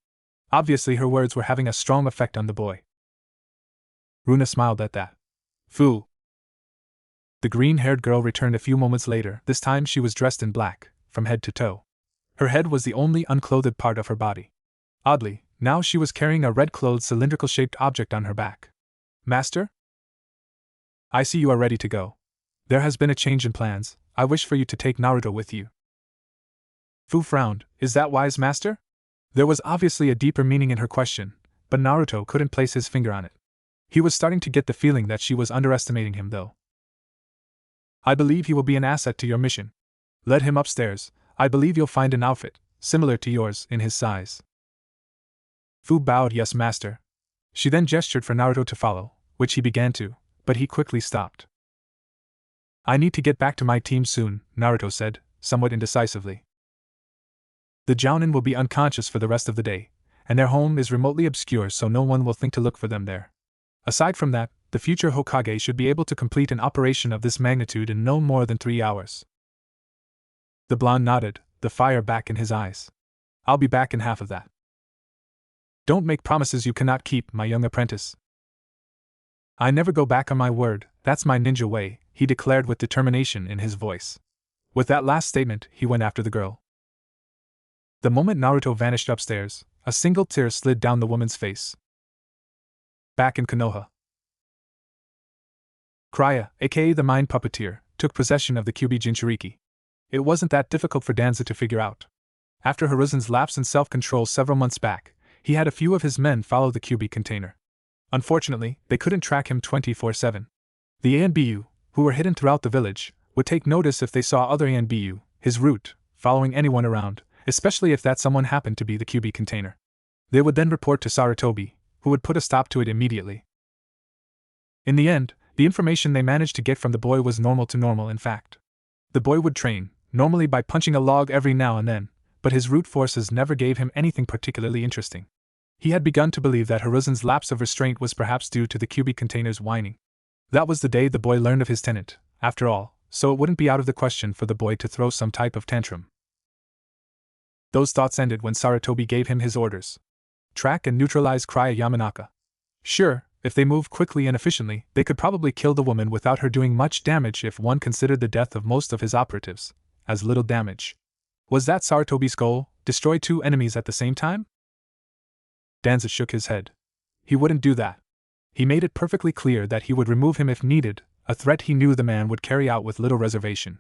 Obviously her words were having a strong effect on the boy. Runa smiled at that. "Fool." The green-haired girl returned a few moments later. This time she was dressed in black, from head to toe. Her head was the only unclothed part of her body. Oddly, now she was carrying a red-clothed cylindrical-shaped object on her back. "Master? I see you are ready to go. There has been a change in plans. I wish for you to take Naruto with you." Fu frowned. "Is that wise, master?" There was obviously a deeper meaning in her question, but Naruto couldn't place his finger on it. He was starting to get the feeling that she was underestimating him, though. "I believe he will be an asset to your mission. Let him upstairs. I believe you'll find an outfit, similar to yours, in his size." Fu bowed. "Yes, master." She then gestured for Naruto to follow, which he began to, but he quickly stopped. "I need to get back to my team soon," Naruto said, somewhat indecisively. "The Jounin will be unconscious for the rest of the day, and their home is remotely obscure, so no one will think to look for them there. Aside from that, the future Hokage should be able to complete an operation of this magnitude in no more than 3 hours." The blonde nodded, the fire back in his eyes. "I'll be back in half of that." "Don't make promises you cannot keep, my young apprentice." "I never go back on my word, that's my ninja way," he declared with determination in his voice. With that last statement, he went after the girl. The moment Naruto vanished upstairs, a single tear slid down the woman's face. Back in Konoha, Krya, aka the Mind Puppeteer, took possession of the Kyuubi Jinchuriki. It wasn't that difficult for Danza to figure out. After Hiruzen's lapse in self-control several months back, he had a few of his men follow the Kyuubi container. Unfortunately, they couldn't track him 24/7. The ANBU, who were hidden throughout the village, would take notice if they saw other ANBU, his route, following anyone around, especially if that someone happened to be the Kyuubi container. They would then report to Sarutobi, who would put a stop to it immediately. In the end, the information they managed to get from the boy was normal to normal. In fact, the boy would train, normally by punching a log every now and then, but his root forces never gave him anything particularly interesting. He had begun to believe that Hiruzen's lapse of restraint was perhaps due to the Kyuubi container's whining. That was the day the boy learned of his tenant, after all, so it wouldn't be out of the question for the boy to throw some type of tantrum. Those thoughts ended when Sarutobi gave him his orders. Track and neutralize Krya Yamanaka. Sure, if they moved quickly and efficiently, they could probably kill the woman without her doing much damage if one considered the death of most of his operatives as little damage. Was that Sarutobi's goal, destroy 2 enemies at the same time? Danza shook his head. He wouldn't do that. He made it perfectly clear that he would remove him if needed, a threat he knew the man would carry out with little reservation.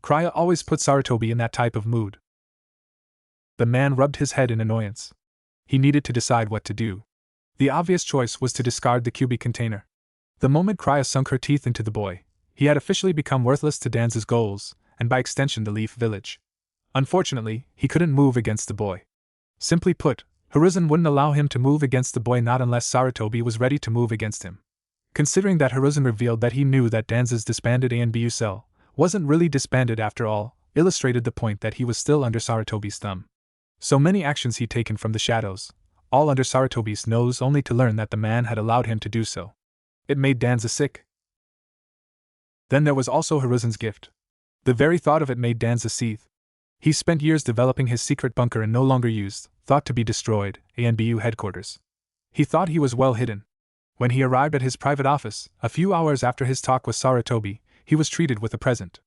Krya always put Sarutobi in that type of mood. The man rubbed his head in annoyance. He needed to decide what to do. The obvious choice was to discard the Kyuubi container. The moment Krya sunk her teeth into the boy, he had officially become worthless to Danza's goals, and by extension the Leaf Village. Unfortunately, he couldn't move against the boy. Simply put, Hiruzen wouldn't allow him to move against the boy, not unless Sarutobi was ready to move against him. Considering that Hiruzen revealed that he knew that Danza's disbanded ANBU cell wasn't really disbanded after all, illustrated the point that he was still under Sarutobi's thumb. So many actions he'd taken from the shadows, all under Sarutobi's nose, only to learn that the man had allowed him to do so. It made Danza sick. Then there was also Hiruzen's gift. The very thought of it made Danza seethe. He spent years developing his secret bunker in no longer used, thought to be destroyed, ANBU headquarters. He thought he was well hidden. When he arrived at his private office, a few hours after his talk with Sarutobi, he was treated with a present.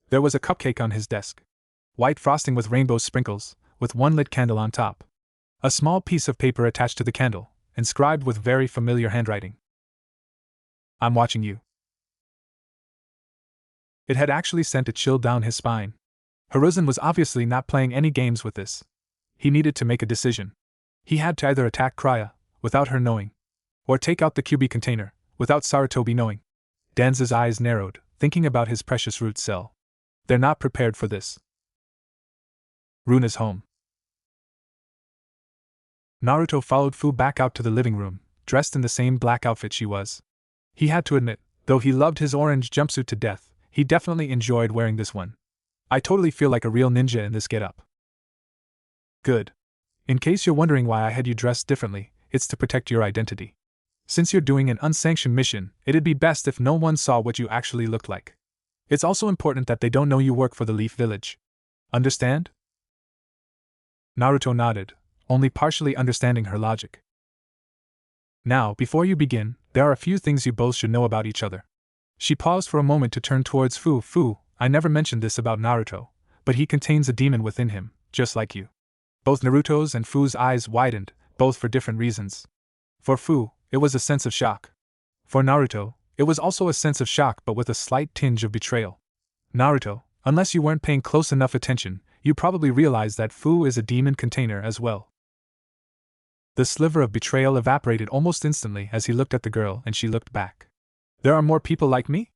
There was a cupcake on his desk. White frosting with rainbow sprinkles, with one lit candle on top. A small piece of paper attached to the candle, inscribed with very familiar handwriting. "I'm watching you." It had actually sent a chill down his spine. Hiruzen was obviously not playing any games with this. He needed to make a decision. He had to either attack Krya, without her knowing, or take out the QB container, without Sarutobi knowing. Dan's eyes narrowed, thinking about his precious root cell. They're not prepared for this. Runa's home. Naruto followed Fu back out to the living room, dressed in the same black outfit she was. He had to admit, though he loved his orange jumpsuit to death, he definitely enjoyed wearing this one. I totally feel like a real ninja in this getup. Good. In case you're wondering why I had you dressed differently, it's to protect your identity. Since you're doing an unsanctioned mission, it'd be best if no one saw what you actually looked like. It's also important that they don't know you work for the Leaf Village. Understand? Naruto nodded, only partially understanding her logic. Now, before you begin, there are a few things you both should know about each other. She paused for a moment to turn towards Fu. Fu, I never mentioned this about Naruto, but he contains a demon within him, just like you. Both Naruto's and Fu's eyes widened, both for different reasons. For Fu, it was a sense of shock. For Naruto, it was also a sense of shock but with a slight tinge of betrayal. Naruto, unless you weren't paying close enough attention, you probably realized that Fu is a demon container as well. The sliver of betrayal evaporated almost instantly as he looked at the girl and she looked back. There are more people like me?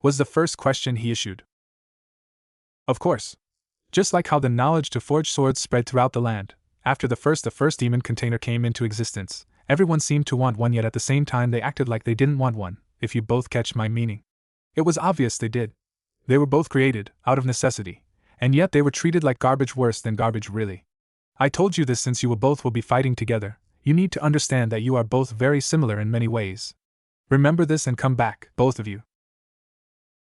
Was the first question he issued. Of course. Just like how the knowledge to forge swords spread throughout the land, after the first demon container came into existence, everyone seemed to want one, yet at the same time they acted like they didn't want one, if you both catch my meaning. It was obvious they did. They were both created, out of necessity, and yet they were treated like garbage, worse than garbage really. I told you this since you will be fighting together, you need to understand that you are both very similar in many ways. Remember this and come back, both of you.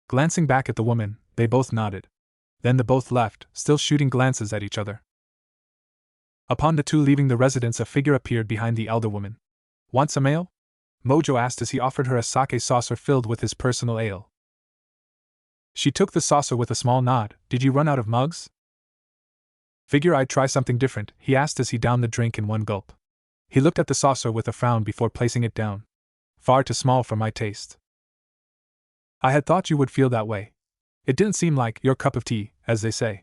Glancing back at the woman, they both nodded. Then the both left, still shooting glances at each other. Upon the two leaving the residence, a figure appeared behind the elder woman. Want some ale? Mojo asked as he offered her a sake saucer filled with his personal ale. She took the saucer with a small nod. Did you run out of mugs? Figure I'd try something different, he asked as he downed the drink in one gulp. He looked at the saucer with a frown before placing it down. Far too small for my taste. I had thought you would feel that way. It didn't seem like your cup of tea, as they say.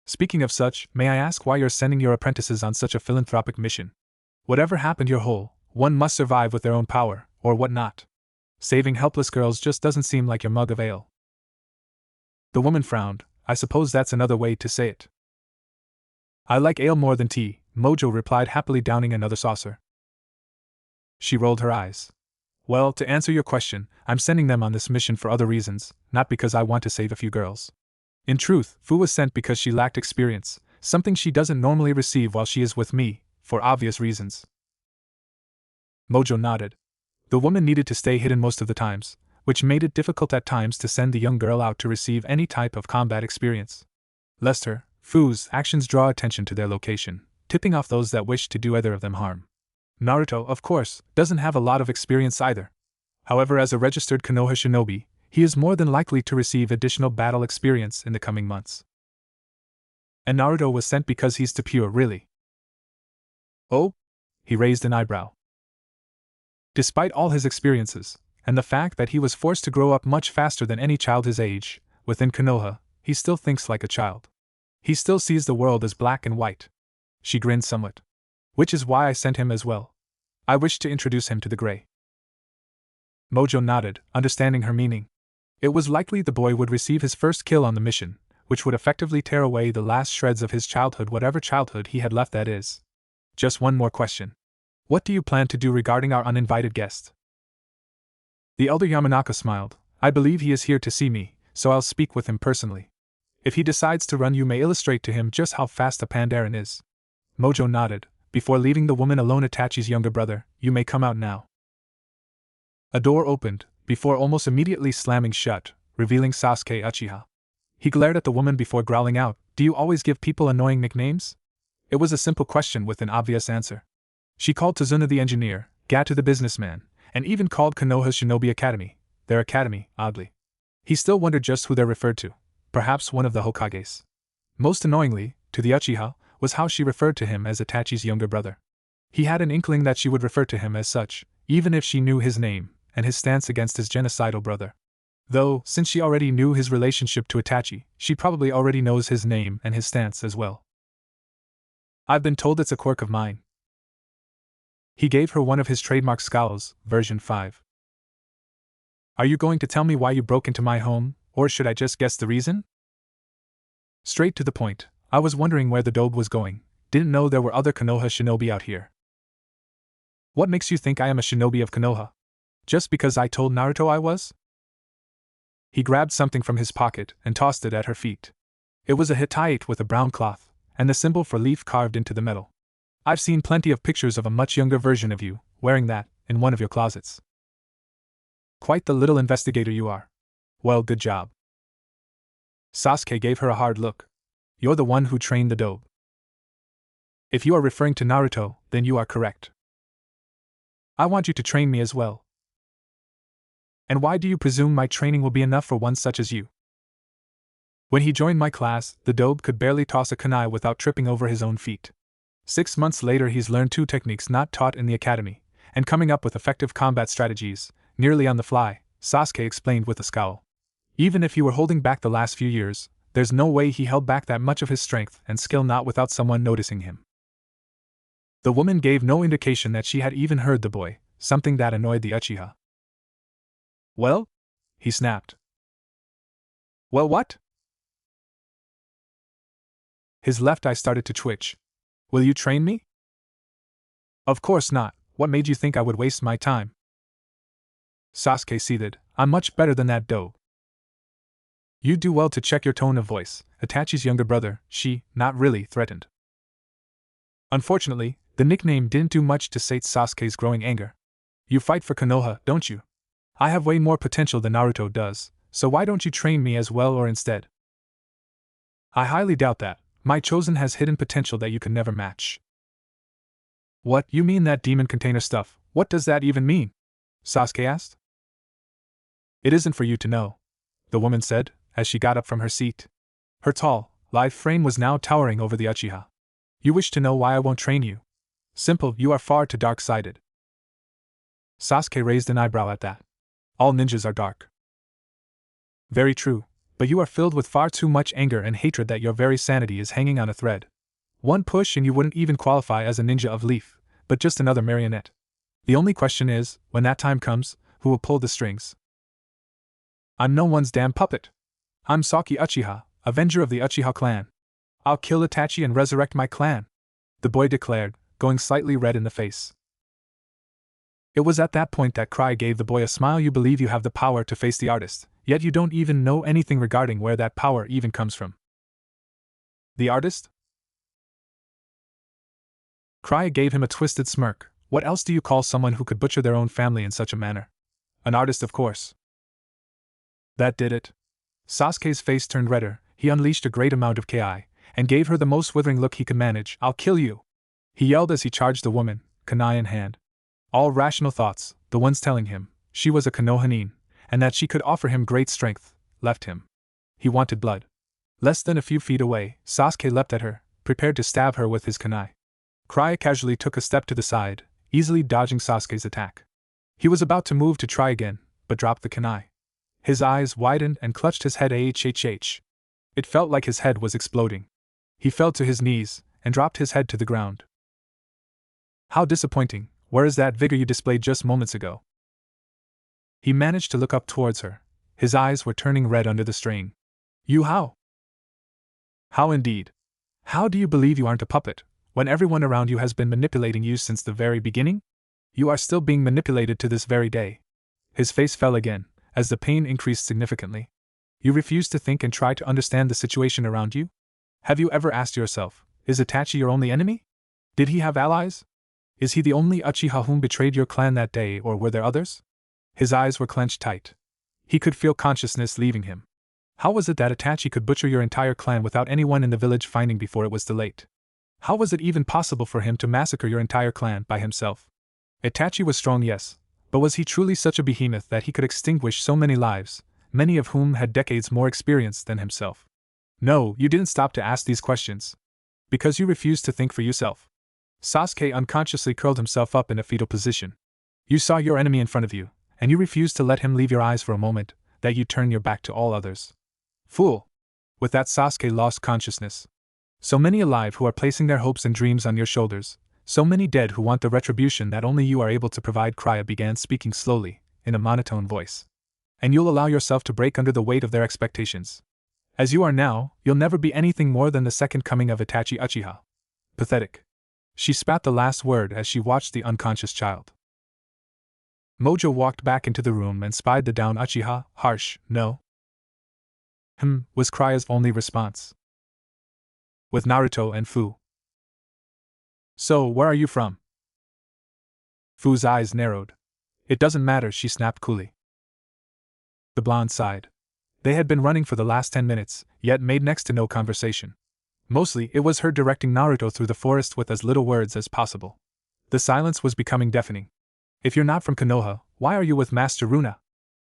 Speaking of such, may I ask why you're sending your apprentices on such a philanthropic mission? Whatever happened your whole, one must survive with their own power, or what not. Saving helpless girls just doesn't seem like your mug of ale. The woman frowned. I suppose that's another way to say it. I like ale more than tea, Mojo replied, happily downing another saucer. She rolled her eyes. Well, to answer your question, I'm sending them on this mission for other reasons, not because I want to save a few girls. In truth, Fu was sent because she lacked experience, something she doesn't normally receive while she is with me, for obvious reasons. Mojo nodded. The woman needed to stay hidden most of the times, which made it difficult at times to send the young girl out to receive any type of combat experience. Lest her, Fu's, actions draw attention to their location, tipping off those that wish to do either of them harm. Naruto, of course, doesn't have a lot of experience either. However, as a registered Konoha shinobi, he is more than likely to receive additional battle experience in the coming months. And Naruto was sent because he's too pure, really. Oh? He raised an eyebrow. Despite all his experiences, and the fact that he was forced to grow up much faster than any child his age, within Konoha, he still thinks like a child. He still sees the world as black and white. She grinned somewhat. Which is why I sent him as well. I wish to introduce him to the Grey. Mojo nodded, understanding her meaning. It was likely the boy would receive his first kill on the mission, which would effectively tear away the last shreds of his childhood, whatever childhood he had left that is. Just one more question. What do you plan to do regarding our uninvited guest? The elder Yamanaka smiled. I believe he is here to see me, so I'll speak with him personally. If he decides to run, you may illustrate to him just how fast a Pandaren is. Mojo nodded. Before leaving the woman alone, Itachi's younger brother, you may come out now. A door opened, before almost immediately slamming shut, revealing Sasuke Uchiha. He glared at the woman before growling out, Do you always give people annoying nicknames? It was a simple question with an obvious answer. She called Tazuna the engineer, Gatu the businessman, and even called Konoha's Shinobi Academy, their academy, oddly. He still wondered just who they referred to, perhaps one of the Hokages. Most annoyingly, to the Uchiha, was how she referred to him as Itachi's younger brother. He had an inkling that she would refer to him as such, even if she knew his name, and his stance against his genocidal brother. Though, since she already knew his relationship to Itachi, she probably already knows his name and his stance as well. I've been told it's a quirk of mine. He gave her one of his trademark scowls, version 5. Are you going to tell me why you broke into my home, or should I just guess the reason? Straight to the point, I was wondering where the dobe was going, didn't know there were other Konoha shinobi out here. What makes you think I am a shinobi of Konoha? Just because I told Naruto I was? He grabbed something from his pocket and tossed it at her feet. It was a Hittite with a brown cloth, and the symbol for leaf carved into the metal. I've seen plenty of pictures of a much younger version of you, wearing that, in one of your closets. Quite the little investigator you are. Well, good job. Sasuke gave her a hard look. You're the one who trained the dobe. If you are referring to Naruto, then you are correct. I want you to train me as well. And why do you presume my training will be enough for one such as you? When he joined my class, the dobe could barely toss a kunai without tripping over his own feet. 6 months later he's learned 2 techniques not taught in the academy, and coming up with effective combat strategies, nearly on the fly, Sasuke explained with a scowl. Even if he were holding back the last few years, there's no way he held back that much of his strength and skill not without someone noticing him. The woman gave no indication that she had even heard the boy, something that annoyed the Uchiha. Well? He snapped. Well, what? His left eye started to twitch. Will you train me? Of course not. What made you think I would waste my time? Sasuke seethed. I'm much better than that dobe. You do well to check your tone of voice. Itachi's younger brother, she, not really, threatened. Unfortunately, the nickname didn't do much to sate Sasuke's growing anger. You fight for Konoha, don't you? I have way more potential than Naruto does, so why don't you train me as well or instead? I highly doubt that. My chosen has hidden potential that you can never match. What, you mean that demon container stuff? What does that even mean? Sasuke asked. It isn't for you to know, the woman said, as she got up from her seat. Her tall, lithe frame was now towering over the Uchiha. You wish to know why I won't train you? Simple, you are far too dark-sided. Sasuke raised an eyebrow at that. All ninjas are dark. Very true, but you are filled with far too much anger and hatred that your very sanity is hanging on a thread. One push and you wouldn't even qualify as a ninja of Leaf, but just another marionette. The only question is, when that time comes, who will pull the strings? I'm no one's damn puppet. I'm Saki Uchiha, avenger of the Uchiha clan. I'll kill Itachi and resurrect my clan, the boy declared, going slightly red in the face. It was at that point that Cry gave the boy a smile. You believe you have the power to face the artist, yet you don't even know anything regarding where that power even comes from. The artist? Cry gave him a twisted smirk. What else do you call someone who could butcher their own family in such a manner? An artist, of course. That did it. Sasuke's face turned redder. He unleashed a great amount of ki, and gave her the most withering look he could manage. I'll kill you! He yelled as he charged the woman, kunai in hand. All rational thoughts, the ones telling him she was a Konohanin, and that she could offer him great strength, left him. He wanted blood. Less than a few feet away, Sasuke leapt at her, prepared to stab her with his kunai. Cry casually took a step to the side, easily dodging Sasuke's attack. He was about to move to try again, but dropped the kunai. His eyes widened and clutched his head. It felt like his head was exploding. He fell to his knees, and dropped his head to the ground. How disappointing. Where is that vigor you displayed just moments ago? He managed to look up towards her. His eyes were turning red under the strain. You how? How indeed? How do you believe you aren't a puppet, when everyone around you has been manipulating you since the very beginning? You are still being manipulated to this very day. His face fell again, as the pain increased significantly. You refuse to think and try to understand the situation around you? Have you ever asked yourself, is Itachi your only enemy? Did he have allies? Is he the only Uchiha whom betrayed your clan that day, or were there others? His eyes were clenched tight. He could feel consciousness leaving him. How was it that Itachi could butcher your entire clan without anyone in the village finding before it was too late? How was it even possible for him to massacre your entire clan by himself? Itachi was strong, yes, but was he truly such a behemoth that he could extinguish so many lives, many of whom had decades more experience than himself? No, you didn't stop to ask these questions. Because you refused to think for yourself. Sasuke unconsciously curled himself up in a fetal position. You saw your enemy in front of you, and you refused to let him leave your eyes for a moment. that you turn your back to all others. Fool! With that, Sasuke lost consciousness. So many alive who are placing their hopes and dreams on your shoulders, so many dead who want the retribution that only you are able to provide. Krya began speaking slowly, in a monotone voice. And you'll allow yourself to break under the weight of their expectations. As you are now, you'll never be anything more than the second coming of Itachi Uchiha. Pathetic. She spat the last word as she watched the unconscious child. Mojo walked back into the room and spied the down Uchiha. Harsh, no? Was Krya's only response. With Naruto and Fu. So, where are you from? Fu's eyes narrowed. It doesn't matter, she snapped coolly. The blonde sighed. They had been running for the last 10 minutes, yet made next to no conversation. Mostly, it was her directing Naruto through the forest with as little words as possible. The silence was becoming deafening. If you're not from Konoha, why are you with Master Runa?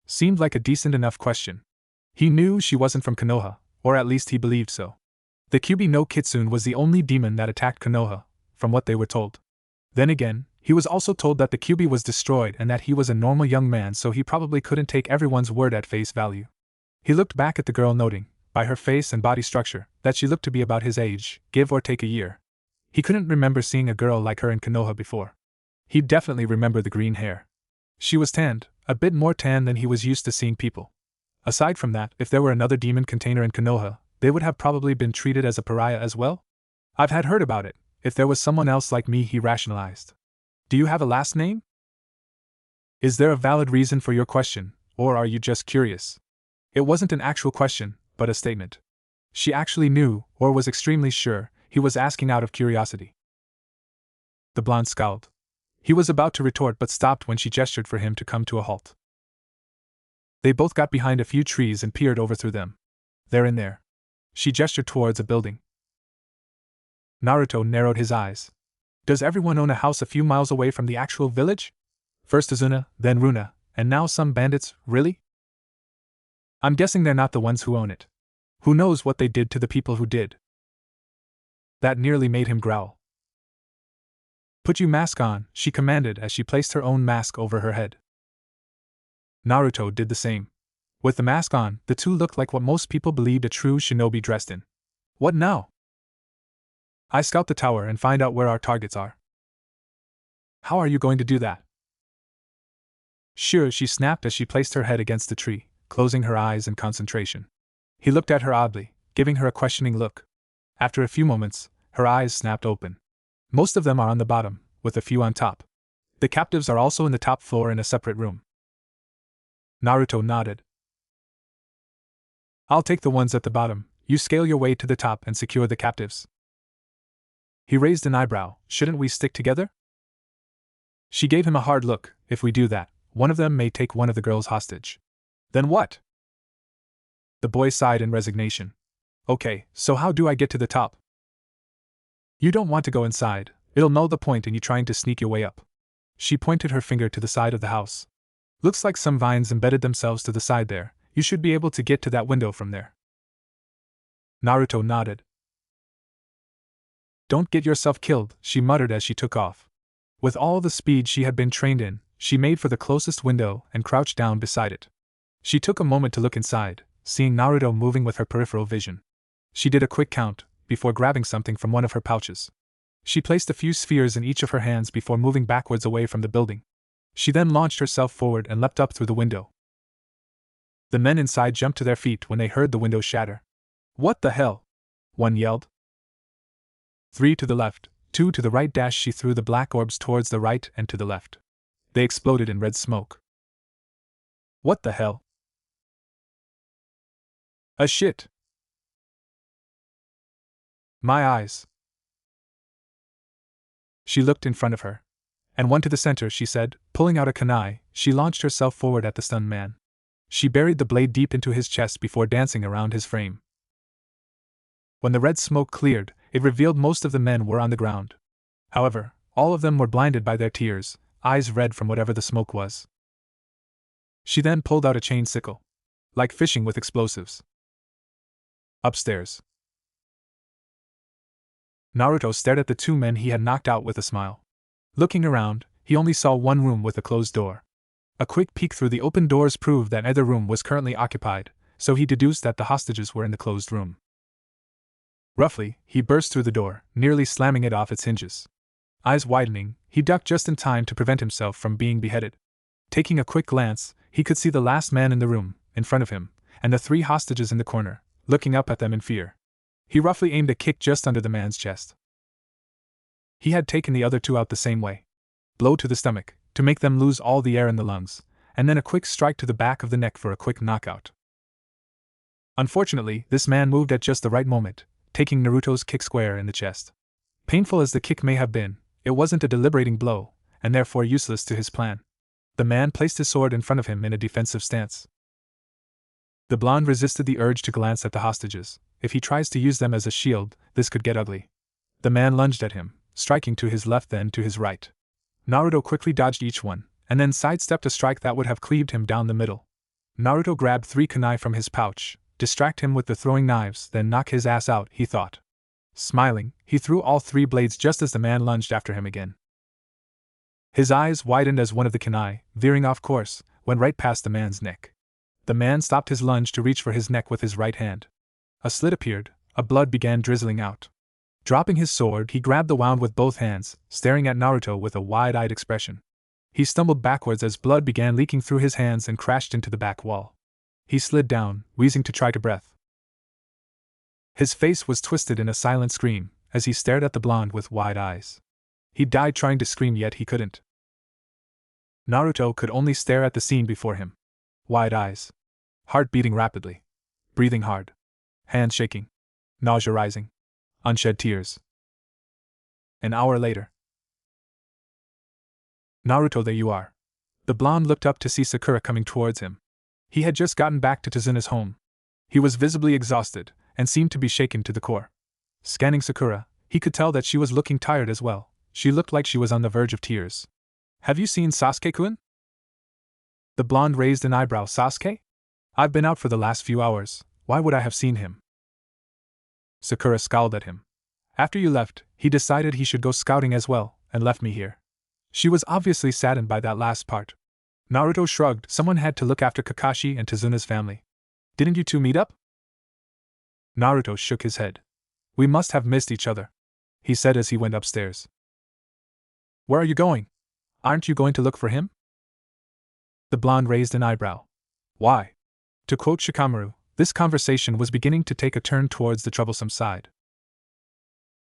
Seemed like a decent enough question. He knew she wasn't from Konoha, or at least he believed so. The Kyuubi no Kitsune was the only demon that attacked Konoha, from what they were told. Then again, he was also told that the Kyuubi was destroyed and that he was a normal young man, so he probably couldn't take everyone's word at face value. He looked back at the girl, noting, by her face and body structure, that she looked to be about his age, give or take a year. He couldn't remember seeing a girl like her in Konoha before. He'd definitely remember the green hair. She was tanned, a bit more tan than he was used to seeing people. Aside from that, if there were another demon container in Konoha, they would have probably been treated as a pariah as well? I've had heard about it. If there was someone else like me, he rationalized. Do you have a last name? Is there a valid reason for your question, or are you just curious? It wasn't an actual question, but a statement. She actually knew, or was extremely sure, he was asking out of curiosity. The blonde scowled. He was about to retort but stopped when she gestured for him to come to a halt. They both got behind a few trees and peered over through them. They're in there. She gestured towards a building. Naruto narrowed his eyes. Does everyone own a house a few miles away from the actual village? First Azuna, then Runa, and now some bandits, really? I'm guessing they're not the ones who own it. Who knows what they did to the people who did? That nearly made him growl. Put your mask on, she commanded as she placed her own mask over her head. Naruto did the same. With the mask on, the two looked like what most people believed a true shinobi dressed in. What now? I scout the tower and find out where our targets are. How are you going to do that? Sure, she snapped as she placed her head against the tree, closing her eyes in concentration. He looked at her oddly, giving her a questioning look. After a few moments, her eyes snapped open. Most of them are on the bottom, with a few on top. The captives are also in the top floor in a separate room. Naruto nodded. I'll take the ones at the bottom, you scale your way to the top and secure the captives. He raised an eyebrow. Shouldn't we stick together? She gave him a hard look. If we do that, one of them may take one of the girls hostage. Then what? The boy sighed in resignation. Okay, so how do I get to the top? You don't want to go inside. It'll null the point in you trying to sneak your way up. She pointed her finger to the side of the house. Looks like some vines embedded themselves to the side there. You should be able to get to that window from there. Naruto nodded. Don't get yourself killed, she muttered as she took off. With all the speed she had been trained in, she made for the closest window and crouched down beside it. She took a moment to look inside, seeing Naruto moving with her peripheral vision. She did a quick count, before grabbing something from one of her pouches. She placed a few spheres in each of her hands before moving backwards away from the building. She then launched herself forward and leapt up through the window. The men inside jumped to their feet when they heard the window shatter. What the hell? One yelled. 3 to the left, 2 to the right. She threw the black orbs towards the right and to the left. They exploded in red smoke. What the hell? A shit. My eyes. She looked in front of her. And one to the center, she said, pulling out a kunai. She launched herself forward at the stunned man. She buried the blade deep into his chest before dancing around his frame. When the red smoke cleared, it revealed most of the men were on the ground. However, all of them were blinded by their tears, eyes red from whatever the smoke was. She then pulled out a chain sickle. Like fishing with explosives. Upstairs. Naruto stared at the 2 men he had knocked out with a smile. Looking around, he only saw one room with a closed door. A quick peek through the open doors proved that neither room was currently occupied, so he deduced that the hostages were in the closed room. Roughly, he burst through the door, nearly slamming it off its hinges. Eyes widening, he ducked just in time to prevent himself from being beheaded. Taking a quick glance, he could see the last man in the room, in front of him, and the 3 hostages in the corner, looking up at them in fear. He roughly aimed a kick just under the man's chest. He had taken the other 2 out the same way. Blow to the stomach, to make them lose all the air in the lungs, and then a quick strike to the back of the neck for a quick knockout. Unfortunately, this man moved at just the right moment, taking Naruto's kick square in the chest. Painful as the kick may have been, it wasn't a deliberating blow, and therefore useless to his plan. The man placed his sword in front of him in a defensive stance. The blonde resisted the urge to glance at the hostages. If he tries to use them as a shield, this could get ugly. The man lunged at him, striking to his left then to his right. Naruto quickly dodged each one, and then sidestepped a strike that would have cleaved him down the middle. Naruto grabbed 3 kunai from his pouch, distract him with the throwing knives, then knock his ass out, he thought. Smiling, he threw all 3 blades just as the man lunged after him again. His eyes widened as one of the kunai, veering off course, went right past the man's neck. The man stopped his lunge to reach for his neck with his right hand. A slit appeared, blood began drizzling out. Dropping his sword, he grabbed the wound with both hands, staring at Naruto with a wide-eyed expression. He stumbled backwards as blood began leaking through his hands and crashed into the back wall. He slid down, wheezing to try to breathe. His face was twisted in a silent scream, as he stared at the blonde with wide eyes. He died trying to scream, yet he couldn't. Naruto could only stare at the scene before him. Wide eyes. Heart beating rapidly. Breathing hard. Hands shaking. Nausea rising. Unshed tears. An hour later. Naruto, there you are. The blonde looked up to see Sakura coming towards him. He had just gotten back to Tazuna's home. He was visibly exhausted, and seemed to be shaken to the core. Scanning Sakura, he could tell that she was looking tired as well. She looked like she was on the verge of tears. Have you seen Sasuke-kun? The blonde raised an eyebrow. Sasuke? I've been out for the last few hours. Why would I have seen him? Sakura scowled at him. After you left, he decided he should go scouting as well, and left me here. She was obviously saddened by that last part. Naruto shrugged. Someone had to look after Kakashi and Tazuna's family. Didn't you 2 meet up? Naruto shook his head. We must have missed each other, he said as he went upstairs. Where are you going? Aren't you going to look for him? The blonde raised an eyebrow. Why? To quote Shikamaru, this conversation was beginning to take a turn towards the troublesome side.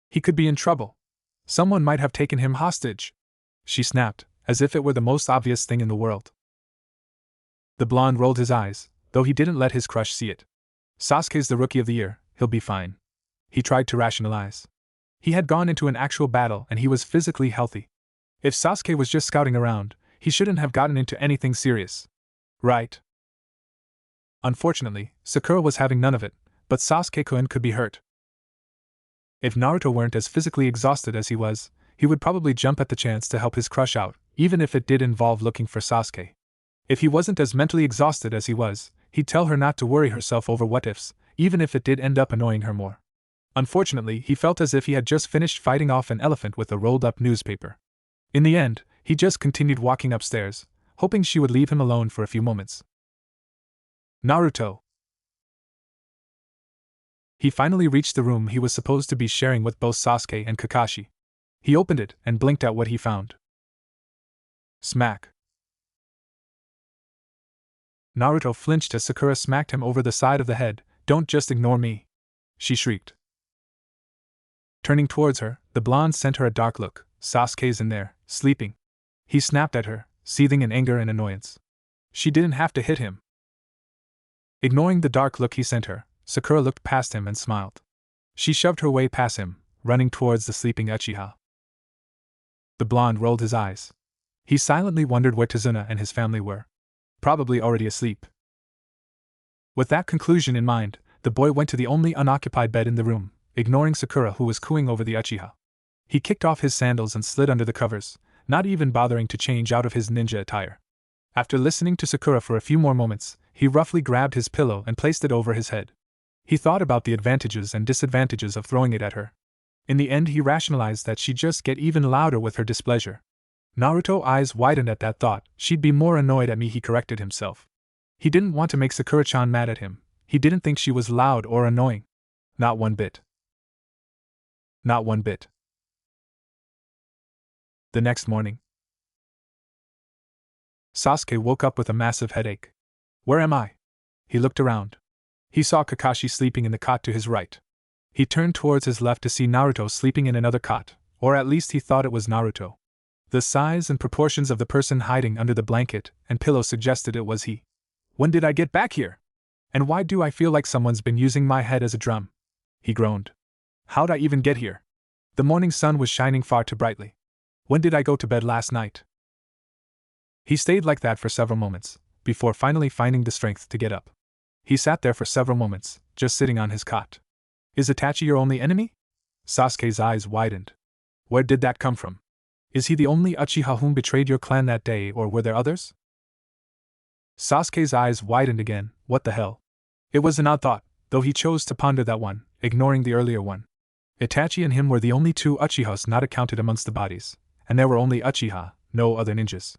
He could be in trouble. Someone might have taken him hostage. She snapped, as if it were the most obvious thing in the world. The blonde rolled his eyes, though he didn't let his crush see it. Sasuke's the rookie of the year, he'll be fine. He tried to rationalize. He had gone into an actual battle and he was physically healthy. If Sasuke was just scouting around, he shouldn't have gotten into anything serious. Right? Unfortunately, Sakura was having none of it, but Sasuke-kun could be hurt. If Naruto weren't as physically exhausted as he was, he would probably jump at the chance to help his crush out, even if it did involve looking for Sasuke. If he wasn't as mentally exhausted as he was, he'd tell her not to worry herself over what-ifs, even if it did end up annoying her more. Unfortunately, he felt as if he had just finished fighting off an elephant with a rolled-up newspaper. In the end, he just continued walking upstairs, hoping she would leave him alone for a few moments. Naruto. He finally reached the room he was supposed to be sharing with both Sasuke and Kakashi. He opened it and blinked at what he found. Smack. Naruto flinched as Sakura smacked him over the side of the head. Don't just ignore me, she shrieked. Turning towards her, the blonde sent her a dark look. Sasuke's in there, sleeping. He snapped at her, seething in anger and annoyance. She didn't have to hit him. Ignoring the dark look he sent her, Sakura looked past him and smiled. She shoved her way past him, running towards the sleeping Uchiha. The blonde rolled his eyes. He silently wondered where Tazuna and his family were. Probably already asleep. With that conclusion in mind, the boy went to the only unoccupied bed in the room, ignoring Sakura who was cooing over the Uchiha. He kicked off his sandals and slid under the covers, not even bothering to change out of his ninja attire. After listening to Sakura for a few more moments, he roughly grabbed his pillow and placed it over his head. He thought about the advantages and disadvantages of throwing it at her. In the end, he rationalized that she'd just get even louder with her displeasure. Naruto's eyes widened at that thought. She'd be more annoyed at me, he corrected himself. He didn't want to make Sakura-chan mad at him. He didn't think she was loud or annoying. Not one bit. Not one bit. The next morning, Sasuke woke up with a massive headache. Where am I? He looked around. He saw Kakashi sleeping in the cot to his right. He turned towards his left to see Naruto sleeping in another cot, or at least he thought it was Naruto. The size and proportions of the person hiding under the blanket and pillow suggested it was he. When did I get back here? And why do I feel like someone's been using my head as a drum? He groaned. How'd I even get here? The morning sun was shining far too brightly. When did I go to bed last night? He stayed like that for several moments, before finally finding the strength to get up. He sat there for several moments, just sitting on his cot. Is Itachi your only enemy? Sasuke's eyes widened. Where did that come from? Is he the only Uchiha whom betrayed your clan that day, or were there others? Sasuke's eyes widened again. What the hell? It was an odd thought, though he chose to ponder that one, ignoring the earlier one. Itachi and him were the only two Uchihas not accounted amongst the bodies, and there were only Uchiha, no other ninjas.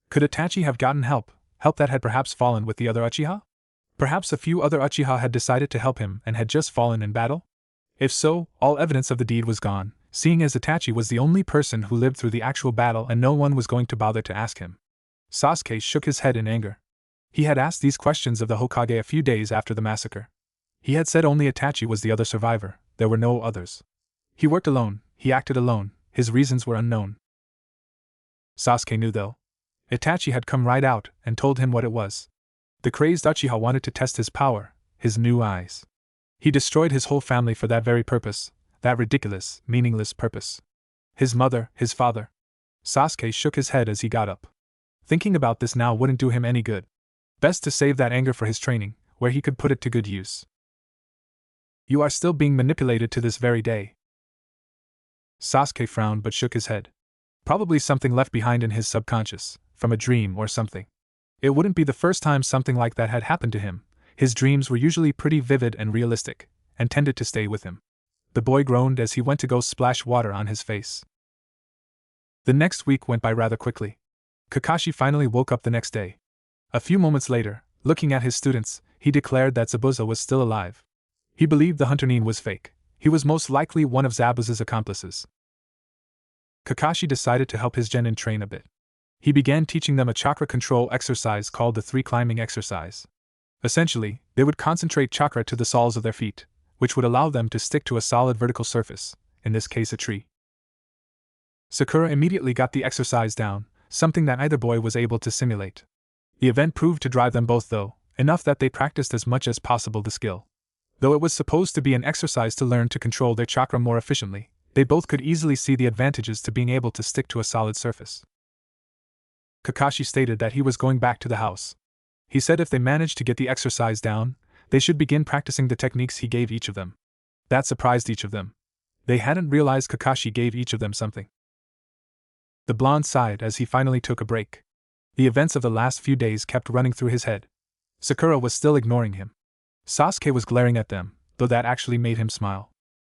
Could Itachi have gotten help that had perhaps fallen with the other Uchiha? Perhaps a few other Uchiha had decided to help him and had just fallen in battle? If so, all evidence of the deed was gone, seeing as Itachi was the only person who lived through the actual battle and no one was going to bother to ask him. Sasuke shook his head in anger. He had asked these questions of the Hokage a few days after the massacre. He had said only Itachi was the other survivor, there were no others. He worked alone, he acted alone, his reasons were unknown. Sasuke knew though. Itachi had come right out and told him what it was. The crazed Uchiha wanted to test his power, his new eyes. He destroyed his whole family for that very purpose, that ridiculous, meaningless purpose. His mother, his father. Sasuke shook his head as he got up. Thinking about this now wouldn't do him any good. Best to save that anger for his training, where he could put it to good use. You are still being manipulated to this very day. Sasuke frowned but shook his head. Probably something left behind in his subconscious, from a dream or something. It wouldn't be the first time something like that had happened to him. His dreams were usually pretty vivid and realistic, and tended to stay with him. The boy groaned as he went to go splash water on his face. The next week went by rather quickly. Kakashi finally woke up the next day. A few moments later, looking at his students, he declared that Zabuza was still alive. He believed the Hunter Nin was fake. He was most likely one of Zabuza's accomplices. Kakashi decided to help his genin train a bit. He began teaching them a chakra control exercise called the 3 climbing exercise. Essentially, they would concentrate chakra to the soles of their feet, which would allow them to stick to a solid vertical surface, in this case a tree. Sakura immediately got the exercise down, something that neither boy was able to simulate. The event proved to drive them both though, enough that they practiced as much as possible the skill. Though it was supposed to be an exercise to learn to control their chakra more efficiently, they both could easily see the advantages to being able to stick to a solid surface. Kakashi stated that he was going back to the house. He said if they managed to get the exercise down, they should begin practicing the techniques he gave each of them. That surprised each of them. They hadn't realized Kakashi gave each of them something. The blonde sighed as he finally took a break. The events of the last few days kept running through his head. Sakura was still ignoring him. Sasuke was glaring at them, though that actually made him smile.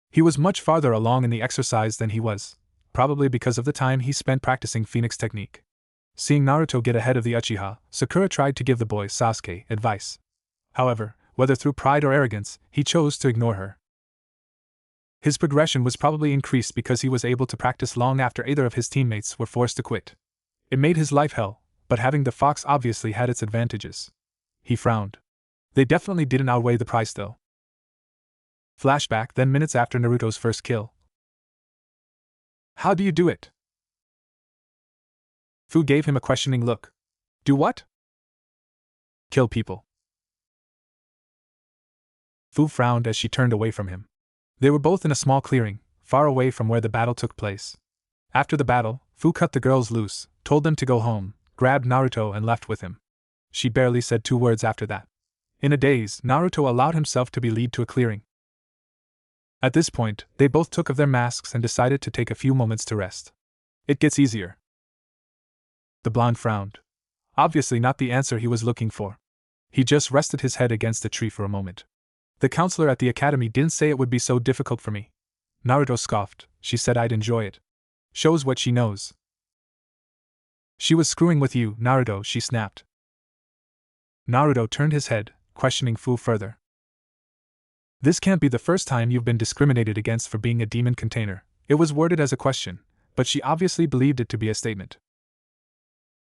He was much farther along in the exercise than he was, probably because of the time he spent practicing Phoenix technique. Seeing Naruto get ahead of the Uchiha, Sakura tried to give the boy Sasuke advice. However, whether through pride or arrogance, he chose to ignore her. His progression was probably increased because he was able to practice long after either of his teammates were forced to quit. It made his life hell, but having the fox obviously had its advantages. He frowned. They definitely didn't outweigh the price though. Flashback then minutes after Naruto's first kill. How do you do it? Fu gave him a questioning look. Do what? Kill people. Fu frowned as she turned away from him. They were both in a small clearing, far away from where the battle took place. After the battle, Fu cut the girls loose, told them to go home, grabbed Naruto and left with him. She barely said 2 words after that. In a daze, Naruto allowed himself to be led to a clearing. At this point, they both took off their masks and decided to take a few moments to rest. It gets easier. The blonde frowned. Obviously not the answer he was looking for. He just rested his head against a tree for a moment. The counselor at the academy didn't say it would be so difficult for me. Naruto scoffed. She said I'd enjoy it. Shows what she knows. She was screwing with you, Naruto, she snapped. Naruto turned his head, questioning Fu further. This can't be the first time you've been discriminated against for being a demon container. It was worded as a question, but she obviously believed it to be a statement.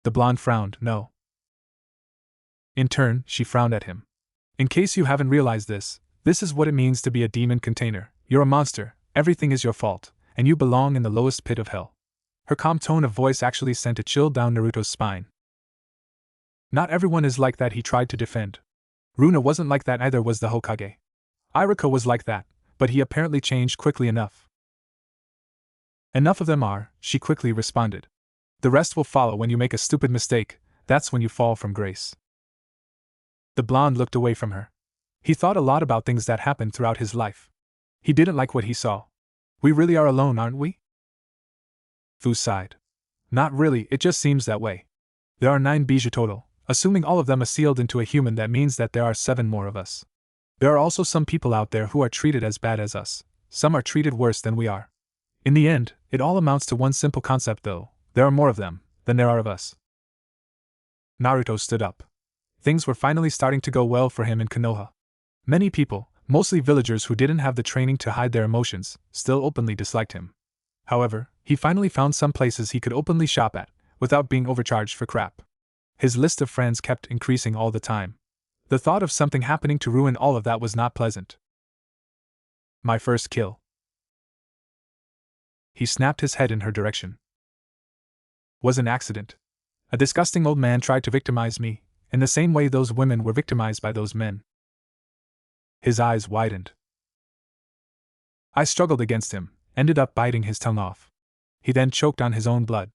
The blonde frowned, no. In turn, she frowned at him. In case you haven't realized this is what it means to be a demon container. You're a monster, everything is your fault, and you belong in the lowest pit of hell. Her calm tone of voice actually sent a chill down Naruto's spine. Not everyone is like that, he tried to defend. Runa wasn't like that either, was the Hokage. Iruka was like that, but he apparently changed quickly enough. Enough of them are, she quickly responded. The rest will follow. When you make a stupid mistake, that's when you fall from grace. The blonde looked away from her. He thought a lot about things that happened throughout his life. He didn't like what he saw. We really are alone, aren't we? Fu sighed. Not really, it just seems that way. There are 9 bijou total. Assuming all of them are sealed into a human, that means that there are 7 more of us. There are also some people out there who are treated as bad as us. Some are treated worse than we are. In the end, it all amounts to one simple concept though. There are more of them than there are of us. Naruto stood up. Things were finally starting to go well for him in Konoha. Many people, mostly villagers who didn't have the training to hide their emotions, still openly disliked him. However, he finally found some places he could openly shop at, without being overcharged for crap. His list of friends kept increasing all the time. The thought of something happening to ruin all of that was not pleasant. My first kill. He snapped his head in her direction. Was an accident. A disgusting old man tried to victimize me, in the same way those women were victimized by those men. His eyes widened. I struggled against him, ended up biting his tongue off. He then choked on his own blood.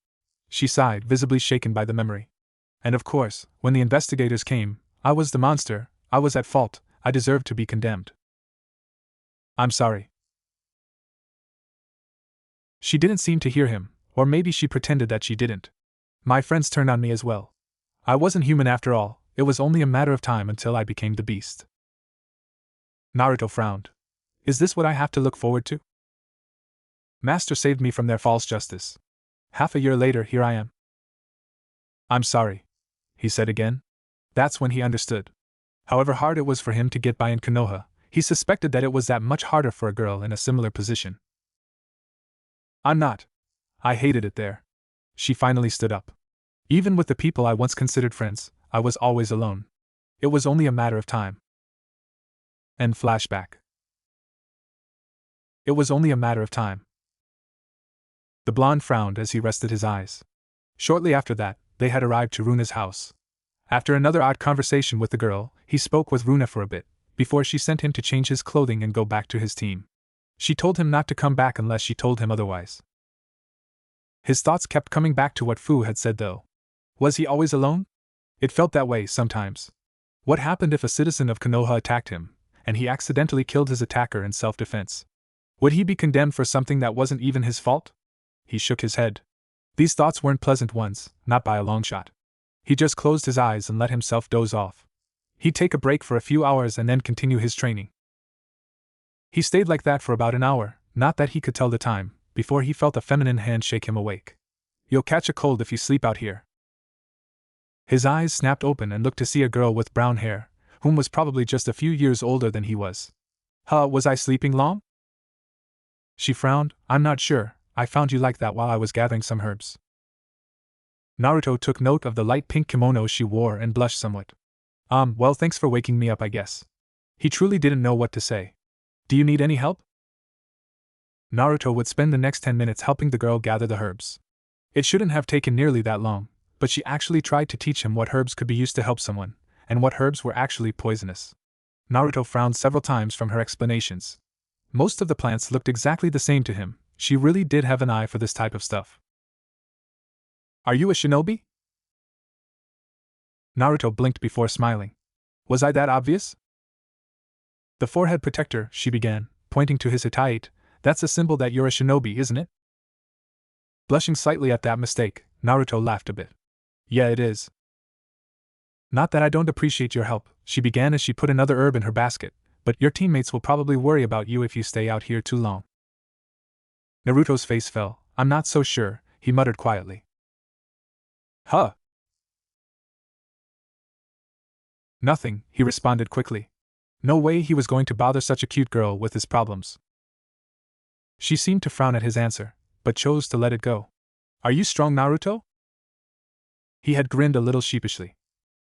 She sighed, visibly shaken by the memory. And of course, when the investigators came, I was the monster, I was at fault, I deserved to be condemned. I'm sorry. She didn't seem to hear him, or maybe she pretended that she didn't. My friends turned on me as well. I wasn't human after all, it was only a matter of time until I became the beast. Naruto frowned. Is this what I have to look forward to? Master saved me from their false justice. Half a year later, here I am. I'm sorry, he said again. That's when he understood. However hard it was for him to get by in Konoha, he suspected that it was that much harder for a girl in a similar position. I'm not. I hated it there. She finally stood up. Even with the people I once considered friends, I was always alone. It was only a matter of time. End flashback. It was only a matter of time. The blonde frowned as he rested his eyes. Shortly after that, they had arrived to Runa's house. After another odd conversation with the girl, he spoke with Runa for a bit, before she sent him to change his clothing and go back to his team. She told him not to come back unless she told him otherwise. His thoughts kept coming back to what Fu had said though. Was he always alone? It felt that way sometimes. What happened if a citizen of Konoha attacked him, and he accidentally killed his attacker in self-defense? Would he be condemned for something that wasn't even his fault? He shook his head. These thoughts weren't pleasant ones, not by a long shot. He just closed his eyes and let himself doze off. He'd take a break for a few hours and then continue his training. He stayed like that for about an hour, not that he could tell the time, before he felt a feminine hand shake him awake. You'll catch a cold if you sleep out here. His eyes snapped open and looked to see a girl with brown hair, whom was probably just a few years older than he was. Was I sleeping long? She frowned. I'm not sure, I found you like that while I was gathering some herbs. Naruto took note of the light pink kimono she wore and blushed somewhat. Well, thanks for waking me up, I guess. He truly didn't know what to say. Do you need any help? Naruto would spend the next 10 minutes helping the girl gather the herbs. It shouldn't have taken nearly that long, but she actually tried to teach him what herbs could be used to help someone, and what herbs were actually poisonous. Naruto frowned several times from her explanations. Most of the plants looked exactly the same to him. She really did have an eye for this type of stuff. Are you a shinobi? Naruto blinked before smiling. Was I that obvious? The forehead protector, she began, pointing to his Hittite. That's a symbol that you're a shinobi, isn't it? Blushing slightly at that mistake, Naruto laughed a bit. Yeah, it is. Not that I don't appreciate your help, she began as she put another herb in her basket, but your teammates will probably worry about you if you stay out here too long. Naruto's face fell. I'm not so sure, he muttered quietly. Huh? Nothing, he responded quickly. No way he was going to bother such a cute girl with his problems. She seemed to frown at his answer, but chose to let it go. Are you strong, Naruto? He had grinned a little sheepishly.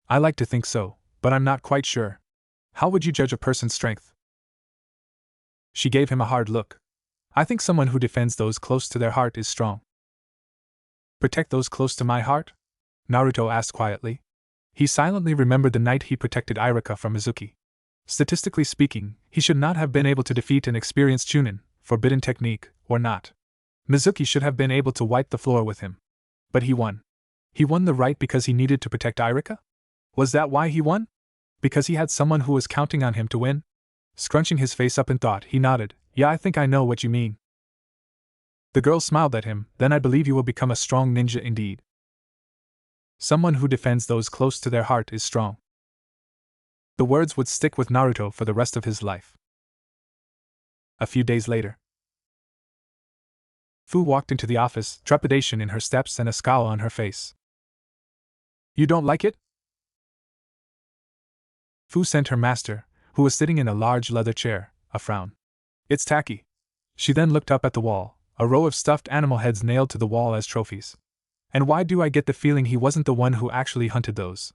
I like to think so, but I'm not quite sure. How would you judge a person's strength? She gave him a hard look. I think someone who defends those close to their heart is strong. Protect those close to my heart? Naruto asked quietly. He silently remembered the night he protected Irika from Mizuki. Statistically speaking, he should not have been able to defeat an experienced Chunin, forbidden technique, or not. Mizuki should have been able to wipe the floor with him. But he won. He won the right because he needed to protect Irika? Was that why he won? Because he had someone who was counting on him to win? Scrunching his face up in thought, he nodded. Yeah, I think I know what you mean. The girl smiled at him. Then I believe you will become a strong ninja indeed. Someone who defends those close to their heart is strong. The words would stick with Naruto for the rest of his life. A few days later, Fu walked into the office, trepidation in her steps and a scowl on her face. You don't like it? Fu sent her master, who was sitting in a large leather chair, a frown. It's tacky. She then looked up at the wall, a row of stuffed animal heads nailed to the wall as trophies. And why do I get the feeling he wasn't the one who actually hunted those?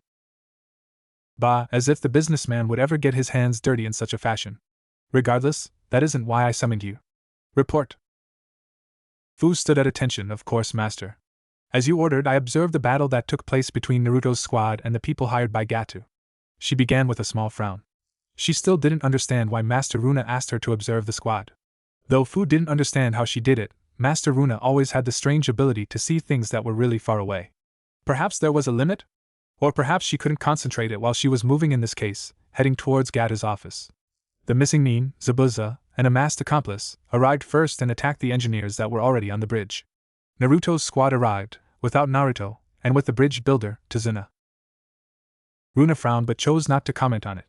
Bah, as if the businessman would ever get his hands dirty in such a fashion. Regardless, that isn't why I summoned you. Report. Fu stood at attention, of course, master. As you ordered, I observed the battle that took place between Naruto's squad and the people hired by Gato. She began with a small frown. She still didn't understand why Master Runa asked her to observe the squad. Though Fu didn't understand how she did it, Master Runa always had the strange ability to see things that were really far away. Perhaps there was a limit? Or perhaps she couldn't concentrate it while she was moving in this case, heading towards Gata's office. The missing Nin, Zabuza, and a masked accomplice arrived first and attacked the engineers that were already on the bridge. Naruto's squad arrived, without Naruto, and with the bridge builder, Tazuna. Runa frowned but chose not to comment on it.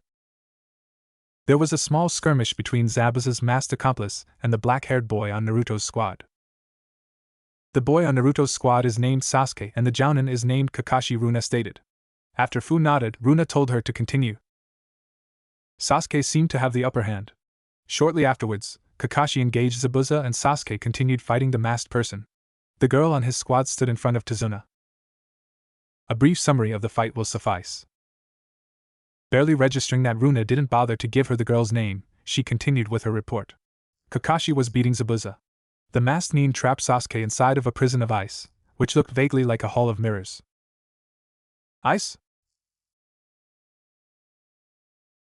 There was a small skirmish between Zabuza's masked accomplice and the black-haired boy on Naruto's squad. The boy on Naruto's squad is named Sasuke and the Jounin is named Kakashi, Runa stated. After Fu nodded, Runa told her to continue. Sasuke seemed to have the upper hand. Shortly afterwards, Kakashi engaged Zabuza and Sasuke continued fighting the masked person. The girl on his squad stood in front of Tazuna. A brief summary of the fight will suffice. Barely registering that Runa didn't bother to give her the girl's name, she continued with her report. Kakashi was beating Zabuza. The masked Nin trapped Sasuke inside of a prison of ice, which looked vaguely like a hall of mirrors. Ice?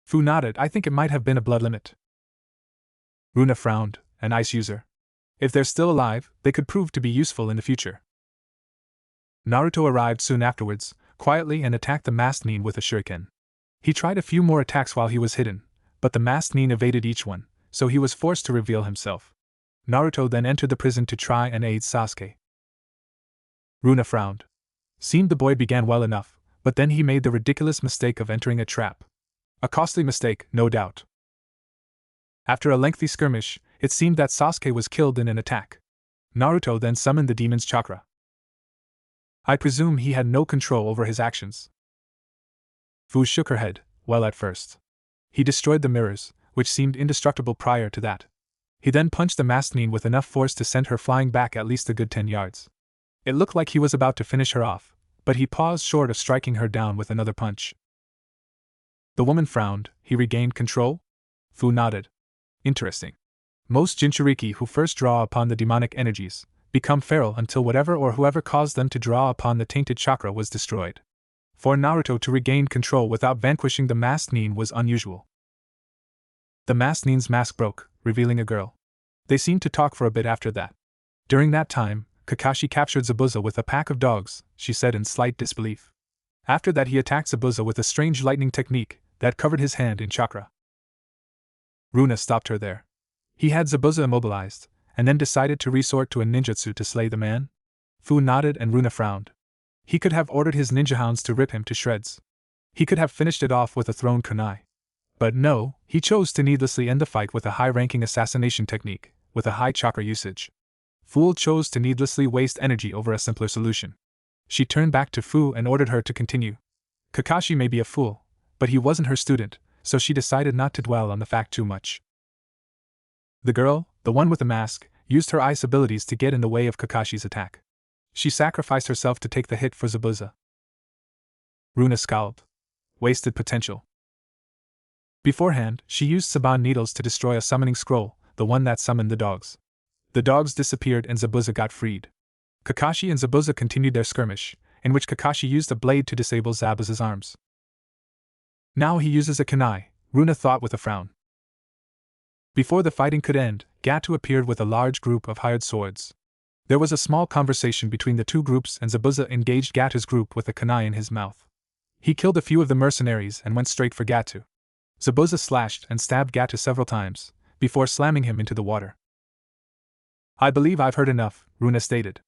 Fu nodded. I think it might have been a blood limit. Runa frowned. An ice user. If they're still alive, they could prove to be useful in the future. Naruto arrived soon afterwards, quietly, and attacked the masked Nin with a shuriken. He tried a few more attacks while he was hidden, but the masked Nin evaded each one, so he was forced to reveal himself. Naruto then entered the prison to try and aid Sasuke. Runa frowned. Seemed the boy began well enough, but then he made the ridiculous mistake of entering a trap. A costly mistake, no doubt. After a lengthy skirmish, it seemed that Sasuke was killed in an attack. Naruto then summoned the demon's chakra. I presume he had no control over his actions. Fu shook her head. Well, at first. He destroyed the mirrors, which seemed indestructible prior to that. He then punched the masked Nin with enough force to send her flying back at least a good 10 yards. It looked like he was about to finish her off, but he paused short of striking her down with another punch. The woman frowned. He regained control? Fu nodded. Interesting. Most Jinchuriki who first draw upon the demonic energies become feral until whatever or whoever caused them to draw upon the tainted chakra was destroyed. For Naruto to regain control without vanquishing the masked Nin was unusual. The masked Nin's mask broke, revealing a girl. They seemed to talk for a bit after that. During that time, Kakashi captured Zabuza with a pack of dogs, she said in slight disbelief. After that he attacked Zabuza with a strange lightning technique that covered his hand in chakra. Runa stopped her there. He had Zabuza immobilized, and then decided to resort to a ninjutsu to slay the man? Fu nodded and Runa frowned. He could have ordered his ninja hounds to rip him to shreds. He could have finished it off with a thrown kunai. But no, he chose to needlessly end the fight with a high-ranking assassination technique, with a high chakra usage. Fool chose to needlessly waste energy over a simpler solution. She turned back to Fu and ordered her to continue. Kakashi may be a fool, but he wasn't her student, so she decided not to dwell on the fact too much. The girl, the one with the mask, used her ice abilities to get in the way of Kakashi's attack. She sacrificed herself to take the hit for Zabuza. Runa scowled. Wasted potential. Beforehand, she used Saban needles to destroy a summoning scroll, the one that summoned the dogs. The dogs disappeared and Zabuza got freed. Kakashi and Zabuza continued their skirmish, in which Kakashi used a blade to disable Zabuza's arms. Now he uses a kunai, Runa thought with a frown. Before the fighting could end, Gato appeared with a large group of hired swords. There was a small conversation between the two groups and Zabuza engaged Gato's group with a kunai in his mouth. He killed a few of the mercenaries and went straight for Gato. Zabuza slashed and stabbed Gato several times, before slamming him into the water. I believe I've heard enough, Runa stated.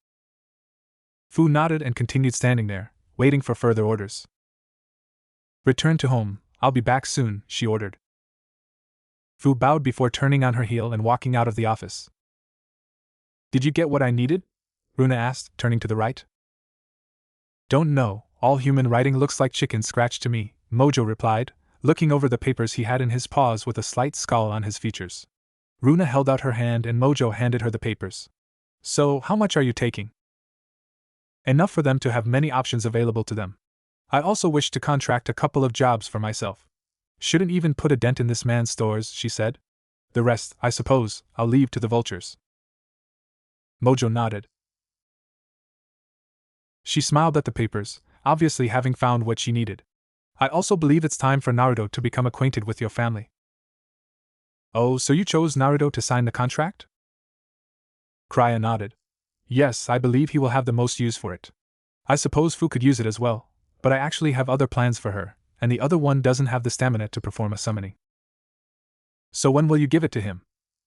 Fu nodded and continued standing there, waiting for further orders. Return to home, I'll be back soon, she ordered. Fu bowed before turning on her heel and walking out of the office. Did you get what I needed? Runa asked, turning to the right. Don't know, all human writing looks like chicken scratch to me, Mojo replied, looking over the papers he had in his paws with a slight scowl on his features. Runa held out her hand and Mojo handed her the papers. So, how much are you taking? Enough for them to have many options available to them. I also wish to contract a couple of jobs for myself. Shouldn't even put a dent in this man's stores, she said. The rest, I suppose, I'll leave to the vultures. Mojo nodded. She smiled at the papers, obviously having found what she needed. I also believe it's time for Naruto to become acquainted with your family. Oh, so you chose Naruto to sign the contract? Krya nodded. Yes, I believe he will have the most use for it. I suppose Fu could use it as well, but I actually have other plans for her, and the other one doesn't have the stamina to perform a summoning. So when will you give it to him?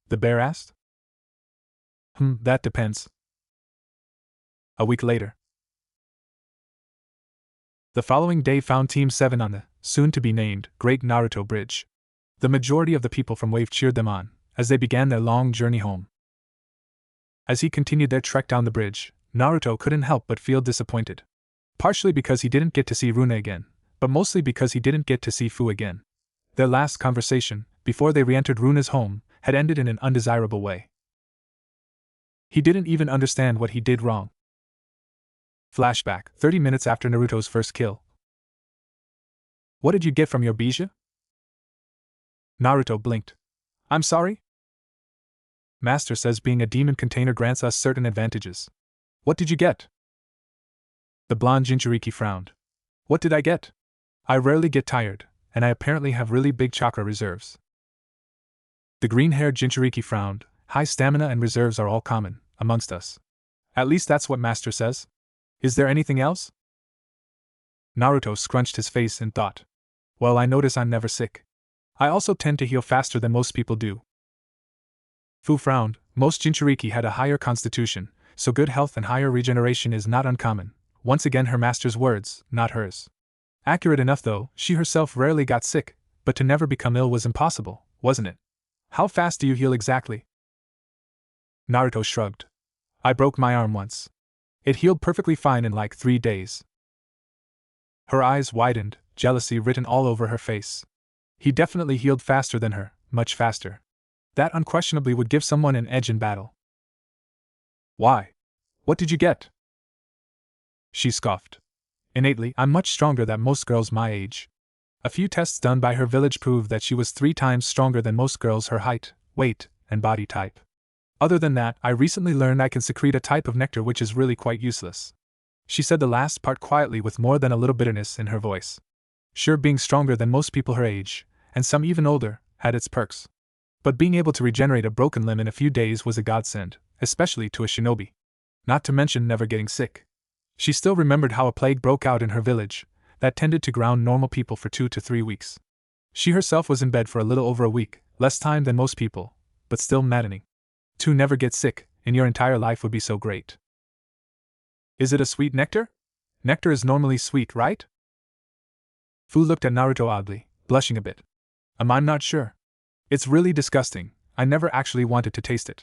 The bear asked. That depends. A week later. The following day found Team 7 on the, soon-to-be-named, Great Naruto Bridge. The majority of the people from Wave cheered them on, as they began their long journey home. As he continued their trek down the bridge, Naruto couldn't help but feel disappointed. Partially because he didn't get to see Runa again, but mostly because he didn't get to see Fu again. Their last conversation, before they re-entered Runa's home, had ended in an undesirable way. He didn't even understand what he did wrong. Flashback, 30 minutes after Naruto's first kill. What did you get from your Bija? Naruto blinked. I'm sorry? Master says being a demon container grants us certain advantages. What did you get? The blonde Jinchuriki frowned. What did I get? I rarely get tired, and I apparently have really big chakra reserves. The green-haired Jinchuriki frowned. High stamina and reserves are all common, amongst us. At least that's what Master says. Is there anything else? Naruto scrunched his face in thought. Well, I notice I'm never sick. I also tend to heal faster than most people do. Fu frowned. Most Jinchuriki had a higher constitution, so good health and higher regeneration is not uncommon. Once again her master's words, not hers. Accurate enough though, she herself rarely got sick, but to never become ill was impossible, wasn't it? How fast do you heal exactly? Naruto shrugged. I broke my arm once. It healed perfectly fine in like 3 days. Her eyes widened, jealousy written all over her face. He definitely healed faster than her, much faster. That unquestionably would give someone an edge in battle. Why? What did you get? She scoffed. Innately, I'm much stronger than most girls my age. A few tests done by her village proved that she was 3 times stronger than most girls her height, weight, and body type. Other than that, I recently learned I can secrete a type of nectar which is really quite useless. She said the last part quietly with more than a little bitterness in her voice. Sure, being stronger than most people her age, and some even older, had its perks. But being able to regenerate a broken limb in a few days was a godsend, especially to a shinobi. Not to mention never getting sick. She still remembered how a plague broke out in her village, that tended to ground normal people for 2 to 3 weeks. She herself was in bed for a little over a week, less time than most people, but still maddening. To never get sick, in your entire life would be so great. Is it a sweet nectar? Nectar is normally sweet, right? Fu looked at Naruto oddly, blushing a bit. I'm not sure. It's really disgusting, I never actually wanted to taste it.